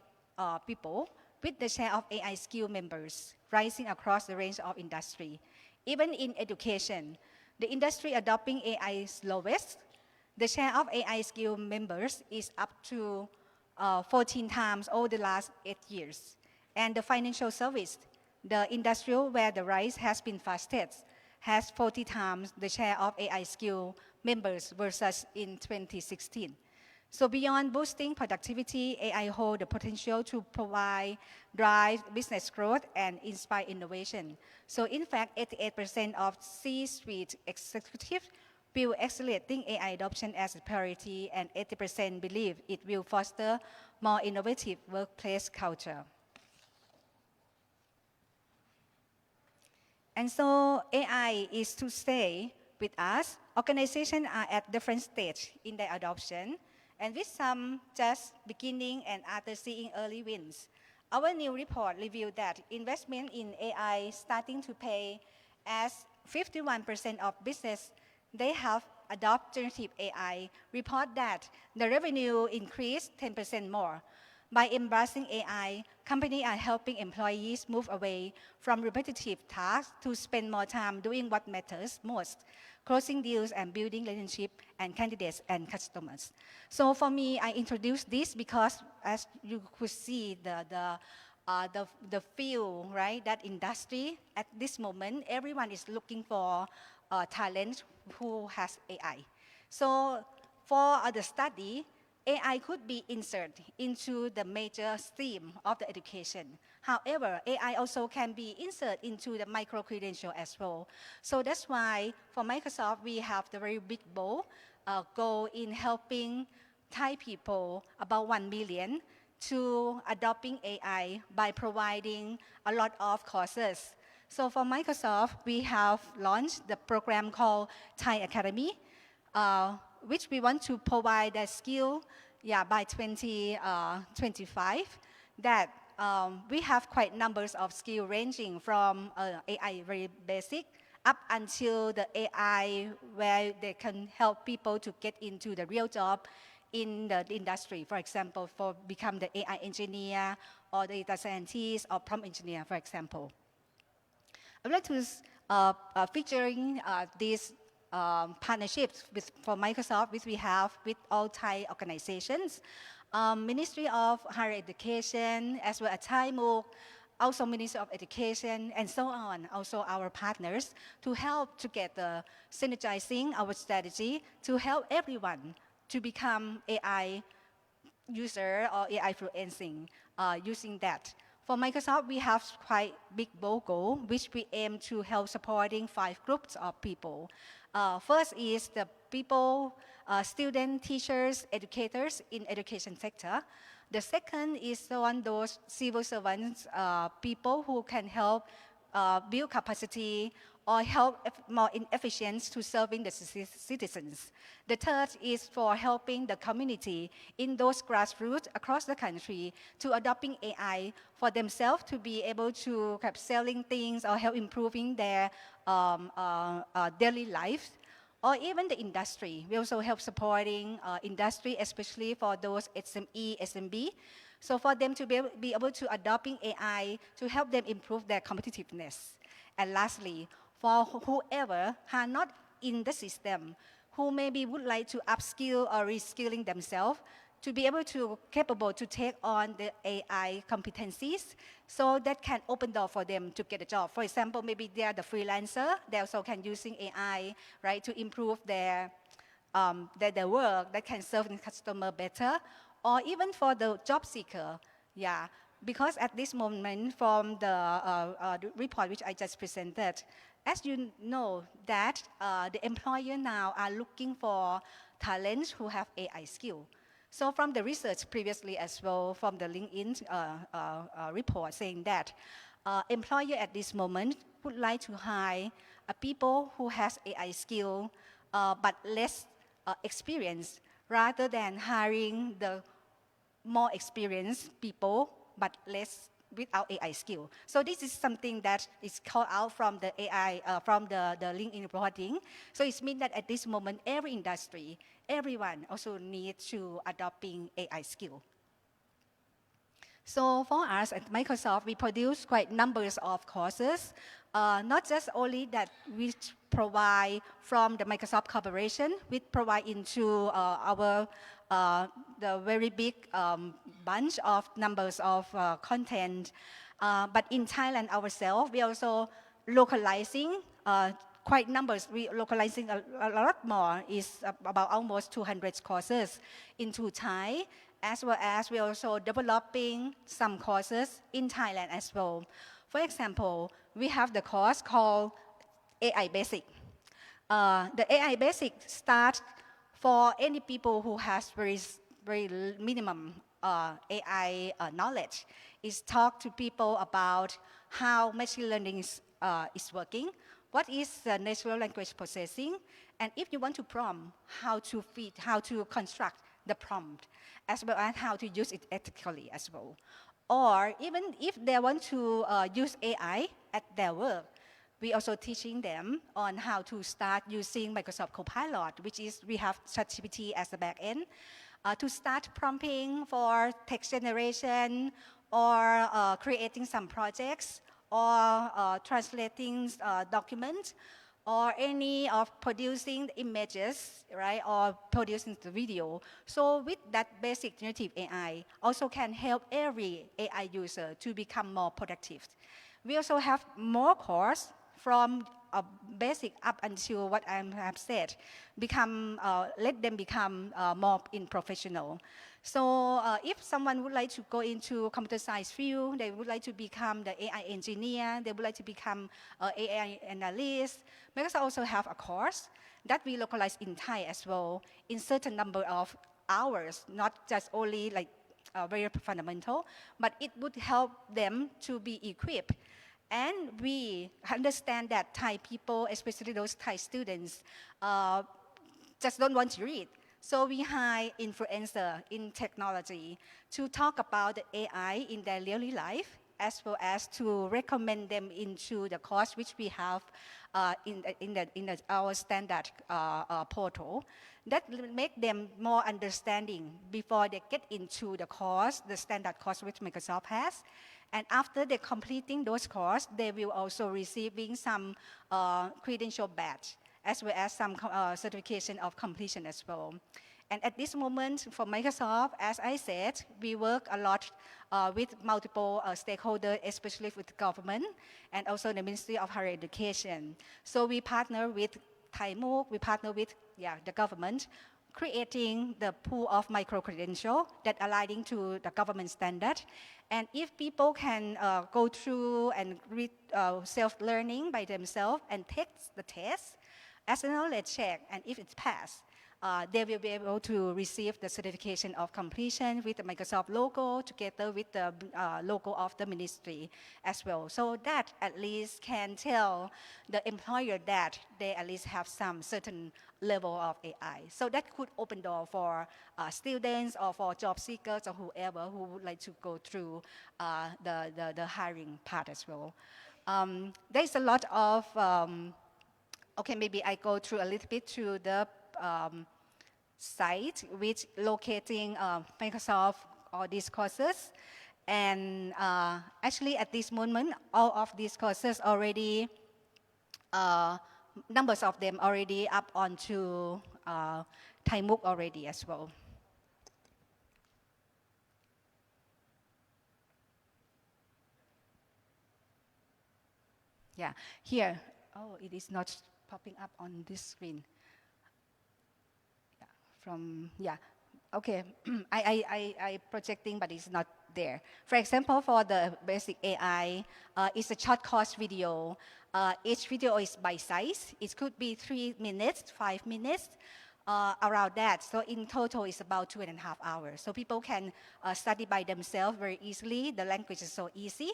people, with the share of AI skill members rising across the range of industry. Even in education, the industry adopting AI is lowest. The share of AI skill members is up to 14 times over the last 8 years. And the financial service, the industrial where the rise has been fastest, has 40 times the share of AI skill members versus in 2016. So beyond boosting productivity, AI holds the potential to drive business growth and inspire innovation. So in fact, 88% of C-suite executives view accelerating AI adoption as a priority, and 80% believe it will foster more innovative workplace culture. And so AI is to stay with us. Organizations are at different stages in their adoption, and with some just beginning and others seeing early wins. Our new report revealed that investment in AI starting to pay, as 51% of business they have adopted generative AI report that the revenue increased 10% more. By embracing AI, companies are helping employees move away from repetitive tasks to spend more time doing what matters most, closing deals and building relationships and candidates and customers. So for me, I introduced this because, as you could see, the field, right, that industry at this moment, everyone is looking for talent who has AI. So for the study, AI could be inserted into the major stream of the education. However, AI also can be inserted into the micro-credential as well. So that's why for Microsoft, we have the very big goal in helping Thai people, about 1 million, to adopting AI by providing a lot of courses. So for Microsoft, we have launched the program called Thai Academy, which we want to provide a skill by 2025, that we have quite numbers of skills ranging from AI very basic up until the AI where they can help people to get into the real job in the industry. For example, for become the AI engineer or the data scientist or prompt engineer, for example. I would like to featuring these partnerships for Microsoft, which we have with all Thai organizations, Ministry of Higher Education, as well as Thai MOOC, also Ministry of Education, and so on, also our partners, to help together synergizing our strategy to help everyone to become AI user or AI fluencing using that. For Microsoft, we have quite big goal, which we aim to help supporting 5 groups of people. First is the people, students, teachers, educators in education sector. The second is on those civil servants, people who can help build capacity or help more in efficiency to serving the citizens. The third is for helping the community in those grassroots across the country to adopting AI for themselves to be able to keep selling things or help improving their daily life. Or even the industry. We also help supporting industry, especially for those SME, SMB. So for them to be able to adopting AI to help them improve their competitiveness. And lastly, for whoever are not in the system, who maybe would like to upskill or reskilling themselves, to be able to capable to take on the AI competencies, so that can open door for them to get a job. For example, maybe they are the freelancer, they also can using AI, right, to improve their work that can serve the customer better, or even for the job seeker, yeah. Because at this moment, from the report which I just presented, as you know that the employer now are looking for talents who have AI skill. So from the research previously as well, from the LinkedIn report saying that employer at this moment would like to hire people who has AI skill but less experience, rather than hiring the more experienced people but less without AI skill. So this is something that is called out from the AI, from the LinkedIn reporting. So it means that at this moment, every industry, everyone also needs to adopting AI skill. So for us at Microsoft, we produce quite numbers of courses, not just only that we provide from the Microsoft Corporation, we provide into our the very big bunch of numbers of content. But in Thailand ourselves, we also localizing quite numbers. We localizing a lot more, is about almost 200 courses into Thai, as well as we also developing some courses in Thailand as well. For example, we have the course called AI Basic. The AI Basic starts for any people who has very minimum AI knowledge. Is talk to people about how machine learning is working, what is natural language processing, and if you want to prompt, how to feed, how to construct the prompt, as well as how to use it ethically as well. Or even if they want to use AI at their work, we also teaching them on how to start using Microsoft Copilot, which is we have ChatGPT as the back end, to start prompting for text generation, or creating some projects, or translating documents, or any of producing images, right, or producing the video. So with that basic generative AI, also can help every AI user to become more productive. We also have more course from basic up until what I have said, let them become more in professional. So if someone would like to go into computer science field, they would like to become the AI engineer, they would like to become AI analyst, Microsoft also have a course that we localize in Thai as well, in certain number of hours, not just only like very fundamental, but it would help them to be equipped. And we understand that Thai people, especially those Thai students, just don't want to read. So we hire influencer in technology to talk about the AI in their daily life as well as to recommend them into the course which we have in our standard portal. That will make them more understanding before they get into the course, the standard course which Microsoft has. And after they completing those courses, they will also receiving some credential badge, as well as some certification of completion as well. And at this moment, for Microsoft, as I said, we work a lot with multiple stakeholders, especially with the government and also the Ministry of Higher Education. So we partner with Thai MOOC, we partner with the government, creating the pool of micro-credential that aligning to the government standard. And if people can go through and read self-learning by themselves and take the test as a knowledge check, and if it's passed, they will be able to receive the certification of completion with the Microsoft logo together with the logo of the ministry as well. So that at least can tell the employer that they at least have some certain level of AI. So that could open door for students or for job seekers or whoever who would like to go through the hiring part as well. There's a lot of, okay, maybe I go through a little bit through the site which locating Microsoft all these courses. And actually at this moment, all of these courses already, numbers of them already up onto Thai MOOC already as well. Yeah, here, oh, it is not popping up on this screen. Okay, I projecting, but it's not there. For example, for the basic AI, it's a short course video. Each video is by size. It could be 3 minutes, 5 minutes, around that. So in total, it's about 2.5 hours. So people can study by themselves very easily. The language is so easy.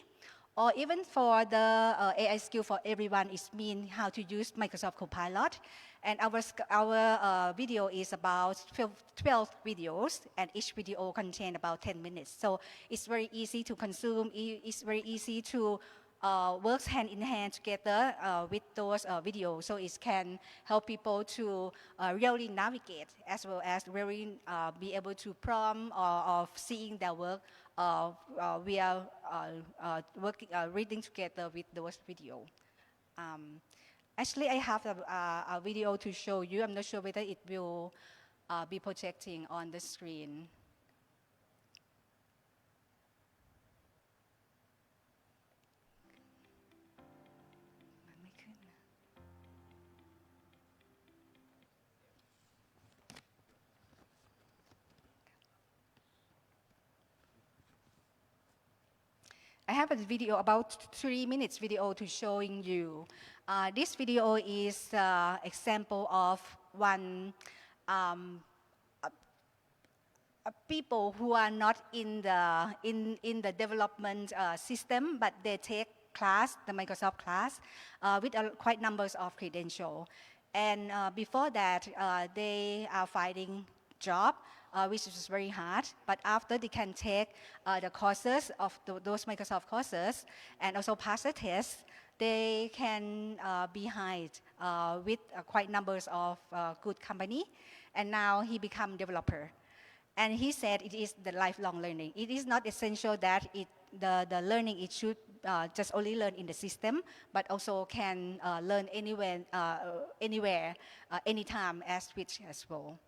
Or even for the AI skill for everyone, it means how to use Microsoft Copilot. And our video is about 12 videos, and each video contains about 10 minutes. So it's very easy to consume. It's very easy to work hand in hand together with those videos. So it can help people to really navigate as well as really be able to prompt or seeing their work. We are reading together with those videos. Actually, I have a video to show you. I'm not sure whether it will be projecting on the screen. I have a video, about 3 minutes video to showing you. This video is example of one people who are not in the development system, but they take class, the Microsoft class, with quite numbers of credentials. And before that, they are finding job, which is very hard. But after they can take the courses of those Microsoft courses and also pass the test, they can be hired with quite numbers of good company. And now he become developer. And he said it is the lifelong learning. It is not essential that the learning it should just only learn in the system, but also can learn anywhere, anytime as which as well.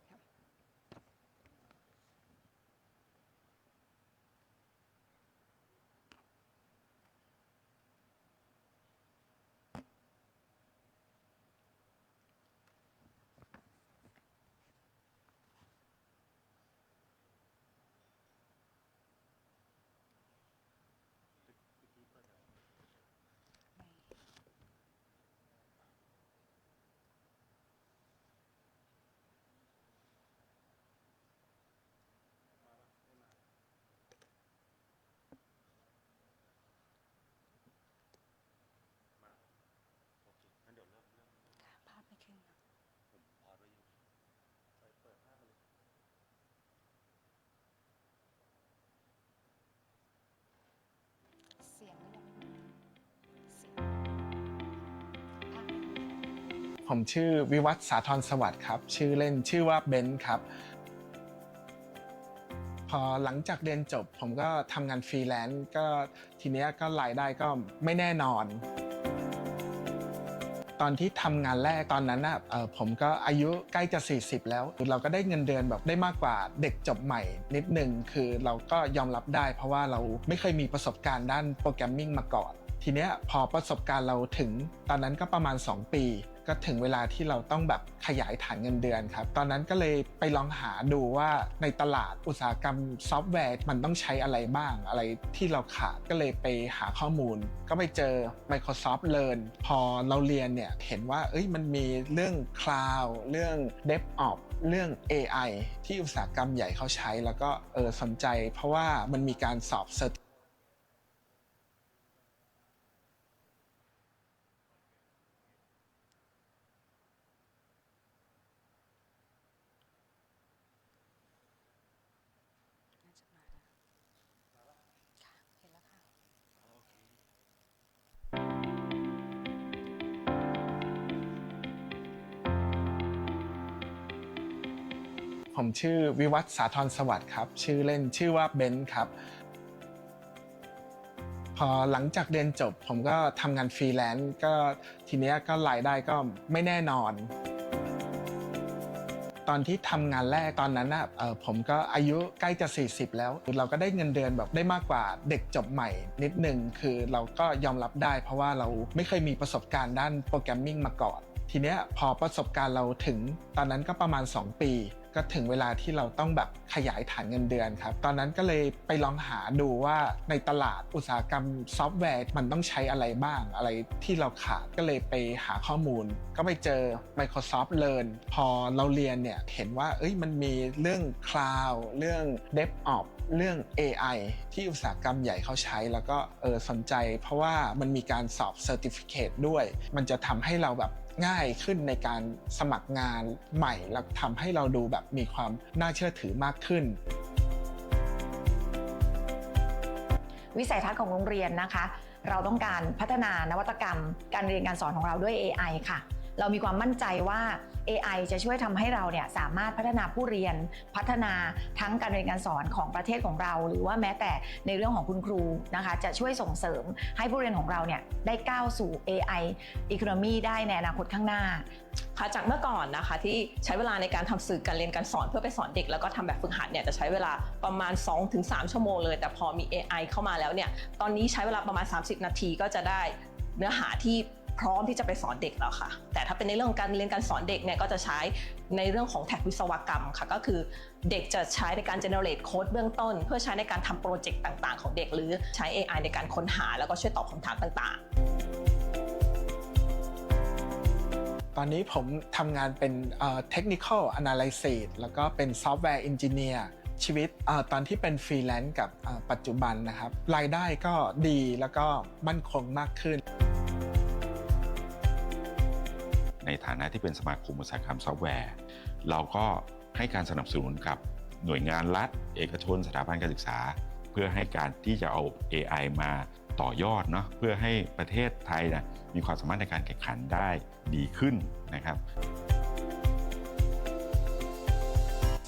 ผมชื่อวิวัฒน์สาธรสวัสดิ์ครับชื่อเล่นชื่อว่าเบนซ์ครับพอหลังจากเรียนจบผมก็ทำงานฟรีแลนซ์ก็ทีเนี้ยก็รายได้ก็ไม่แน่นอนตอนที่ทำงานแรกตอนนั้นนะผมก็อายุใกล้จะ40แล้วเราก็ได้เงินเดือนแบบได้มากกว่าเด็กจบใหม่นิดนึงคือเราก็ยอมรับได้เพราะว่าเราไม่เคยมีประสบการณ์ด้านโปรแกรมมิ่งมาก่อนทีเนี้ยพอประสบการณ์เราถึงตอนนั้นก็ประมาณ2 ปีก็ถึงเวลาที่เราต้องแบบขยายฐานเงินเดือนครับตอนนั้นก็เลยไปลองหาดูว่าในตลาดอุตสาหกรรมซอฟต์แวร์มันต้องใช้อะไรบ้างอะไรที่เราขาดก็เลยไปหาข้อมูลก็ไปเจอ Microsoft Learn พอเราเรียนเนี่ยเห็นว่ามันมีเรื่อง Cloud เรื่อง DevOps เรื่อง AI ที่อุตสาหกรรมใหญ่เขาใช้แล้วก็สนใจเพราะว่ามันมีการสอบผมชื่อวิวัฒน์สาธรสวัสดิ์ครับชื่อเล่นชื่อว่าเบนซ์ครับพอหลังจากเรียนจบผมก็ทำงานฟรีแลนซ์ก็ทีเนี้ยก็รายได้ก็ไม่แน่นอนตอนที่ทำงานแรกตอนนั้นนะผมก็อายุใกล้จะ40แล้วเราก็ได้เงินเดือนแบบได้มากกว่าเด็กจบใหม่นิดนึงคือเราก็ยอมรับได้เพราะว่าเราไม่เคยมีประสบการณ์ด้านโปรแกรมมิ่งมาก่อนทีเนี้ยพอประสบการณ์เราถึงตอนนั้นก็ประมาณ2 ปีก็ถึงเวลาที่เราต้องแบบขยายฐานเงินเดือนครับตอนนั้นก็เลยไปลองหาดูว่าในตลาดอุตสาหกรรมซอฟต์แวร์มันต้องใช้อะไรบ้างอะไรที่เราขาดก็เลยไปหาข้อมูลก็ไปเจอ Microsoft Learn พอเราเรียนเนี่ยเห็นว่ามันมีเรื่อง Cloud เรื่อง DevOps เรื่อง AI ที่อุตสาหกรรมใหญ่เขาใช้แล้วก็สนใจเพราะว่ามันมีการสอบ Certificate ด้วยมันจะทำให้เราแบบง่ายขึ้นในการสมัครงานใหม่และทำให้เราดูแบบมีความน่าเชื่อถือมากขึ้นวิสัยทัศน์ของโรงเรียนนะคะเราต้องการพัฒนานวัตกรรมการเรียนการสอนของเราด้วย AI ค่ะเรามีความมั่นใจว่า AI จะช่วยทำให้เราเนี่ยสามารถพัฒนาผู้เรียนพัฒนาทั้งการเรียนการสอนของประเทศของเราหรือว่าแม้แต่ในเรื่องของคุณครูนะคะจะช่วยส่งเสริมให้ผู้เรียนของเราเนี่ยได้ก้าวสู่ AI economy ได้ในอนาคตข้างหน้าค่ะจากเมื่อก่อนนะคะที่ใช้เวลาในการทำสื่อการเรียนการสอนเพื่อไปสอนเด็กแล้วก็ทำแบบฝึกหัดเนี่ยจะใช้เวลาประมาณ 2-3 ชั่วโมงเลยแต่พอมี AI เข้ามาแล้วเนี่ยตอนนี้ใช้เวลาประมาณ30 นาทีก็จะได้เนื้อหาที่พร้อมที่จะไปสอนเด็กแล้วค่ะแต่ถ้าเป็นในเรื่องการเรียนการสอนเด็กเนี่ยก็จะใช้ในเรื่องของแท็กวิศวกรรมค่ะก็คือเด็กจะใช้ในการ generate code เบื้องต้นเพื่อใช้ในการทำโปรเจกต์ต่างๆของเด็กหรือใช้ AI ในการค้นหาแล้วก็ช่วยตอบคำถามต่างๆตอนนี้ผมทำงานเป็นtechnical analysis แล้วก็เป็น software engineer ชีวิตตอนที่เป็นฟรีแลนซ์กับปัจจุบันนะครับรายได้ก็ดีแล้วก็มั่นคงมากขึ้นในฐานะที่เป็นสมาคมอุตสาหกรรมซอฟต์แวร์เราก็ให้การสนับสนุนกับหน่วยงานรัฐเอกชนสถาบันการศึกษาเพื่อให้การที่จะเอา AI มาต่อยอดเนาะเพื่อให้ประเทศไทยนะมีความสามารถในการแข่งขันได้ดีขึ้นนะครับ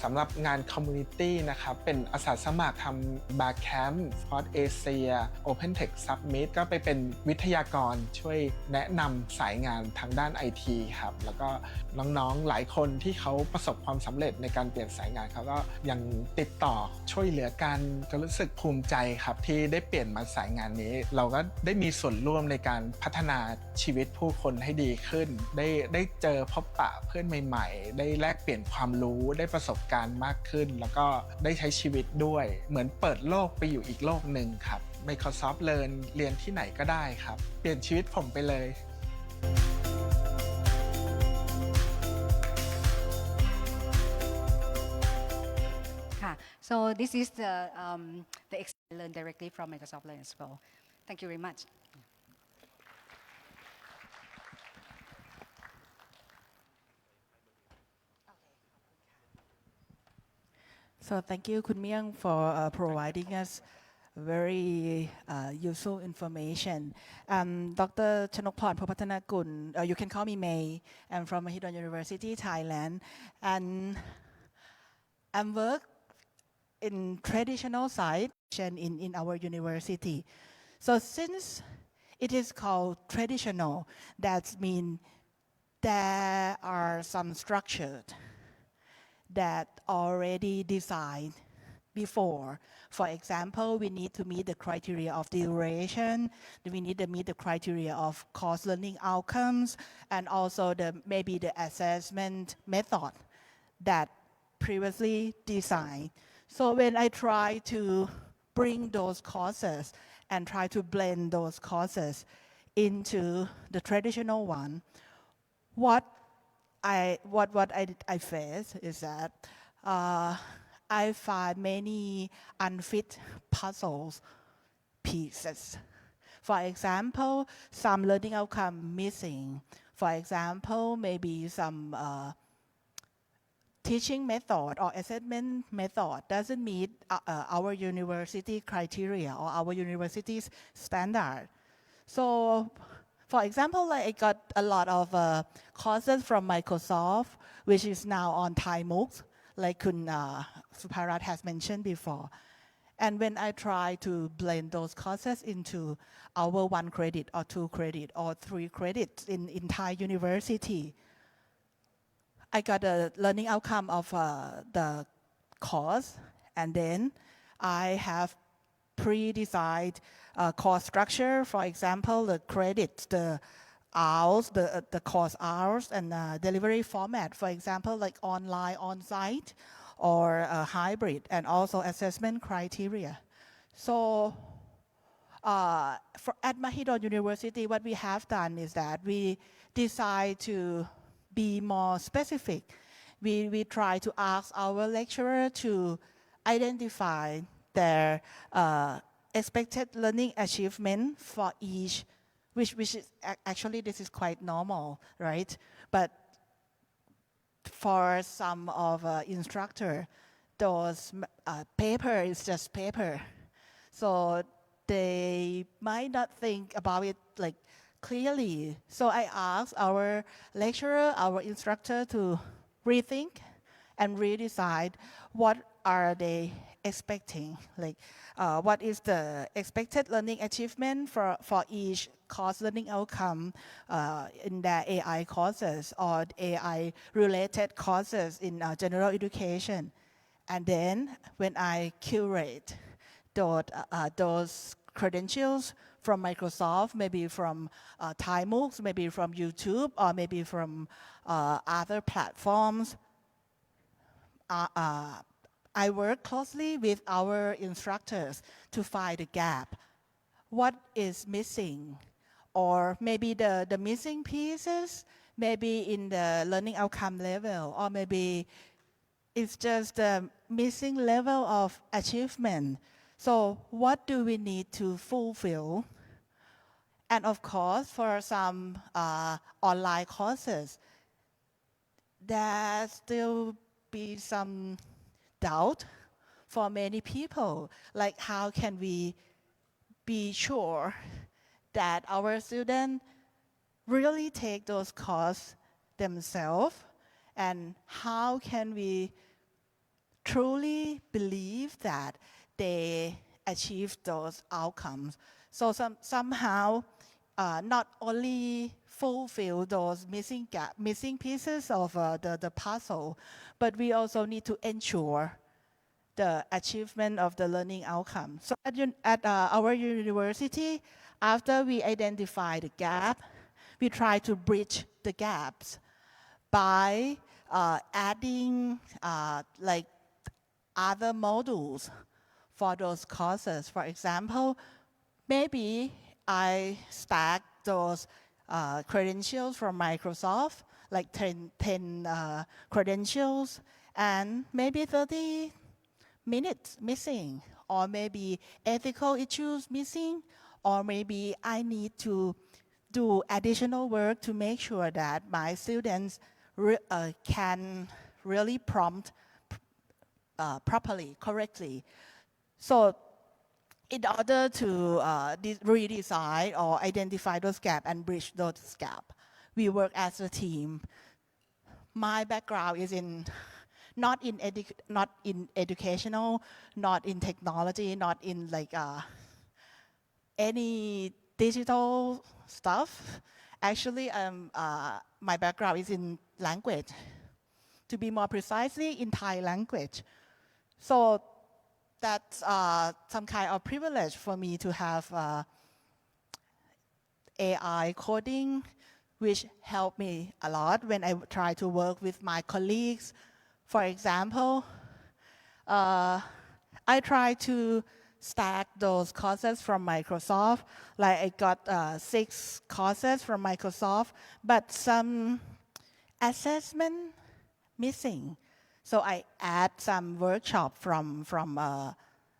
สำหรับงาน Community นะครับเป็นอาสาสมัครทำ Barcamp Sport Asia Open Tech Summit ก็ไปเป็นวิทยากรช่วยแนะนำสายงานทางด้าน IT ครับแล้วก็น้องๆหลายคนที่เขาประสบความสำเร็จในการเปลี่ยนสายงานเขาก็ยังติดต่อช่วยเหลือกันก็รู้สึกภูมิใจครับที่ได้เปลี่ยนมาสายงานนี้เราก็ได้มีส่วนร่วมในการพัฒนาชีวิตผู้คนให้ดีขึ้นได้เจอพบปะเพื่อนใหม่ๆได้แลกเปลี่ยนความรู้ได้ประสบการณ์มากขึ้นแล้วก็ได้ใช้ชีวิตด้วยเหมือนเปิดโลกไปอยู่อีกโลกหนึ่งครับ Microsoft Learn เรียนที่ไหนก็ได้ครับเปลี่ยนชีวิตผมไปเลย So this is the learn directly from Microsoft Learn as well. Thank you very much. So thank you, Kun Myung, for providing us very useful information. Dr. Chanokporn Phopathanakul, you can call me May. I'm from Mahidol University, Thailand. And I'm work in traditional side in our university. So since it is called traditional, that means there are some structures that already designed before. For example, we need to meet the criteria of duration, we need to meet the criteria of course learning outcomes, and also maybe the assessment method that previously designed. So when I try to bring those courses and try to blend those courses into the traditional one, what I face is that I find many unfit puzzles pieces. For example, some learning outcome missing. For example, maybe some teaching method or assessment method doesn't meet our university criteria or our university's standard. So, for example, like I got a lot of courses from Microsoft, which is now on Thai MOOCs, like Kun Suparat has mentioned before. And when I try to blend those courses into our 1 credit or 2 credit or 3 credits in Thai university, I got a learning outcome of the course, and then I have pre-designed course structure. For example, the credits, the hours, the course hours, and delivery format. For example, like online, on-site, or hybrid, and also assessment criteria. So at Mahidol University, what we have done is that we decide to be more specific. We try to ask our lecturer to identify their expected learning achievement for each, which is actually this is quite normal, right? But for some of instructor, those paper is just paper, so they might not think about it like clearly. So I asked our lecturer, our instructor to rethink and redecide what are they expecting, like what is the expected learning achievement for each course learning outcome in their AI courses or AI related courses in general education. And then when I curate those credentials from Microsoft, maybe from Thai MOOCs, maybe from YouTube, or maybe from other platforms, I work closely with our instructors to find the gap. What is missing? Or maybe the missing pieces, maybe in the learning outcome level, or maybe it's just the missing level of achievement. So what do we need to fulfill? And of course, for some online courses, there still be some doubt for many people, like how can we be sure that our students really take those courses themselves, and how can we truly believe that they achieve those outcomes. So somehow not only fulfill those missing pieces of the puzzle, but we also need to ensure the achievement of the learning outcome. So at our university, after we identify the gap, we try to bridge the gaps by adding like other modules for those courses. For example, maybe I stack those credentials from Microsoft, like 10 credentials, and maybe 30 minutes missing, or maybe ethical issues missing, or maybe I need to do additional work to make sure that my students can really prompt properly, correctly. So in order to redesign or identify those gaps and bridge those gaps, we work as a team. My background is not in educational, not in technology, not in like any digital stuff. Actually, my background is in language. To be more precisely, in Thai language. So that's some kind of privilege for me to have AI coding, which helped me a lot when I try to work with my colleagues. For example, I try to stack those courses from Microsoft. Like I got 6 courses from Microsoft, but some assessment missing. So I add some workshop from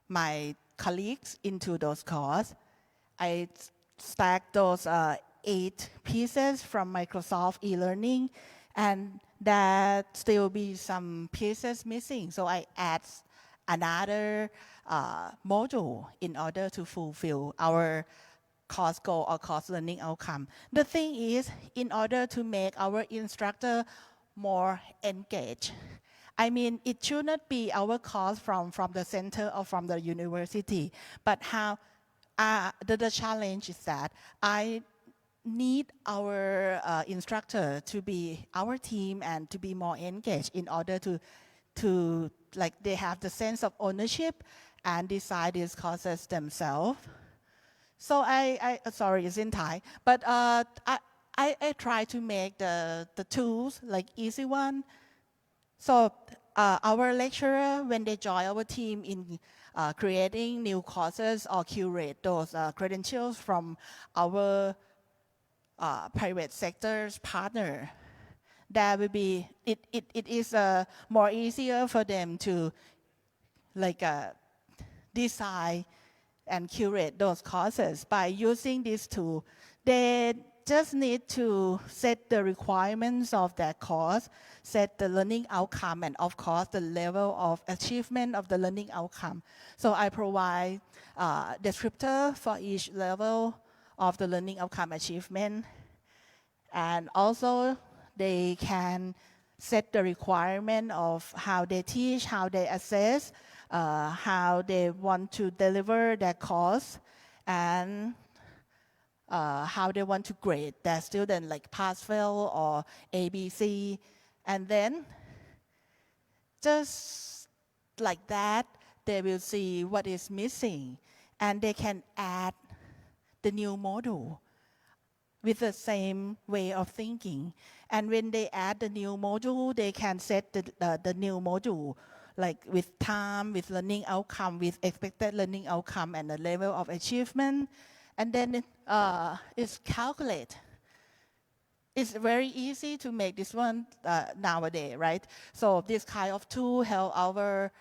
my colleagues into those courses. I stack those 8 pieces from Microsoft e-learning, and there still be some pieces missing. So I add another module in order to fulfill our course goal or course learning outcome. The thing is, in order to make our instructor more engaged, I mean, it should not be our course from the center or from the university, but how the challenge is that I need our instructor to be our team and to be more engaged in order to like they have the sense of ownership and decide these courses themselves. So sorry, it's in Thai, but I try to make the tools like easy one. So our lecturer, when they join our team in creating new courses or curate those credentials from our private sector's partner, that will be, it is more easier for them to like design and curate those courses by using this tool. They just need to set the requirements of that course, set the learning outcome, and of course the level of achievement of the learning outcome. So I provide descriptor for each level of the learning outcome achievement. And also they can set the requirement of how they teach, how they assess, how they want to deliver their course, and how they want to grade their student, like pass, fail, or ABC. And then just like that, they will see what is missing, and they can add the new module with the same way of thinking. And when they add the new module, they can set the new module like with time, with learning outcome, with expected learning outcome, and the level of achievement. And then it's calculate. It's very easy to make this one nowadays, right? So this kind of tool help our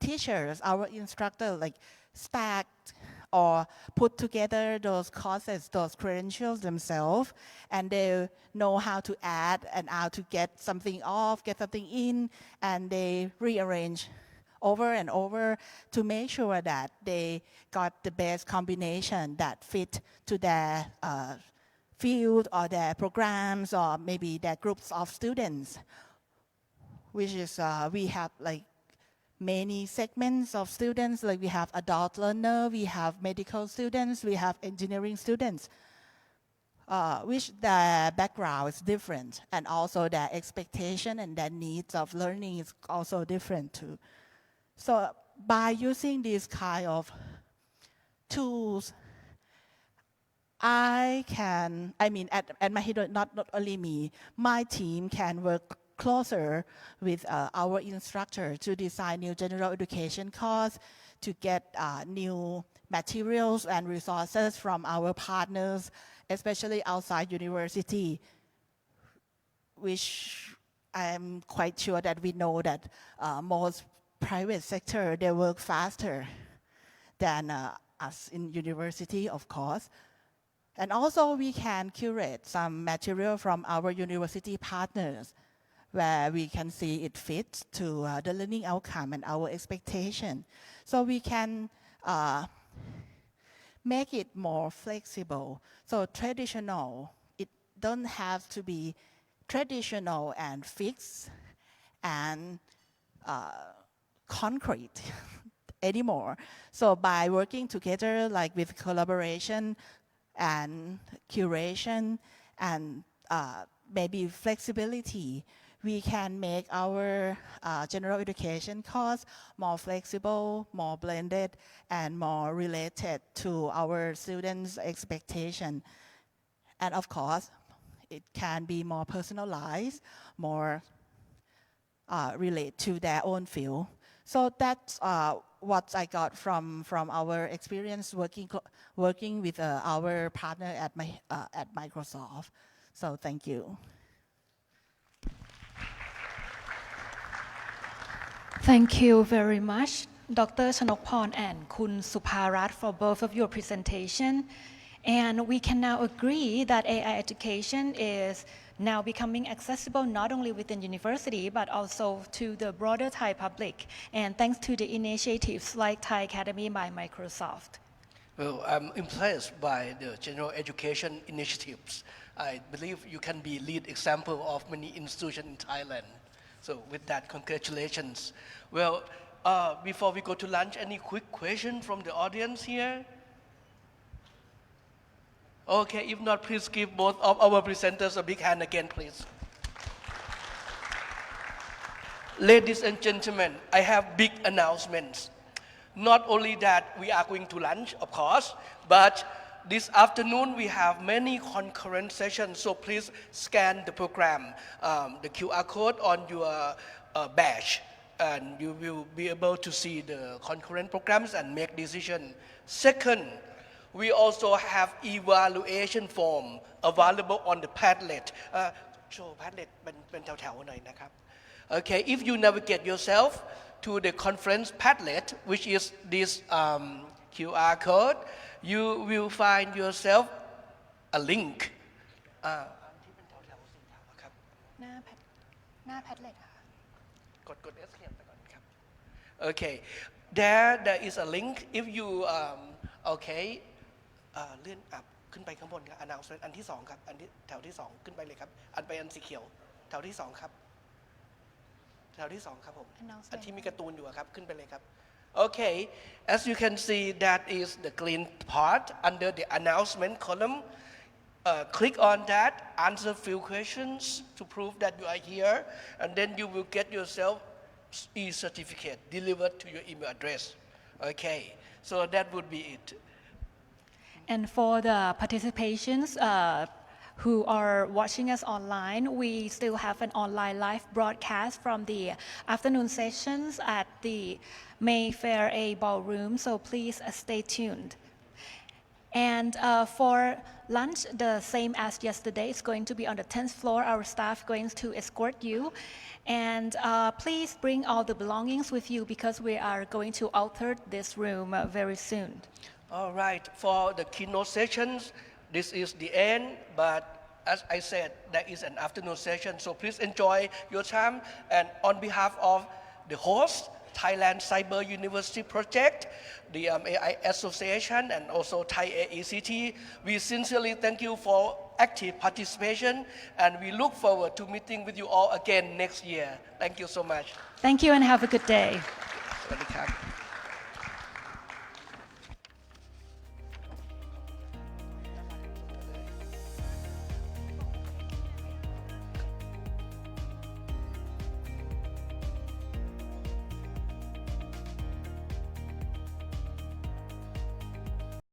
teachers, our instructors, like stack or put together those courses, those credentials themselves, and they know how to add and how to get something off, get something in, and they rearrange over and over to make sure that they got the best combination that fit to their field or their programs or maybe their groups of students, which is we have like many segments of students, like we have adult learner, we have medical students, we have engineering students, which their background is different, and also their expectation and their needs of learning is also different too. So by using these kind of tools, at Mahidol, not only me, my team can work closer with our instructor to design new general education course, to get new materials and resources from our partners, especially outside university, which I'm quite sure that we know that most private sector, they work faster than us in university, of course. And also we can curate some material from our university partners where we can see it fits to the learning outcome and our expectation. So we can make it more flexible. So traditional, it don't have to be traditional and fixed and concrete anymore. So by working together, like with collaboration and curation and maybe flexibility, we can make our general education course more flexible, more blended, and more related to our students' expectation. And of course, it can be more personalized, more relate to their own field. So that's what I got from our experience working with our partner at Microsoft. So thank you. Thank you very much, Dr. Chanokporn and Kun Supharat, for both of your presentation. And we can now agree that AI education is now becoming accessible not only within university, but also to the broader Thai public. And thanks to the initiatives like Thai Academy by Microsoft. Well, I'm impressed by the general education initiatives. I believe you can be lead example of many institutions in Thailand. So with that, congratulations. Well, before we go to lunch, any quick question from the audience here? Okay, if not, please give both of our presenters a big hand again, please. Ladies and gentlemen, I have big announcements. Not only that we are going to lunch, of course, but this afternoon we have many concurrent sessions, so please scan the program, the QR code on your badge, and you will be able to see the concurrent programs and make decisions. Second, we also have evaluation form available on the Padlet. Show Padlet เป็นแถวๆหน่อยนะครับ Okay, if you navigate yourself to the conference Padlet, which is this QR code, you will find yourself a link. ที่เป็นแถวๆสีแถวครับหน้าแพดเล็ตค่ะกด escape ไปก่อนครับ Okay, there is a link. If you okay เลื่อนอัพขึ้นไปข้างบนครับ announcement อันที่2ครับอันที่แถวที่2ขึ้นไปเลยครับอันไปอันสีเขียวแถวที่2ครับแถวที่2ครับผมอันที่มีการ์ตูนอยู่ครับขึ้นไปเลยครับ Okay, as you can see, that is the green part under the announcement column. Click on that, answer few questions to prove that you are here, and then you will get yourself e-certificate delivered to your email address. Okay, so that would be it. And for the participations who are watching us online, we still have an online live broadcast from the afternoon sessions at the Mayfair A Ballroom, so please stay tuned. And for lunch, the same as yesterday, it's going to be on the 10th floor. Our staff going to escort you. And please bring all the belongings with you because we are going to alter this room very soon. All right, for the keynote sessions, this is the end, but as I said, there is an afternoon session, so please enjoy your time. And on behalf of the host, Thailand Cyber University Project, the AI Association, and also Thai AECT, we sincerely thank you for active participation, and we look forward to meeting with you all again next year. Thank you so much. Thank you and have a good day. สวัสดีครับ